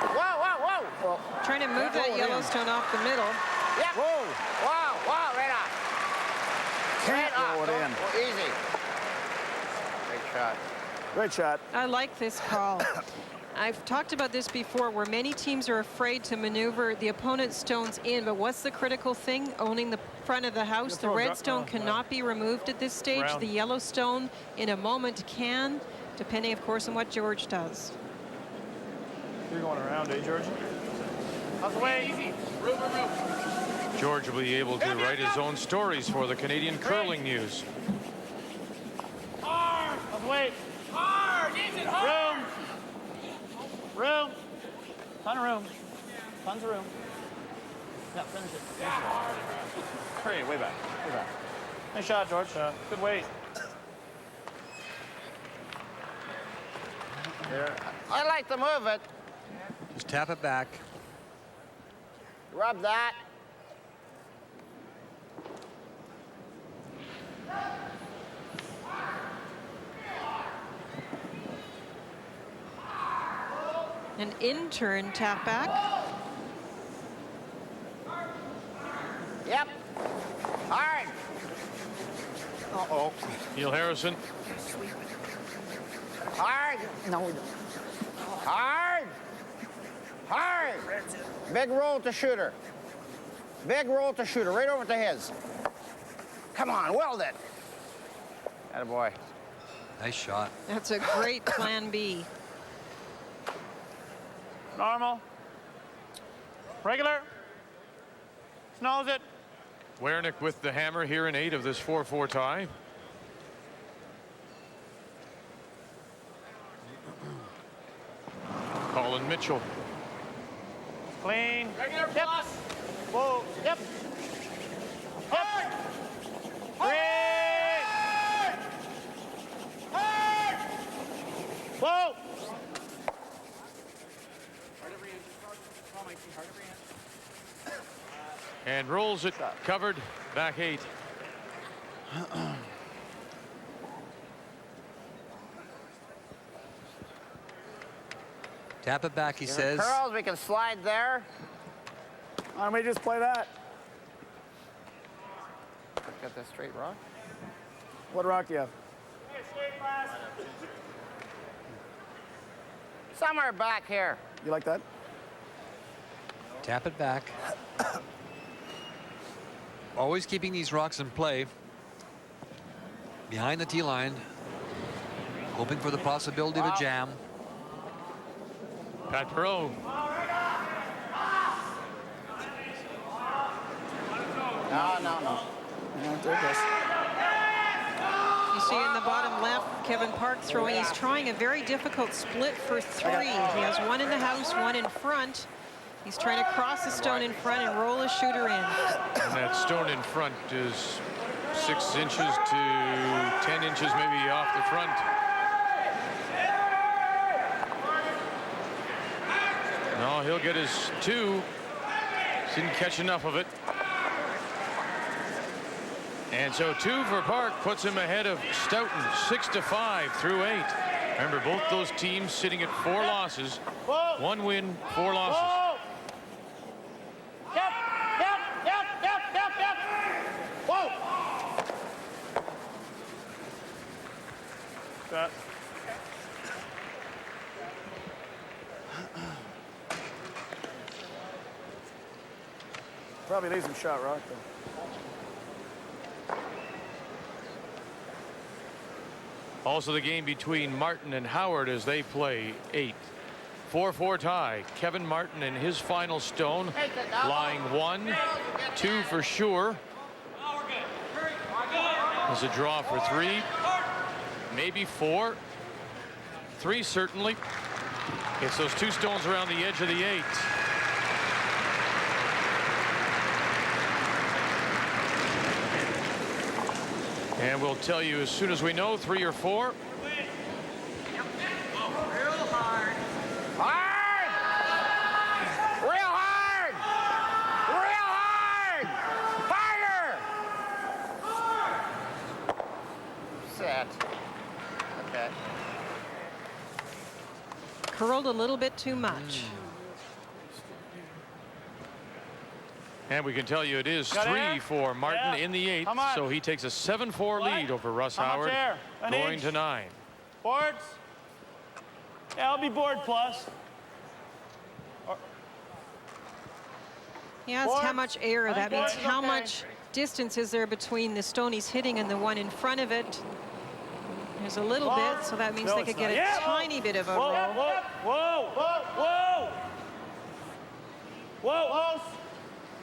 Whoa, whoa, whoa. Well, trying to move that Yellowstone off the middle. Yep. Whoa. Wow, wow, right off. Can't roll it in. Easy. Great shot. Great shot. I like this call. I've talked about this before, where many teams are afraid to maneuver the opponent's stones in, but what's the critical thing? Owning the front of the house. The red stone cannot be removed at this stage. The yellow stone in a moment can, depending of course on what George does. You're going around, eh, George? How's the way? Easy. George will be able to write his own stories for the Canadian Curling News. Hard. How's the way? Hard. Easy. Hard. Room. Room. Ton of room. Tons of room. Yeah, finish it. Hurry, way back. Way back. Nice shot, George. Good weight. I like to move it. Just tap it back. Rub that. An in-turn tap back. Yep. Hard. Uh-oh. Neil Harrison. Hard. No, we don't. Hard. Hard. Big roll to shooter. Big roll to shooter. Right over to his. Come on, weld it. Attaboy. Nice shot. That's a great plan B. Normal. Regular. Snows it. Werenich with the hammer here in 8 of this 4-4 tie. Colin Mitchell. Clean. Regular plus. Whoa. Yep. Hard. Hard. Hard. Whoa. And rolls it covered, back 8. Tap it back, he says. Curls, we can slide there. Why don't we just play that? Got that straight rock. What rock do you have? Somewhere back here. You like that? Tap it back. Always keeping these rocks in play. Behind the tee line. Hoping for the possibility of a jam. Pat Perreault. No. You see in the bottom left, Kevin Park throwing. He's trying a very difficult split for 3. He has one in the house, one in front. He's trying to cross the stone in front and roll his shooter in. And that stone in front is 6 inches to 10 inches maybe off the front. No, he'll get his 2. Didn't catch enough of it. And so 2 for Park puts him ahead of Stoughton, 6-5 through 8. Remember, both those teams sitting at 4 losses. 1 win, 4 losses. Yep. that. Probably leaves him shot rock, though. Also the game between Martin and Howard as they play 8. 4-4 tie. Kevin Martin and his final stone lying 1, 2 for sure. There's a draw for 3, maybe 4, 3 certainly. It's those 2 stones around the edge of the 8. And we'll tell you as soon as we know, 3 or 4. Real hard. Hard! Real hard! Real hard! Harder! Set. Okay. Curled a little bit too much. And we can tell you it is 3 for Martin in the 8th, so he takes a 7-4 lead over Russ Howard, going to 9. Boards? Yeah, I'll be board plus. He asked how much air. That means how much distance is there between the stone he's hitting and the one in front of it. There's a little bit, so that means they could get a tiny bit of a roll. Whoa, whoa, whoa, whoa! Whoa, whoa!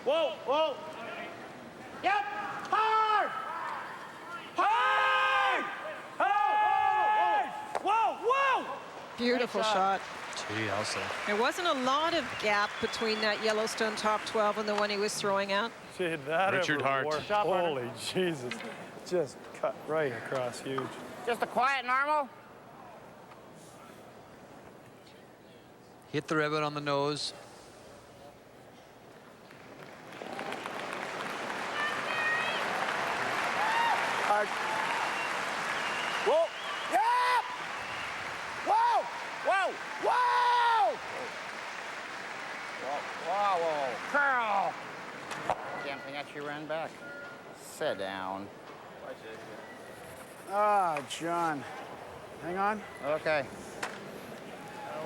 Whoa, whoa. Yep. Hard. Hard. Hard. Whoa, whoa. Beautiful shot. Gee, I'll say. There wasn't a lot of gap between that Yellowstone top 12 and the one he was throwing out. Did that Richard ever Hart. work? Holy Jesus. Just cut right across, huge. Just a quiet normal? Hit the ribbon on the nose. Whoa! Yep! Whoa! Whoa! Whoa! Whoa, whoa, curl! Can't think that she ran back. Sit down. Ah, John. Hang on. Okay.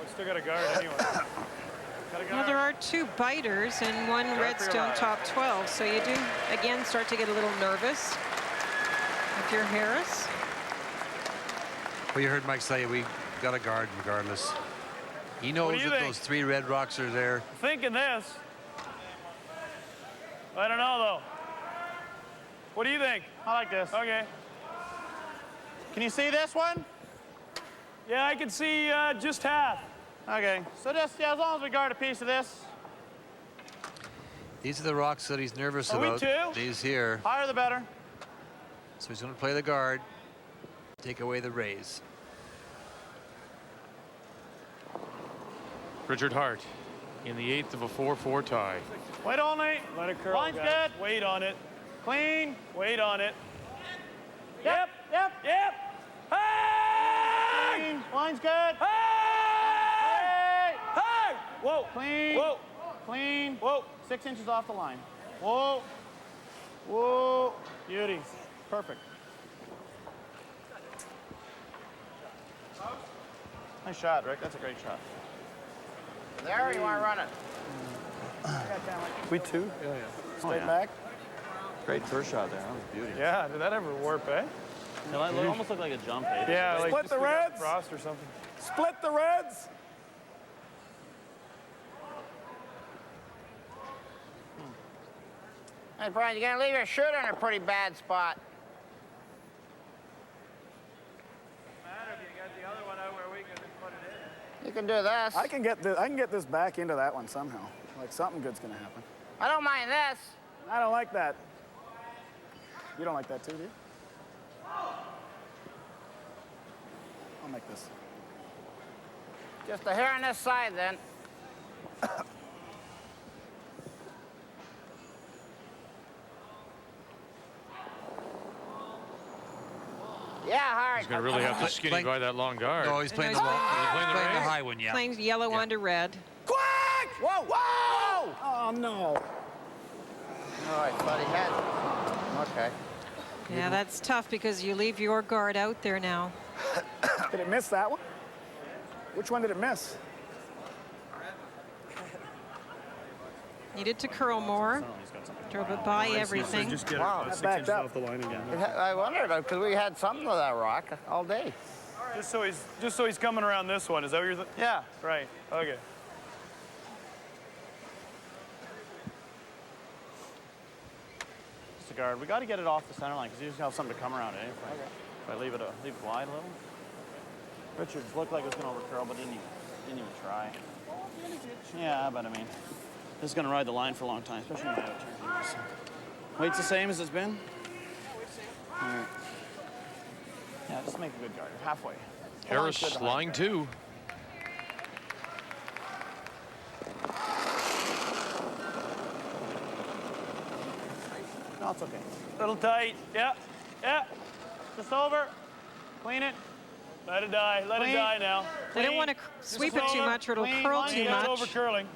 We still got a guard anyway. Well, there are 2 biters and 1 Redstone top 12, so you do, again, start to get a little nervous if you're Harris. Well, you heard Mike say we got a guard regardless. He knows that those 3 red rocks are there. Thinking this. I don't know, though. What do you think? I like this. Okay. Can you see this one? Yeah, I can see just half. Okay. So just, yeah, as long as we guard a piece of this. These are the rocks that he's nervous Are we about. 2? These here. Higher the better. So he's going to play the guard, take away the raise. Richard Hart in the 8th of a 4-4 tie. Wait only. Let it curl. Line's guys. good. Wait on it. Clean. Wait on it. Yep. Yep. Yep. Hey! Clean. Line's good. Hey! Hey! Whoa. Clean. Whoa. Clean. Whoa. 6 inches off the line. Whoa. Whoa. Beauty. Perfect. Nice shot, Rick. That's a great shot. There, you want to run it? We 2? Yeah, yeah. Straight back. Great first shot there. That was beautiful. Yeah, did that ever warp, eh? It almost looked like a jump, eh? Yeah, like Split the reds. frost or something. Split the reds. Hey, Brian, you're going to leave your shooter in a pretty bad spot. You can do this. I can get this back into that one somehow. Like something good's going to happen. I don't mind this. I don't like that. You don't like that too, do you? I'll make this. Just a hair on this side, then. Yeah, hard. He's going to really have to skinny by that long guard. No, he's playing the, playing the high one, yeah. Playing yellow onto red. Quick! Whoa! Whoa! Oh, no. All right, buddy, head. Okay. Yeah, that's tough because you leave your guard out there now. Did it miss that one? Which one did it miss? Needed to curl more. Drove it by everything. Just get Wow, it that 6 backed inches up. off the line again. I wondered, because we had something of that rock all day. Just so he's coming around this one. Is that what you're? Yeah. Right. Okay. Just a guard. We got to get it off the center line because you just have something to come around it. If I leave it wide a little. Richards looked like it was going to overcurl, but didn't even try. Yeah, but I mean, this is going to ride the line for a long time, especially in my out turn. So. Weight's the same as it's been? All right. Yeah, just make a good guard. You're halfway. Harris, line 2. No, it's okay. A little tight. Yeah. Yeah. Just over. Clean it. Let it die. Let it die now. They don't want to sweep it too much or it'll curl too much. Over curling.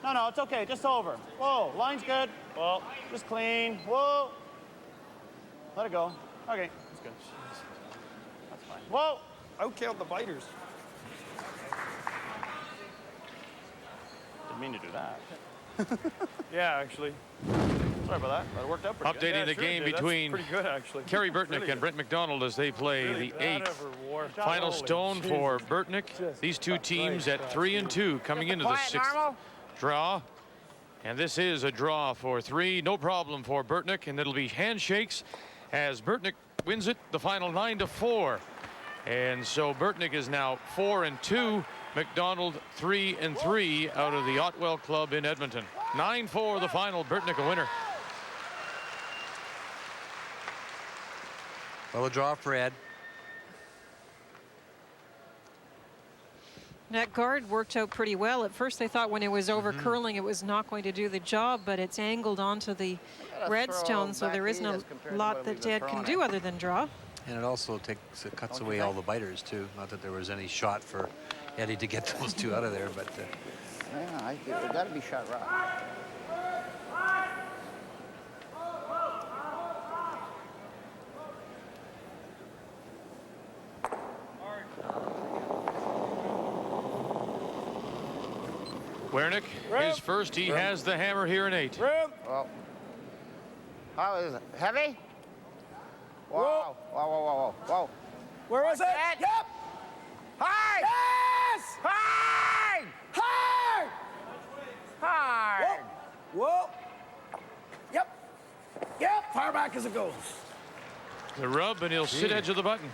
No, it's okay. Just over. Whoa, line's good. Well, just clean. Whoa. Let it go. Okay, that's good. That's fine. Whoa. Out count the biters. Didn't mean to do that. Yeah, actually. Sorry about that, but it worked out pretty Updating good. the game between Kerry Burtnick and Brent McDonald as they play the 8th final stone for Burtnick. These two teams at 3-2 coming into the 6th draw. And this is a draw for 3. No problem for Burtnick, and it'll be handshakes as Burtnick wins it the final 9-4. And so Burtnick is now 4-2. McDonald 3-3 out of the Otwell Club in Edmonton. 9-4 the final. Burtnick a winner. Well, a draw for Ed. That guard worked out pretty well. At first, they thought when it was over curling, it was not going to do the job, but it's angled onto the redstone, so there isn't a lot that Ed can do other than draw. And it also cuts away all the biters, too. Not that there was any shot for Eddie to get those two out of there, but... Yeah, it got to be shot right. Werenich, his first. He has the hammer here in 8. Well, how is it? Heavy? Wow. Whoa. Where was it? Yep. Hard! Yes! Hard! Hard! Hard! Whoa. Yep. Far back as it goes. The rub, and he'll sit edge of the button.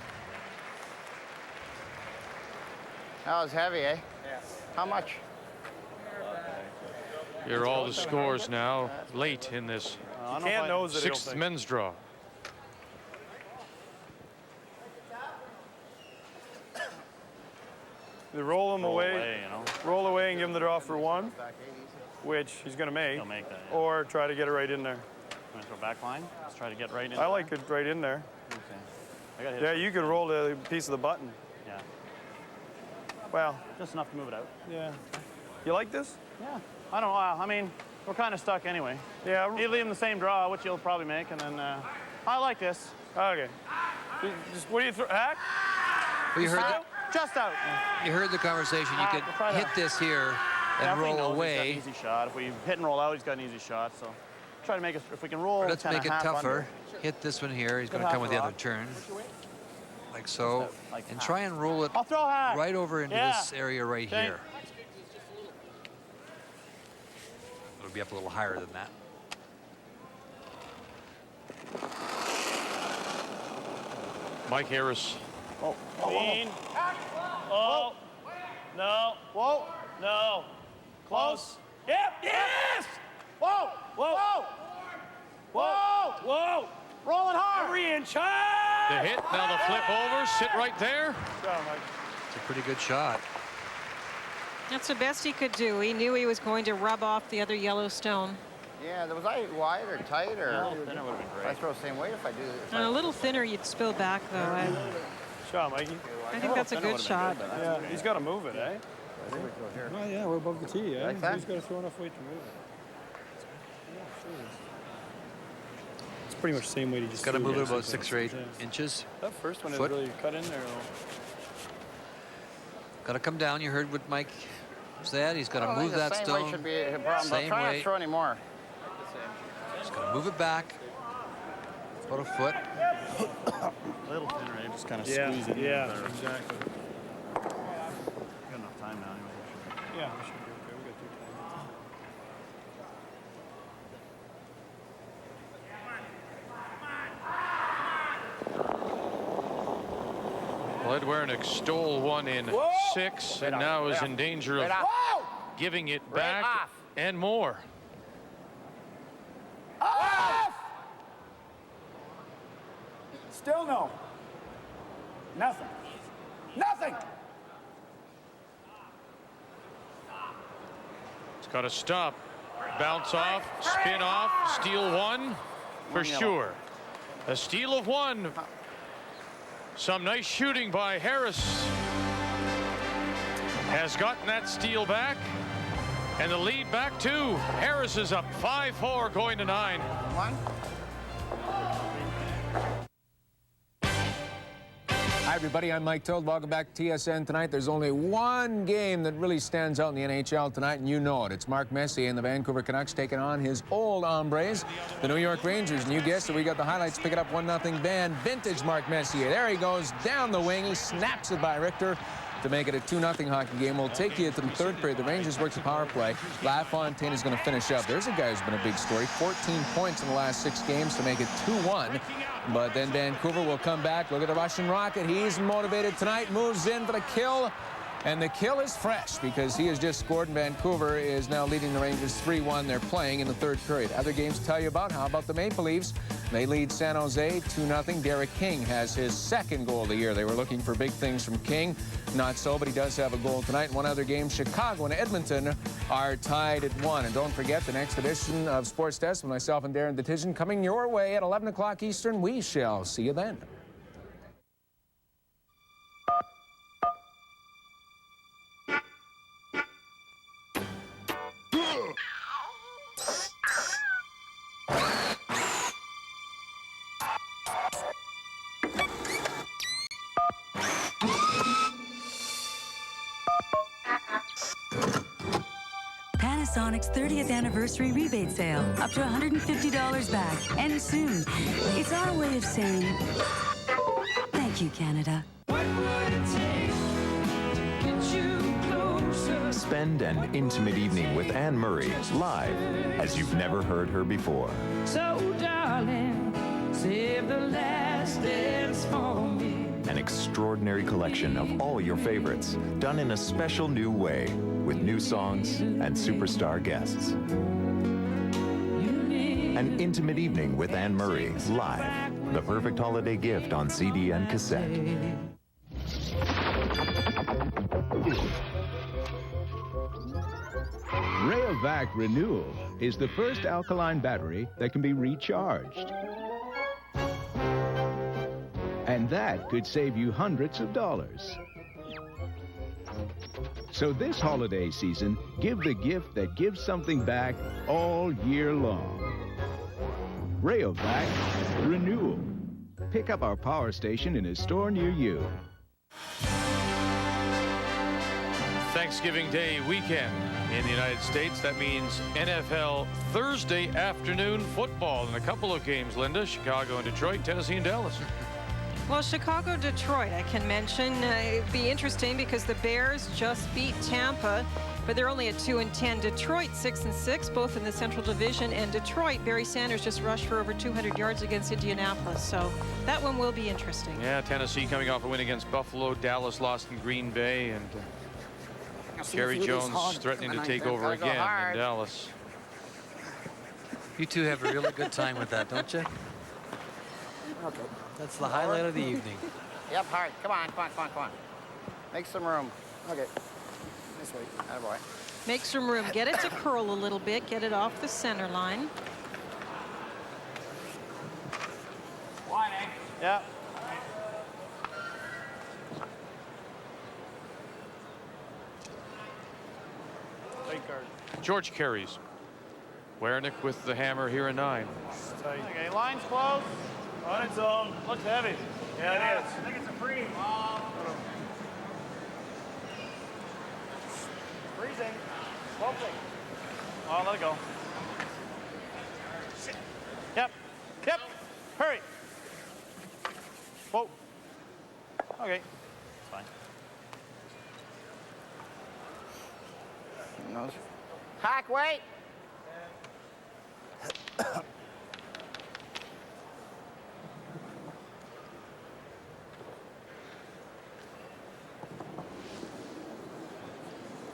That was heavy, eh? Yeah. How much? Here are all the scores now, late in this Can't nose it, 6th men's draw. They roll him away, you know. roll away and give him the draw for 1, which he's going to make. He'll make that, yeah. Or try to get it right in there. Want to throw back line? Let's try to get right in. I like it right in there. Okay. I got hit. Yeah, you could roll the piece of the button. Yeah. Well, just enough to move it out. Yeah. You like this? Yeah. I don't know. I mean, we're kind of stuck anyway. Yeah. You leave him the same draw, which you'll probably make, and then I like this. Okay. Just, what do you throw? Hack? Well, you heard just out. You heard the conversation. You could hit this here and roll away. He's got an easy shot. If we hit and roll out, he's got an easy shot. So try to make it. If we can roll, Let's make it tougher. Hit this one here. He's going to come with the other turn, like so, and try and roll it right over into this area right here. It'll be up a little higher than that. Mike Harris. Clean. Oh. No. Whoa. No. Close. Yep. Yes. Whoa. Whoa. Whoa. Rolling hard. Every inch high. The hit. Now the flip over. Sit right there. It's a pretty good shot. That's the best he could do. He knew he was going to rub off the other yellow stone. Yeah, was I wide or tight or? No, thinner would have been great. I throw the same weight if I do. And a little thinner, you'd spill back though. Shot, Mikey. I think that's a good shot. Yeah, he's got to move it, eh? Oh, yeah, we're above the tee, eh? Like that? He's got to throw enough weight to move it. It's pretty much the same weight he just Got to threw move it against about 6 or 8 inches. That first one is Foot. really cut in there. Got to come down. You heard what Mike said. He's got to move that same stone. weight should be a problem. Same Try not weight. to throw any more. Just got to move it back. About a foot. A little thinner, eh? Just kind of squeeze it. Yeah, better. exactly. Got enough time now anyway. Yeah, we should be okay. We got 2 times. Well, Ed Werenich stole one in 6 and now is in danger of giving it back and more. Still no. Nothing. Nothing. It's got to stop. Bounce off, spin off, steal one for sure. A steal of 1. Some nice shooting by Harris. Has gotten that steal back. And the lead back to Harris is up 5-4 going to 9. Hi, everybody. I'm Mike Told. Welcome back to TSN tonight. There's only one game that really stands out in the NHL tonight, and you know it. It's Mark Messier and the Vancouver Canucks taking on his old hombres, the New York Rangers. And you guessed it, we got the highlights picking up 1-0 Van. Vintage Mark Messier. There he goes down the wing. He snaps it by Richter to make it a 2-0 hockey game. We'll take you to the third period. The Rangers work the power play. LaFontaine is going to finish up. There's a guy who's been a big story. 14 points in the last 6 games to make it 2-1. But then Vancouver will come back. Look at the Russian Rocket. He's motivated tonight. Moves in for the kill. And the kill is fresh because he has just scored, and Vancouver is now leading the Rangers 3-1. They're playing in the third period. Other games to tell you about. How about the Maple Leafs? They lead San Jose 2-0. Derek King has his 2nd goal of the year. They were looking for big things from King. Not so, but he does have a goal tonight. And one other game, Chicago and Edmonton are tied at 1. And don't forget, the next edition of Sports Desk with myself and Darren Detition coming your way at 11 o'clock Eastern. We shall see you then. Panasonic's 30th anniversary rebate sale. Up to $150 back. Ends soon. It's our way of saying thank you, Canada. Spend an intimate evening with Anne Murray live as you've never heard her before. So, darling, save the last dance for me. An extraordinary collection of all your favorites, done in a special new way, with new songs and superstar guests. An intimate evening with Anne Murray, live. The perfect holiday gift on CD and cassette. Rayovac Renewal is the first alkaline battery that can be recharged. And that could save you hundreds of dollars. So this holiday season, give the gift that gives something back all year long. Rayovac Renewal. Pick up our power station in a store near you. Thanksgiving Day weekend in the United States. That means NFL Thursday afternoon football in a couple of games, Linda. Chicago and Detroit, Tennessee and Dallas. Well, Chicago-Detroit, I can mention. It'd be interesting because the Bears just beat Tampa, but they're only at 2-10. Detroit 6-6, both in the Central Division, and Detroit, Barry Sanders just rushed for over 200 yards against Indianapolis, so that one will be interesting. Yeah, Tennessee coming off a win against Buffalo. Dallas lost in Green Bay, and Jerry Jones threatening to take over again in Dallas. You two have a really good time with that, don't you? Okay. That's the highlight of the evening. Yep, hard. Come on, come on, come on, come on. Make some room. Okay. This way. Attaboy. Make some room. Get it to curl a little bit. Get it off the center line. Yeah. George carries. Werenich with the hammer here in 9. Okay, line's close. On its own. Looks heavy. Yeah, it is. I think it's a free. Closing. Oh, let it go. Yep. Yep. Hurry. Whoa. Okay. It's fine. Nose. Hack, wait.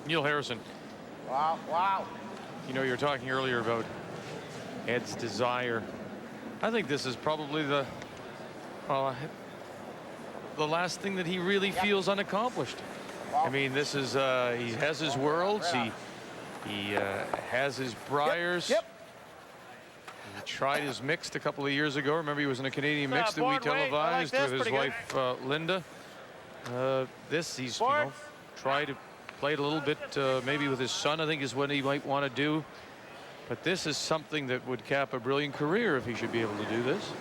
Neil Harrison. Wow, wow. You know, you were talking earlier about Ed's desire. I think this is probably the last thing that he really feels unaccomplished. I mean, this is he has his worlds. He has his Briars. He tried his mixed a couple of years ago. Remember, he was in a Canadian mixed that we televised with his wife Linda. He's tried to play it a little bit maybe with his son, I think is what he might want to do. But this is something that would cap a brilliant career if he should be able to do this.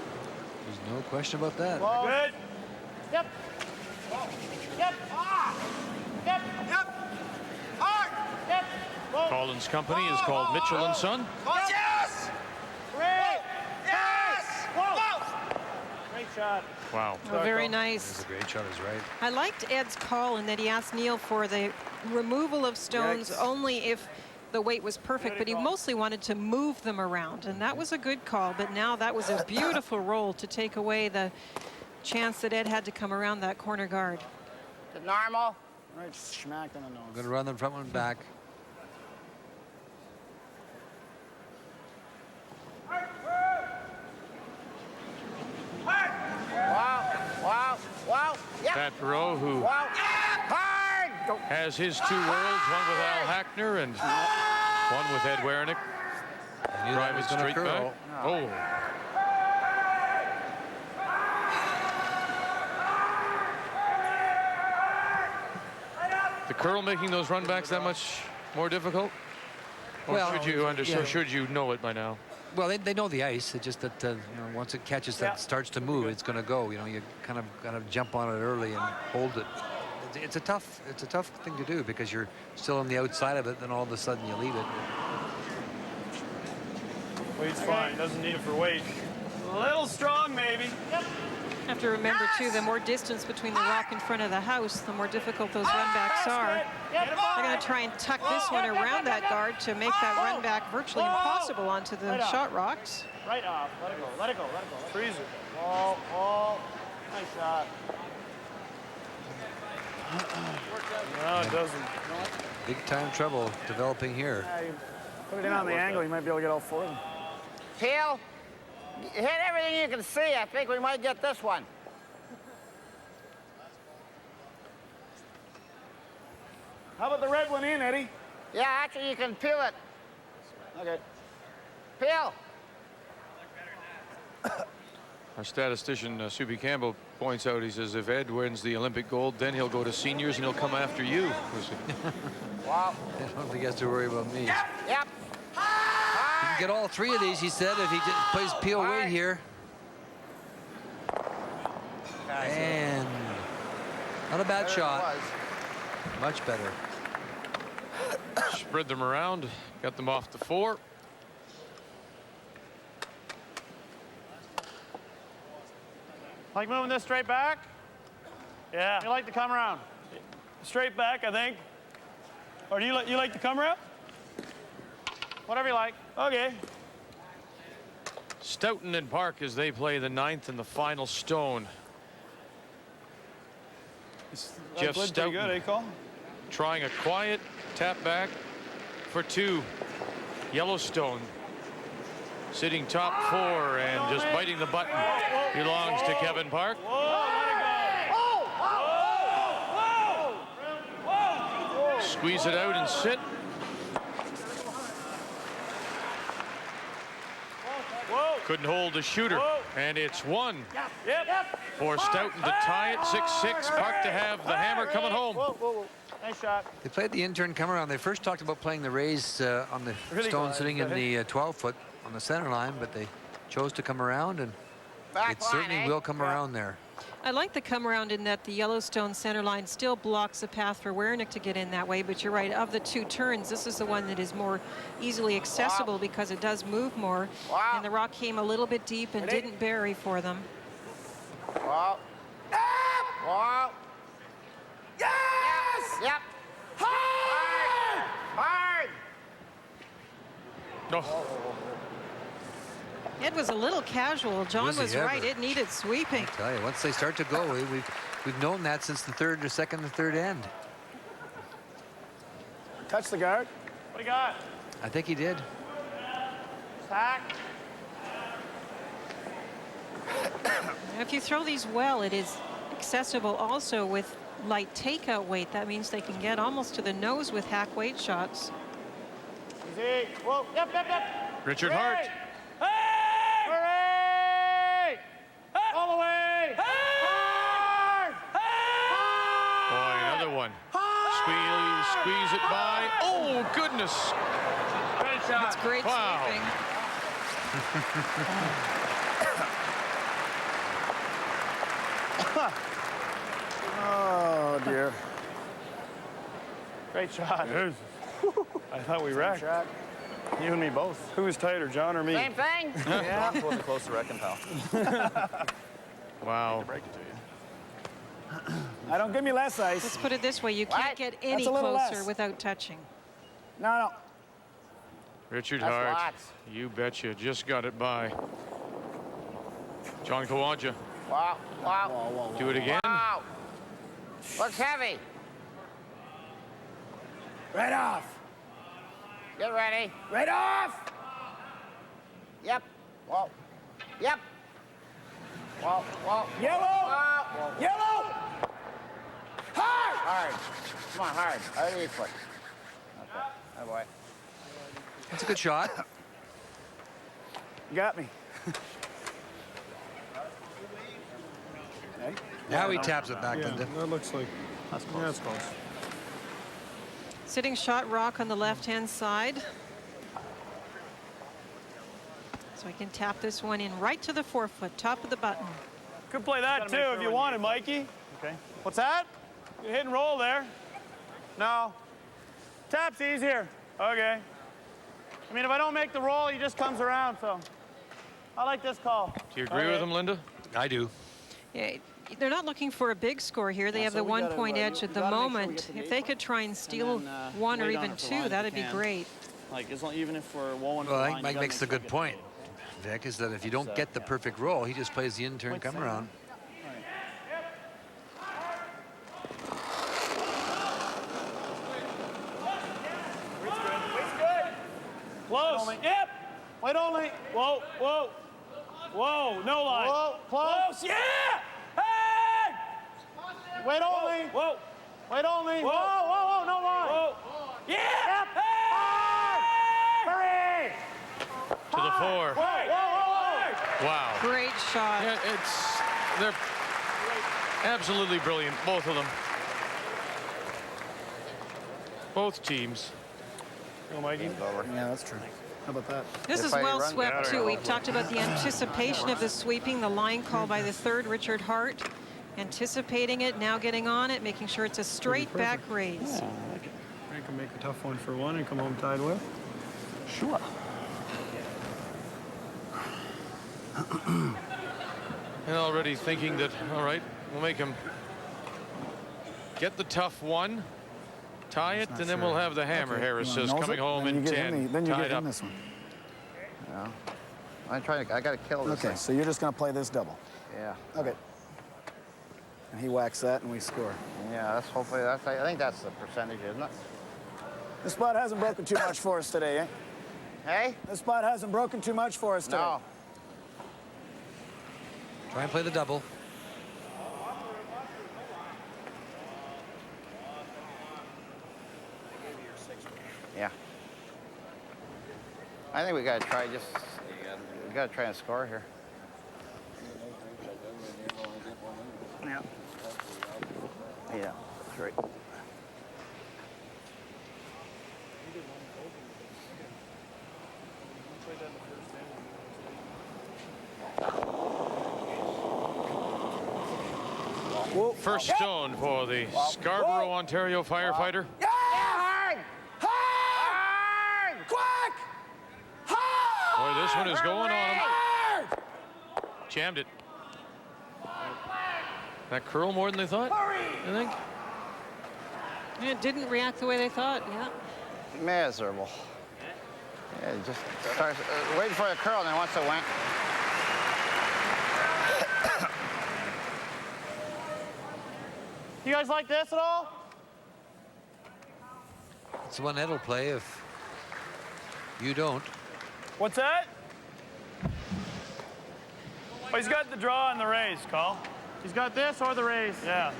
There's no question about that. Good. Yep. Yep. Yep. Yep. Hard. Yep. Collins' company is called Mitchell and Son. Yes. Great. Yes. Whoa. Great shot. Wow. Oh, very nice. That's a great shot, is right. I liked Ed's call in that he asked Neil for the removal of stones only if the weight was perfect, but he mostly wanted to move them around, and that was a good call. But now that was a beautiful roll to take away the chance that Ed had to come around that corner guard. The normal. Right smack on the nose. I'm going to run them front one back. Wow, wow, wow. Yep. Pat Perreault, who has his two worlds, one with Al Hackner and one with Ed Werenich. Drive it straight back. Oh. The curl making those run backs that much more difficult? Or should you know it by now? Well, they know the ice. It's just that you know, once it catches that starts to move, it's going to go. You know, you kind of got to jump on it early and hold it. It's a tough thing to do because you're still on the outside of it. Then all of a sudden you leave it. Weight's fine. Doesn't need it for weight. A little strong, maybe. Yep. You have to remember too, the more distance between the rock in front of the house, the more difficult those run backs are. They're going to try and tuck this one around that guard to make that run back virtually impossible onto the shot rocks. Right off. Let it go. Let it go. Let it go. Freeze it. Oh. Nice shot. No, it doesn't. Big time trouble developing here. Yeah, you put it in on the angle, you might be able to get all four of them. Peel, hit everything you can see. I think we might get this one. How about the red one in, Eddie? Yeah, actually, you can peel it. Okay. Peel. Our statistician, Subi Campbell, points out, he says, if Ed wins the Olympic gold, then he'll go to seniors and he'll come after you. Wow. I don't think he has to worry about me. Yep. He can get all three of these, he said, if he just plays Peel weight here. And not a bad shot. Much better. Spread them around, got them off the 4. Like moving this straight back? Yeah. You like to come around? Straight back, I think. Or do you like to come around? Whatever you like. Okay. Stoughton and Park as they play the 9th and the final stone. Jeff Stoughton good, eh, Cole? trying a quiet tap back for 2. Yellowstone sitting top 4 and just biting the button. Belongs to Kevin Park. Squeeze it out and sit. Couldn't hold the shooter. And it's 1 for Stoughton to tie it 6-6. Park to have the hammer coming home. Nice shot. They played the intern come around. They first talked about playing the rays on the stone sitting in the 12-foot on the center line, but they chose to come around, and it certainly will come around there. I like the come around in that the Yellowstone center line still blocks the path for Werenich to get in that way, but you're right, of the two turns, this is the one that is more easily accessible because it does move more. And the rock came a little bit deep and didn't bury for them. Wow. Wow. Yes! Yep. Hard! Hard! No. It was a little casual. John was right. It needed sweeping. I tell you, once they start to go, we've known that since the third or second or third end. Touch the guard. What do you got? I think he did. Sack. If you throw these well, it is accessible also with light takeout weight. That means they can get almost to the nose with hack weight shots. Easy. Whoa. Yep, yep, yep. Richard Hart. Hey! Hooray! All the way! Hard! Boy, another one. Squeeze it by. Oh, goodness. Great shot. That's great sweeping. Oh, dear. Great shot. I thought we wrecked. You and me both. Who was tighter, John or me? Same thing. Yeah. John wasn't close to wrecking, pal. Wow. Break it to you. I don't give me less ice. Let's put it this way. You can't get any a little closer less. without touching. No. Richard That's Hart. lots. You betcha. Just got it by. John Kawaja. Wow. Wow. Do it again. Wow. Looks heavy. Right off. Get ready. Right off. Yep. Whoa. Yep. Whoa. Whoa. Yellow. Whoa. Yellow. Hard. Hard. Come on, hard. Other foot. Okay. Oh, boy. That's a good shot. You got me. Now he taps it back, Linda. That looks like that's close. Yeah, that's close. Sitting shot rock on the left-hand side. So I can tap this one in right to the forefoot, top of the button. Could play that too if you wanted, Mikey. Okay. What's that? You hit and roll there. No. Tap's easier. Okay. I mean, if I don't make the roll, he just comes around, so. I like this call. Do you agree with him, Linda? I do. Yeah, they're not looking for a big score here. They have the one-point edge at the moment. If they could try and steal one or even two, that'd be great. Like, even if we're one Well, I think Mike makes the good point, Vic, is that if you don't get the perfect roll, he just plays the in-turn come around. Close. Yep. Wait only. Whoa, whoa. Whoa, no line. Whoa, close. Yeah. Hey! Wait only. Whoa. Wait only. Whoa, whoa, whoa, no line. Whoa. Yeah. Yep. Hey! To the four. Whoa, whoa, Wow. Great shot. Yeah, they're absolutely brilliant, both of them. Both teams. Oh, Mikey. Yeah, that's true. How about that? This is well swept, too. We've talked about the anticipation of the sweeping, the line call by the third, Richard Hart. Anticipating it, now getting on it, making sure it's a straight back raise. Yeah, I like it. I can make a tough one for one and come home tied with. Sure. And already thinking that, all right, we'll make him get the tough one, tie it, and then we'll have the hammer. Okay. Harris says Nose coming it? home Then in you get 10, him then you tied get him up. this one. Yeah. I got to kill this Okay, thing. so you're just going to play this double. Yeah. Okay. And he whacks that and we score. Yeah, that's hopefully, I think that's the percentage, isn't it? This spot hasn't broken too much for us today, eh? Hey? This spot hasn't broken too much for us today. No. Try and play the double. Yeah. I think we got to try we got to try and score here. Yeah. Yeah, that's right. First stone for the Scarborough, Ontario firefighter. Yeah! Hard! Hard! Quick! Hard! Boy, this one is going on him. Hard! Jammed it. That curl more than they thought, I think. It didn't react the way they thought, yeah. Miserable. Yeah, he just starts waiting for a curl, and then once it went. You guys like this at all? It's one Ed'll play if you don't. What's that? Oh, he's got the draw and the raise, Call. He's got this or the raise. Yeah.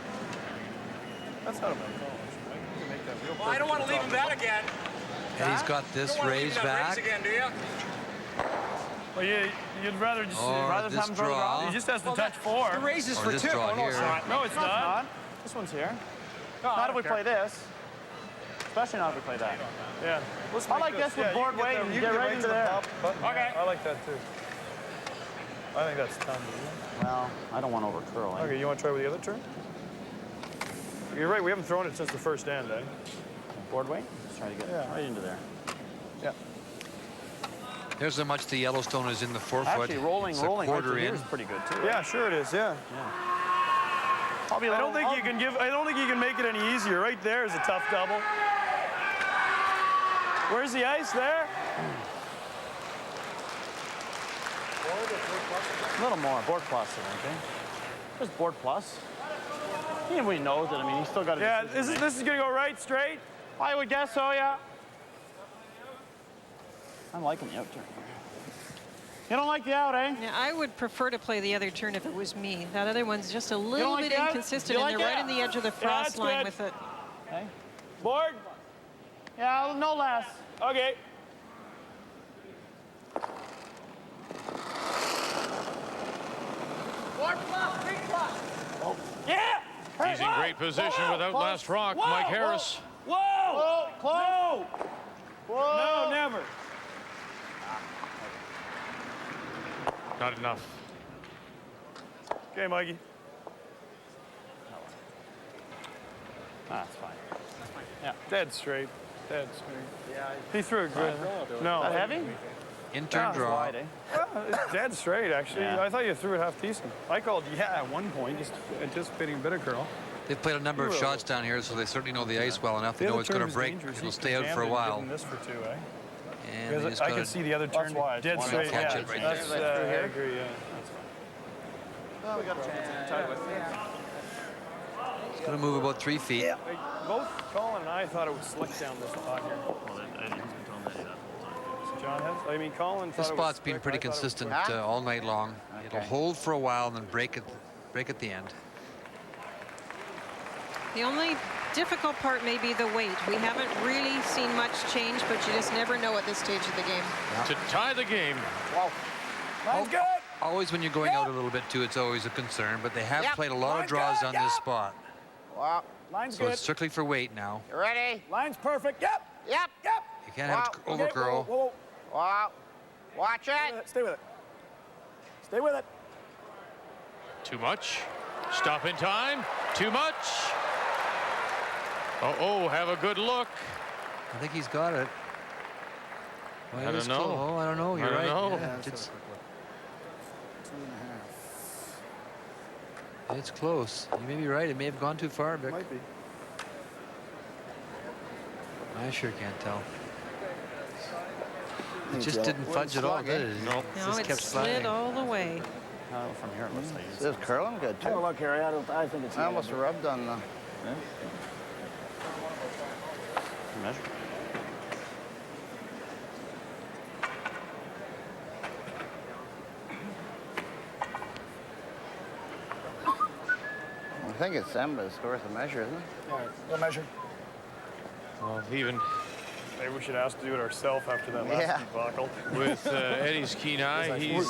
That's not a bad call. Well, I don't want to leave him that again. And he's got this raise back. Again, do you? Well, you'd rather just Or this have him throw the draw. draw. He just has to touch 4. The raise is Or for this 2. draw Oh, no, it's here. not. No, it's No, it's not. not. This one's here. No, I Not if don't we care. play this. Especially not if we play that. Yeah. I like this with board weight and get right into there. Okay. I like that too. I think that's ton. Well, I don't want to over curl. Okay, you want to try with the other turn? You're right, we haven't thrown it since the first end, eh? Board weight? Let's try to get right into there. Yeah. There's how much the Yellowstone is in the forefoot. Actually, rolling It's a right quarter to here in. is pretty good too. Yeah, sure it is, yeah. I'll be a I little, don't think you can make it any easier. Right there is a tough double. Where's the ice there? A little more. Board plus, I think. There's board plus. He knows it. I mean, he's still got a Yeah, decision this is going to go right, straight? I would guess so, yeah. I'm liking the out turn. You don't like the out, eh? Yeah, I would prefer to play the other turn if it was me. That other one's just a don't little like bit that? inconsistent, You and like they're right that? in the edge of the Yeah, frost that's line good. with it. Okay. Board? Yeah, no less. Okay. Board plus, big plus. Yeah! He's in great position without last rock. Mike Harris. Whoa! Whoa! Close! Whoa! No, never. Not enough. Okay, Mikey. That's fine. Yeah. Dead straight. Dead straight. Yeah. He threw it good. No. That heavy? In turn draw. Wide, eh? Well, it's dead straight, actually. Yeah. I thought you threw it half decent. I called yeah at one point, just anticipating a bit of curl. They've played a number of shots down here, so they certainly know the ice well enough. They know it's going to break. It'll stay out for a while. This for 2, eh? And they Because just I gotta can see the other turn dead Why not straight. catch Yeah, it right that's, there? I agree, yeah. Oh, we got a chance. Tied with It's going to move about 3 feet. Yeah. Both Colin and I thought it would slick down this spot here. Well, then, he's been telling me that the whole time. John has. I mean, Colin thought This it was spot's been slick. pretty I thought it was consistent quick. all night long. It'll hold for a while and then break at the end. The only difficult part may be the weight. We haven't really seen much change, but you just never know at this stage of the game. To tie the game. Wow. Line's good. Always when you're going out a little bit too, it's always a concern, but they have played a lot of draws on this spot. Wow. Line's So good. it's strictly for weight now. You ready? Line's perfect. Yep. Yep. Yep. You can't have it over Okay, curl. Whoa, whoa. Wow. Watch it. Stay with it. Stay with it. Too much. Stop in time. Too much. Uh-oh, have a good look. I think he's got it. Well, I it don't was know. close. I don't know. You're I right. don't know. Yeah, it's close. You may be right. It may have gone too far, Vic. Might be. I sure can't tell. It just didn't fudge at all, did it? No. No, just it kept slid sliding. all the way. From here, it looks like This is curling good, too. Oh, look, Harry, I think it's... I almost rubbed on the... measure. I think it's them, but it's worth a measure, isn't it? All right, we'll measure. Well, even Maybe we should ask to do it ourselves after that last debacle. with Eddie's keen eye, he's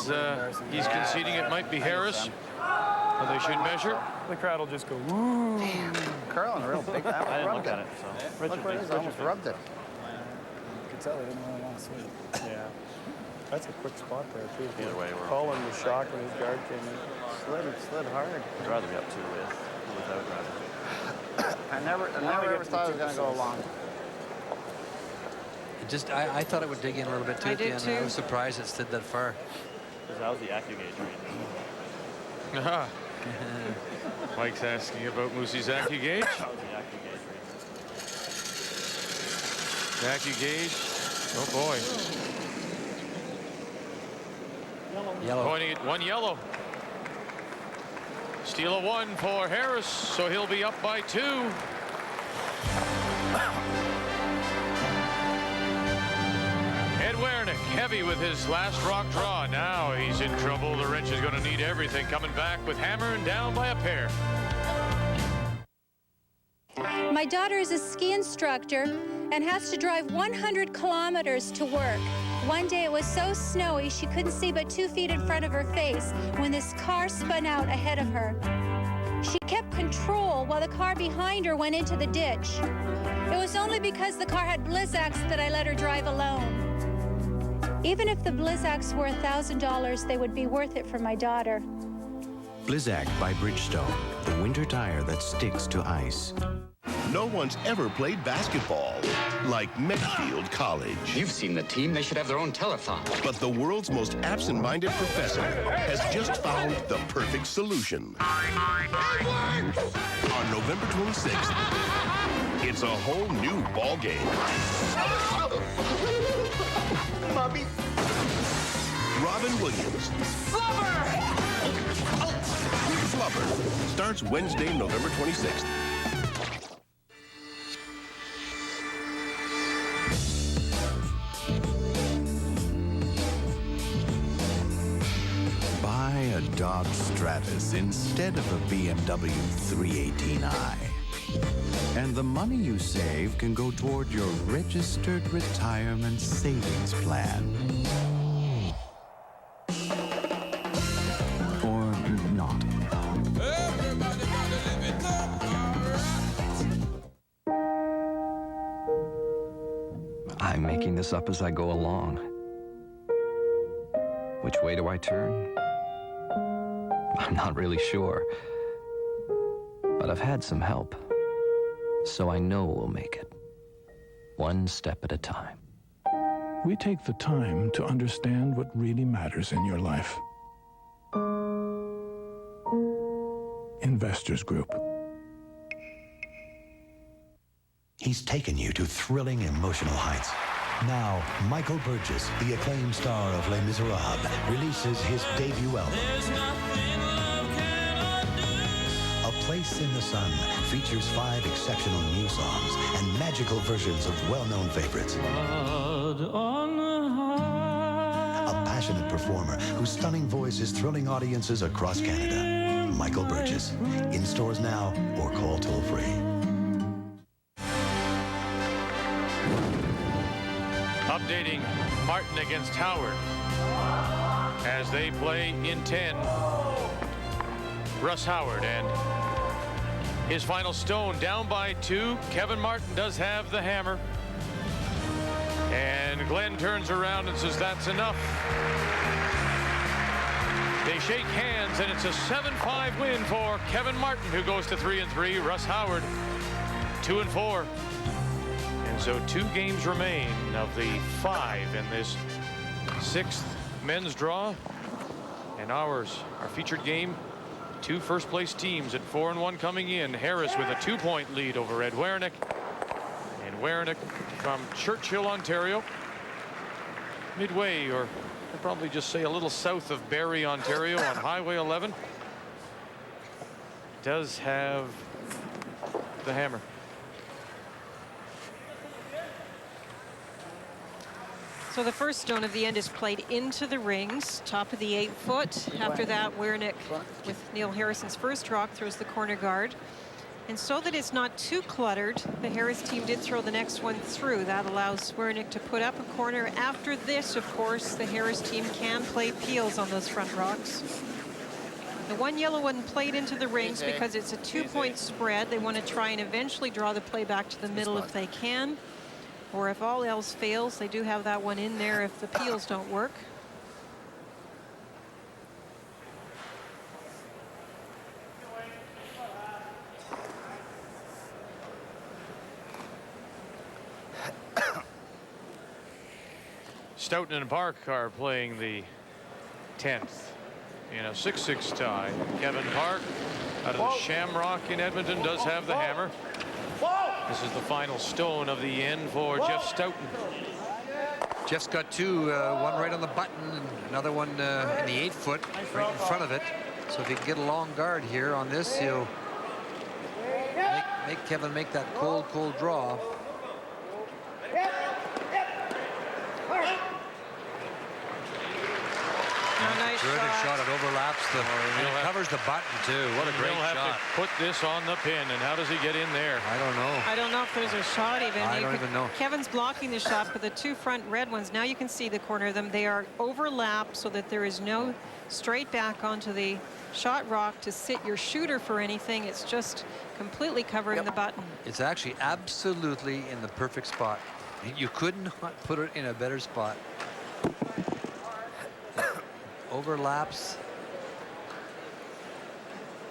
conceding it might be Harris. But they should measure. The crowd will just go, woo. Damn. Curling real big. I didn't look at it, so. Look what it is, I almost rubbed it. You could tell he didn't really want to swing. Yeah. That's a quick spot there, too. Either way, we're Colin was shocked when his guard came in. Slid hard. I'd rather be up 2 with. without rather. I never thought it was going to go long. I thought it would dig in a little bit too. I did too. I was surprised it stood that far. Because that was the AccuGauge reading. Mike's asking about Moosey's AccuGauge. That was the AccuGauge reading. AccuGauge. Oh boy. Yellow. Pointing at one yellow. Steal a 1 for Harris, so he'll be up by 2. Ed Werenich, heavy with his last rock draw. Now he's in trouble. The wrench is going to need everything. Coming back with hammer and down by a pair. My daughter is a ski instructor and has to drive 100 kilometers to work. One day it was so snowy she couldn't see but 2 feet in front of her face when this car spun out ahead of her. She kept control while the car behind her went into the ditch. It was only because the car had Blizzaks that I let her drive alone. Even if the Blizzaks were $1,000, they would be worth it for my daughter. Blizzak by Bridgestone, the winter tire that sticks to ice. No one's ever played basketball like Medfield College. You've seen the team. They should have their own telethon. But the world's most absent-minded professor has just found the perfect solution. On November 26th, it's a whole new ball game. Mommy. Robin Williams. Flubber starts Wednesday, November 26th. Buy a Dodge Stratus instead of a BMW 318i. And the money you save can go toward your registered retirement savings plan. Or not. I'm making this up as I go along. Which way do I turn? I'm not really sure. But I've had some help. So I know we'll make it. One step at a time. We take the time to understand what really matters in your life. Investors Group. He's taken you to thrilling emotional heights. Now, Michael Burgess, the acclaimed star of Les Miserables, releases his debut album. A Place in the Sun features 5 exceptional new songs and magical versions of well-known favorites. A passionate performer whose stunning voice is thrilling audiences across Canada. Michael Burgess. In stores now or call toll-free. Updating Martin against Howard as they play in 10. Russ Howard and his final stone down by 2. Kevin Martin does have the hammer. And Glenn turns around and says that's enough. They shake hands and it's a 7-5 win for Kevin Martin, who goes to 3-3. Russ Howard 2-4. And so 2 games remain of the 5 in this 6th men's draw. And ours, our featured game, 2 first-place teams at 4-1 coming in. Harris with a 2-point lead over Ed Werenich. And Werenich from Churchill, Ontario. Midway, or I'd probably just say a little south of Barrie, Ontario on Highway 11. Does have the hammer. So the first stone of the end is played into the rings, top of the 8-foot. After that, Werenich, with Neil Harrison's first rock, throws the corner guard. And so that it's not too cluttered, the Harris team did throw the next one through. That allows Werenich to put up a corner. After this, of course, the Harris team can play peels on those front rocks. The one yellow one played into the rings because it's a 2-point spread. They want to try and eventually draw the play back to the middle if they can. Or if all else fails, they do have that one in there if the peels don't work. Stoughton and Park are playing the 10th in a 6-6 tie. Kevin Park out of the Shamrock in Edmonton does have the hammer. This is the final stone of the end for Jeff Stoughton. Jeff's got two, one right on the button and another one in the 8-foot right in front of it. So if he can get a long guard here on this, he'll make Kevin make that cold draw. Nice Terrific shot. It overlaps the, and it covers the button too. What a great He'll have shot. to put this on the pin, and how does he get in there? I don't know. I don't know if there's a shot even. I don't even know. Kevin's blocking the shot, but the two front red ones, now you can see the corner of them. They are overlapped so that there is no straight back onto the shot rock to sit your shooter for anything. It's just completely covering the button. It's actually absolutely in the perfect spot. You could not put it in a better spot. Overlaps.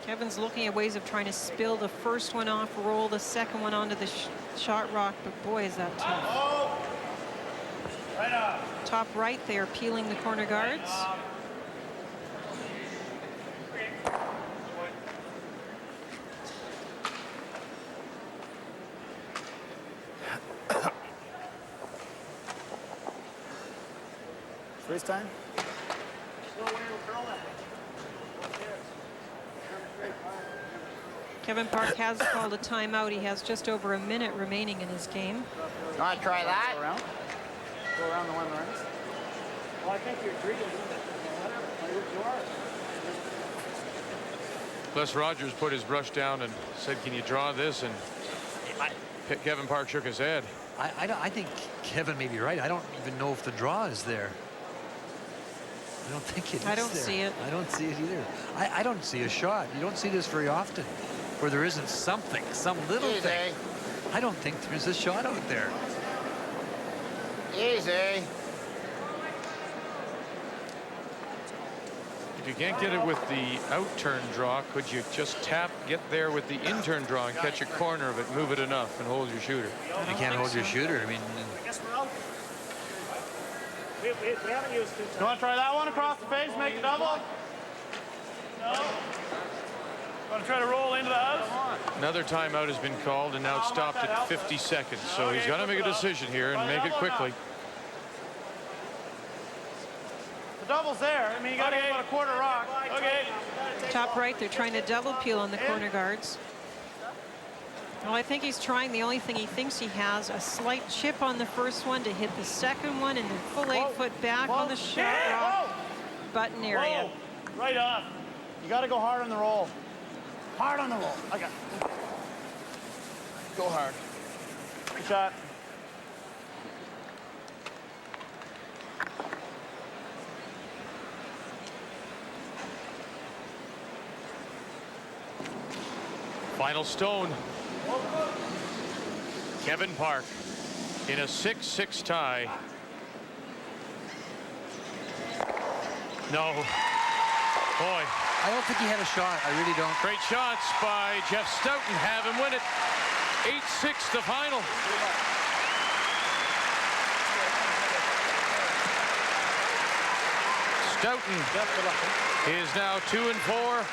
Kevin's looking at ways of trying to spill the first one off, roll the second one onto the shot rock, but boy, is that tough. Top right, they are peeling the corner guards. Freeze time. Kevin Park has called a timeout. He has just over a minute remaining in his game. You want to try that? Go around. Go around the one runs. Well, I think you're treating Les Rogers put his brush down and said, "Can you draw this?" And Kevin Park shook his head. I think Kevin may be right. I don't even know if the draw is there. I don't think it is. I don't see it. I don't see it either. I don't see a shot. You don't see this very often where there isn't something, some little thing. I don't think there's a shot out there. Easy. If you can't get it with the out-turn draw, could you just get there with the in-turn draw and catch a corner of it, move it enough, and hold your shooter? You can't hold your shooter. I mean, I guess we're out. We haven't used two. You want to try that one across the face, make a double? No. Want to try to roll into the house? Another timeout has been called, and now it's stopped at 50 seconds. So he's got to make a decision here and make it quickly. The double's there. I mean, you got to get about a quarter rock. Okay. Top right, they're trying to double peel on the corner guards. Well, I think he's trying. The only thing he thinks he has a slight chip on the first one to hit the second one, and then full 8-foot back on the shot rock button area. Whoa. Right off. You got to go hard on the roll. Hard on the roll. Okay. Go hard. Good shot. Final stone. Kevin Park in a 6-6 tie. No. Boy. I don't think he had a shot. I really don't. Great shots by Jeff Stoughton. Have him win it. 8-6 the final. Stoughton is now 2-4.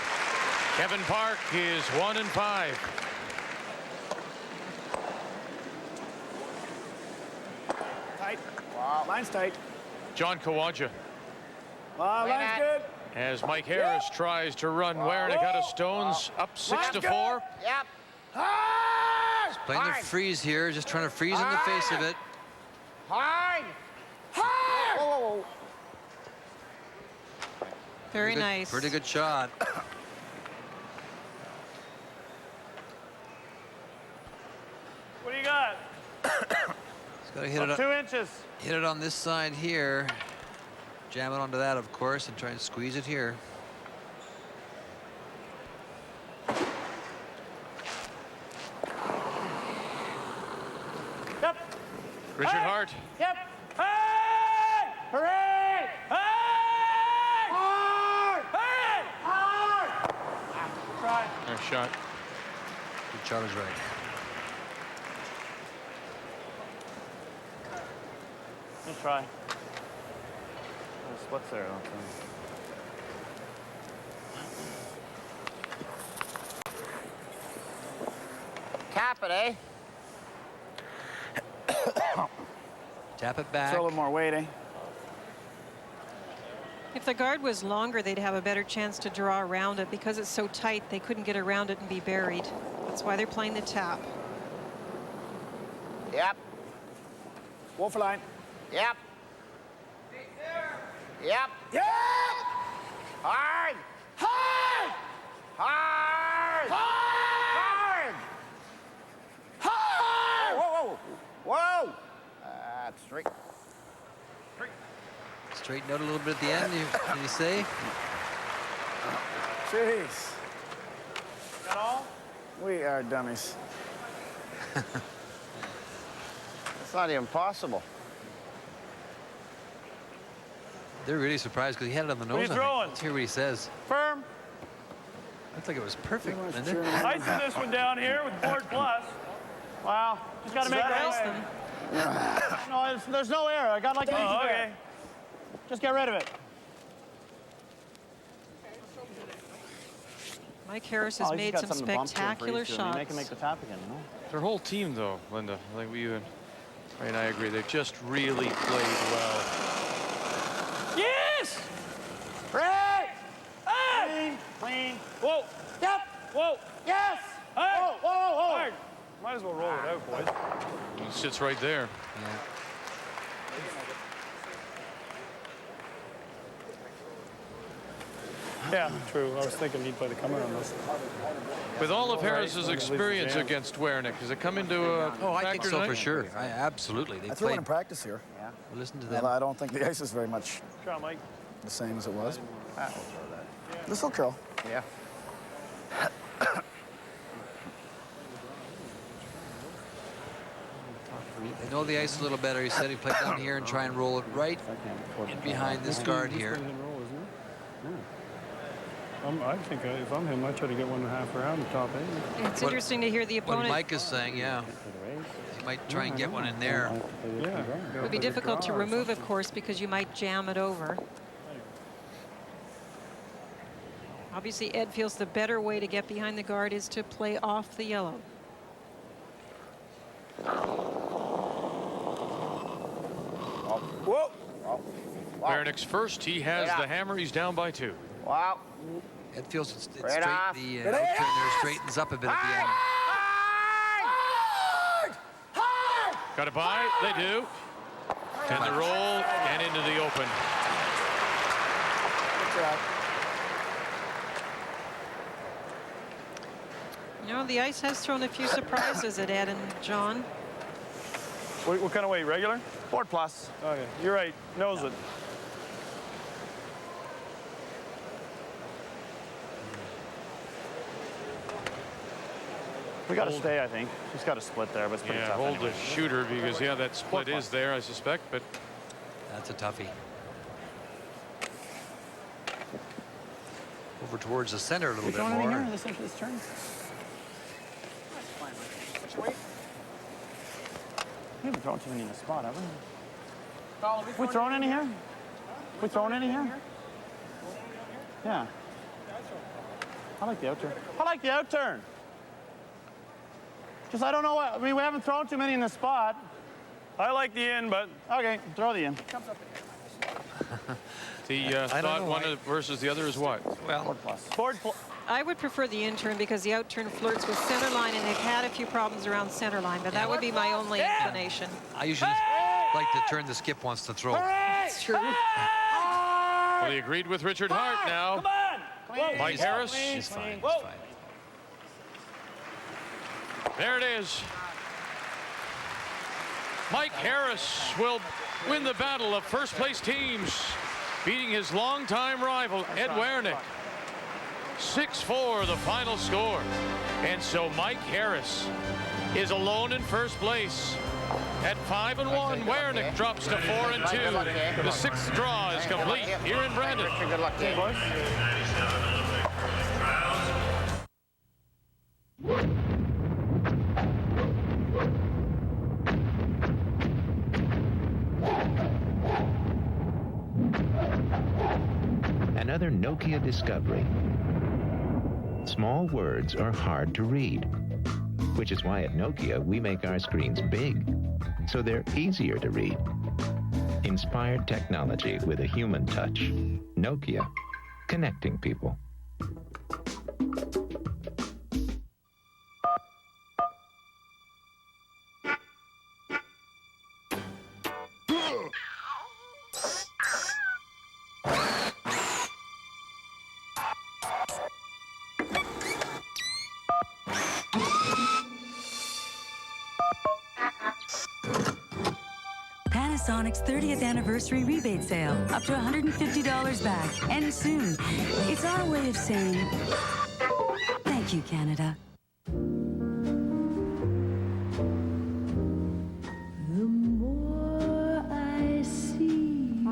Kevin Park is 1-5. Tight. Wow. Line's tight. John Kawaja. Wow, line's good. As Mike Harris tries to run Werenich out of stones, up 6-4. Yep. He's playing the freeze here, just trying to freeze in the face of it. Hard. Hard. Whoa, whoa, whoa. Very nice. Pretty good shot. What do you got? He's got to hit it 2 inches. Hit it on this side here. Jam it onto that, of course, and try and squeeze it here. Yep. Richard Hart. Yep. Hey! Hooray! Hey! Hard! Hey! Hard! Try. Nice shot. Good shot is right. Let's try. The splits there. Tap it, eh? Tap it back. Throw a little more weight, eh? If the guard was longer, they'd have a better chance to draw around it. Because it's so tight, they couldn't get around it and be buried. That's why they're playing the tap. Yep. Wolf line. Yep. Yep. Yep! Hard! Hard! Hard! Hard! Hard! Whoa, whoa, whoa! That's straight. Straighten out a little bit at the end, did you say? Jeez. That all? We are dummies. It's not even possible. They're really surprised because he had it on the nose. What are you throwing? Let's hear what he says. Firm. Looks like it was perfect, Linda. Icing this one down here with board plus. Wow. Just got to make that it away. No, there's no air. I got like an inch of okay. air. Just get rid of it. Mike Harris has made some spectacular shots. Make him make the tap again, you know? Their whole team, though, Linda, I think we and I agree, they've just really played well. Yes! Right! Hey! Clean. Whoa! Yep. Whoa! Yes! Hey! Whoa, whoa, whoa! Hard. Might as well roll it out, boys. He sits right there. Yeah, true. I was thinking he'd play the comer on this. With all of Harris's experience against Werenich, does it come into a I think factor so tonight? for sure. Absolutely. They I threw it played. in practice here. Yeah. Listen to them. I don't think the ice is very much Try, Mike. the same as it was. We'll throw that. This will curl. Yeah. They know the ice a little better. He said he'd play down here and try and roll it right in behind this guard here. I think if I'm him, I try to get 1.5 around the top end. It's interesting to hear the opponent. What Mike is saying, yeah. He might try and get one in there. Yeah. It would be difficult to remove, of course, because you might jam it over. Obviously, Ed feels the better way to get behind the guard is to play off the yellow. Whoa! Werenich's first. He has the hammer. He's down by 2. Wow. Ed feels it's Right straight. off. The outturn there straightens up a bit at the end. Got it by. They do. And the roll and into the open. You know, the ice has thrown a few surprises at Ed and John. What kind of weight? Regular? Board plus. Okay. You're right. Knows it. We got to stay, I think. He's got to split there, but it's pretty Yeah, tough hold anyway. the shooter because, yeah, that split is there, I suspect, but That's a toughie. Over towards the center a little bit more. Here, this turn. What's your weight? We haven't thrown too many in the spot, have we? We thrown any here? We thrown any here? Yeah. I like the outturn. I like the outturn. Just I don't know what, I mean, we haven't thrown too many in the spot. I like the in, but Okay, throw the in. the thought one versus the other is what? Well, Board plus. board plus. I would prefer the in-turn because the out-turn flirts with center line, and they've had a few problems around center line, but that would be my only inclination. I usually like to turn the skip once to throw. It's true. Well, he agreed with Richard Hart now. Come on! Whoa. Mike Harris. He's fine. Whoa. He's fine. There it is. Mike Harris will win the battle of first-place teams, beating his longtime rival, Ed Werenich. 6-4, the final score. And so Mike Harris is alone in first place. At 5-1, Werenich drops to 4-2. The 6th draw is complete here in Brandon. Good luck, Dave. another Nokia discovery. Small words are hard to read, which is why at Nokia we make our screens big, so they're easier to read. Inspired technology with a human touch. Nokia, connecting people. Panasonic's 30th anniversary rebate sale. Up to $150 back. Ends soon. It's our way of saying, thank you, Canada. The more I see,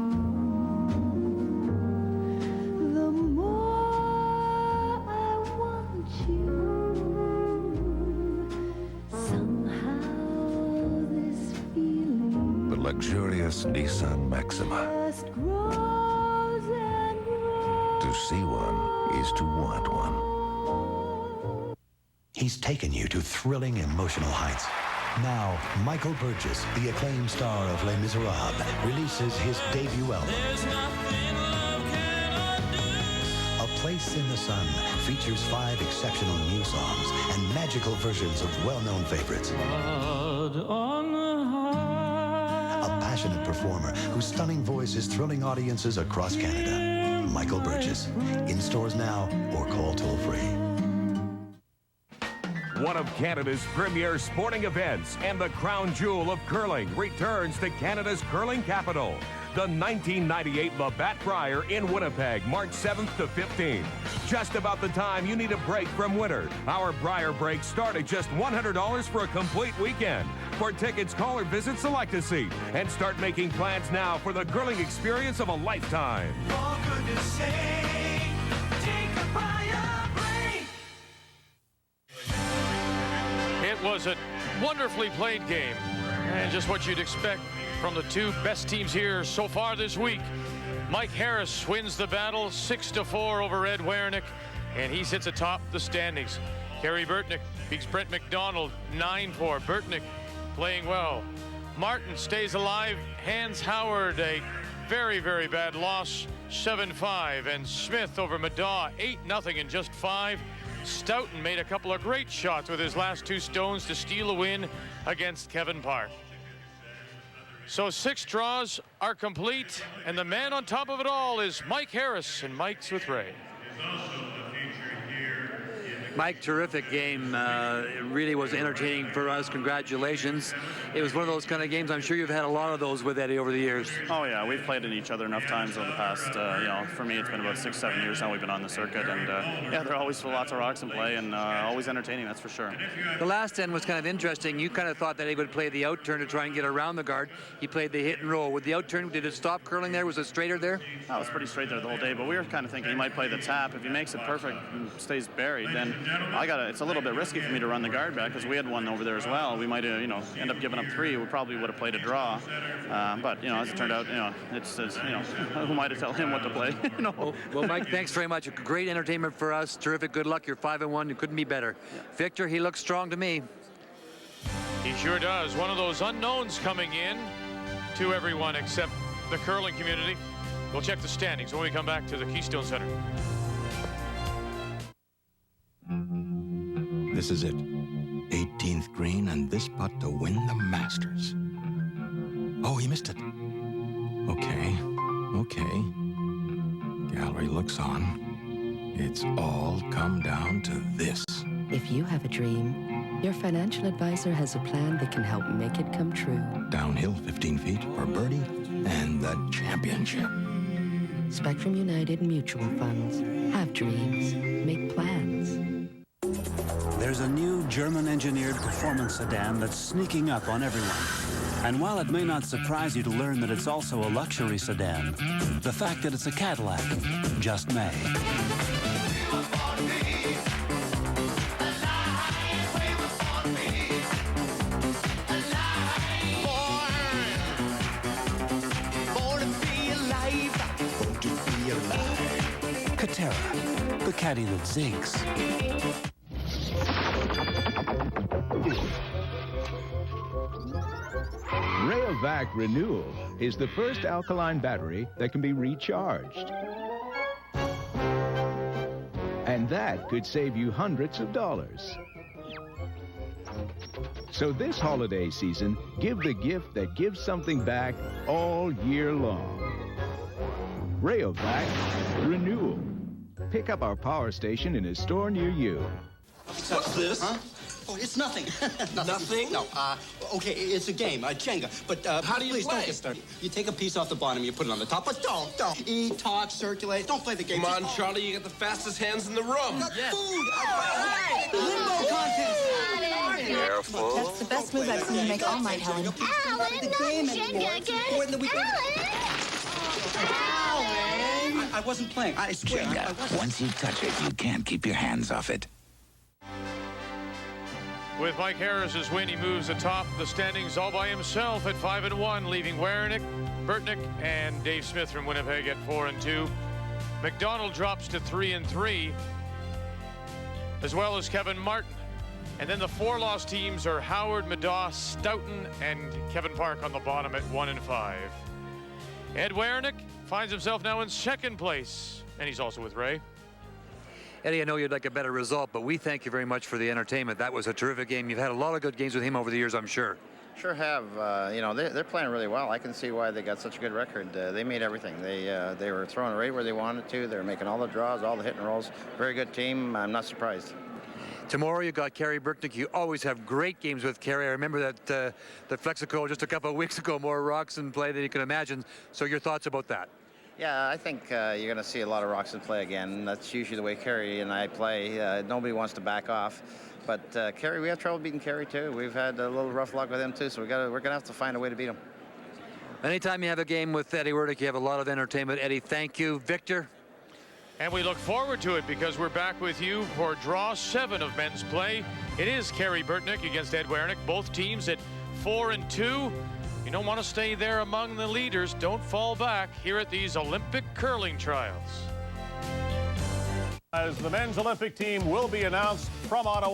the more I want you. Somehow this feeling The luxurious Nissan Maxima. just grows and grows. To see one is to want one. He's taken you to thrilling emotional heights. Now, Michael Burgess, the acclaimed star of Les Miserables, releases his debut album. A Place in the Sun features 5 exceptional new songs and magical versions of well-known favorites. A passionate performer whose stunning voice is thrilling audiences across Canada. Michael Burgess. In stores now or call toll-free. One of Canada's premier sporting events and the crown jewel of curling returns to Canada's curling capital. The 1998 Labatt Brier in Winnipeg, March 7th to 15th. Just about the time you need a break from winter. Our Brier breaks start at just $100 for a complete weekend. For tickets, call or visit Select a Seat and start making plans now for the curling experience of a lifetime. For goodness sake, take a Brier break. It was a wonderfully played game, and just what you'd expect from the two best teams here so far this week. Mike Harris wins the battle 6-4 over Ed Werenich, and he sits atop the standings. Kerry Burtnick beats Brent McDonald 9-4. Burtnick playing well. Martin stays alive. Hans Howard, a very, very bad loss, 7-5. And Smith over Madaw, 8-0 in just 5. Stoughton made a couple of great shots with his last 2 stones to steal a win against Kevin Park. So 6 draws are complete, and the man on top of it all is Mike Harris, and Mike's with Ray. Mike, terrific game. It really was entertaining for us. Congratulations. It was one of those kind of games. I'm sure you've had a lot of those with Eddie over the years. Oh yeah, we've played in each other enough times over the past, for me it's been about 6-7 years now we've been on the circuit, and yeah, there are always lots of rocks in play and always entertaining, that's for sure. The last end was kind of interesting. You kind of thought that he would play the outturn to try and get around the guard. He played the hit and roll. With the outturn, did it stop curling there? Was it straighter there? Oh, it was pretty straight there the whole day, but we were kind of thinking he might play the tap. If he makes it perfect and stays buried, then it's a little bit risky for me to run the guard back because we had one over there as well. We might end up giving up 3. We probably would have played a draw, but as it turned out, it's who am I to tell him what to play? Well, Mike, thanks very much. Great entertainment for us. Terrific. Good luck. You're 5-1. You couldn't be better. Yeah. Victor, he looks strong to me. He sure does. One of those unknowns coming in to everyone except the curling community. We'll check the standings when we come back to the Keystone Center. This is it. 18th green and this putt to win the Masters. Oh, he missed it. Okay. Gallery looks on. It's all come down to this. If you have a dream, your financial advisor has a plan that can help make it come true. Downhill 15 feet for birdie and the championship. Spectrum United Mutual Funds. Have dreams. Make plans. There's a new German-engineered performance sedan that's sneaking up on everyone. And while it may not surprise you to learn that it's also a luxury sedan, the fact that it's a Cadillac just may. Terra, the caddy that zigs. Rayovac Renewal is the first alkaline battery that can be recharged. And that could save you hundreds of dollars. So this holiday season, give the gift that gives something back all year long. Rayovac Renewal. Pick up our power station in a store near you. What's this? Huh? Oh, it's nothing. Nothing? No. Okay, it's a game, Jenga. But how do you please play? Don't get started. You take a piece off the bottom, you put it on the top, but don't. Eat, talk, circulate. Don't play the game. Come on, Charlie, you got the fastest hands in the room. Yes. Food. Limbo contest. Careful. That's the best move I've seen you make all night, Helen. Alan, not Jenga again. Alan! I wasn't playing. I swear. Jenga. Once you touch it, you can't keep your hands off it. With Mike Harris's win, he moves atop the standings all by himself at 5-1, leaving Werenich, Burtnick, and Dave Smith from Winnipeg at 4-2. McDonald drops to 3-3, as well as Kevin Martin. And then the 4 lost teams are Howard, Madaw, Stoughton, and Kevin Park on the bottom at 1-5. Ed Werenich finds himself now in 2nd place, and he's also with Ray. Eddie, I know you'd like a better result, but we thank you very much for the entertainment. That was a terrific game. You've had a lot of good games with him over the years, I'm sure. Sure have. You know, they're playing really well. I can see why they got such a good record. They made everything. They were throwing it right where they wanted to. They were making all the draws, all the hit and rolls. Very good team. I'm not surprised. Tomorrow you got Kerry Burtnick. You always have great games with Kerry. I remember that the Flexico just a couple of weeks ago, more rocks in play than you can imagine. So your thoughts about that? Yeah, I think you're going to see a lot of rocks in play again. That's usually the way Kerry and I play. Nobody wants to back off. But Kerry, we have trouble beating Kerry too. We've had a little rough luck with him too, so we're going to have to find a way to beat him. Anytime you have a game with Eddie Werenich, you have a lot of entertainment. Eddie, thank you. Victor? And we look forward to it because we're back with you for Draw 7 of men's play. It is Kerry Burtnick against Ed Werenich, both teams at 4-2. You don't want to stay there among the leaders. Don't fall back here at these Olympic curling trials. As the men's Olympic team will be announced from Ottawa.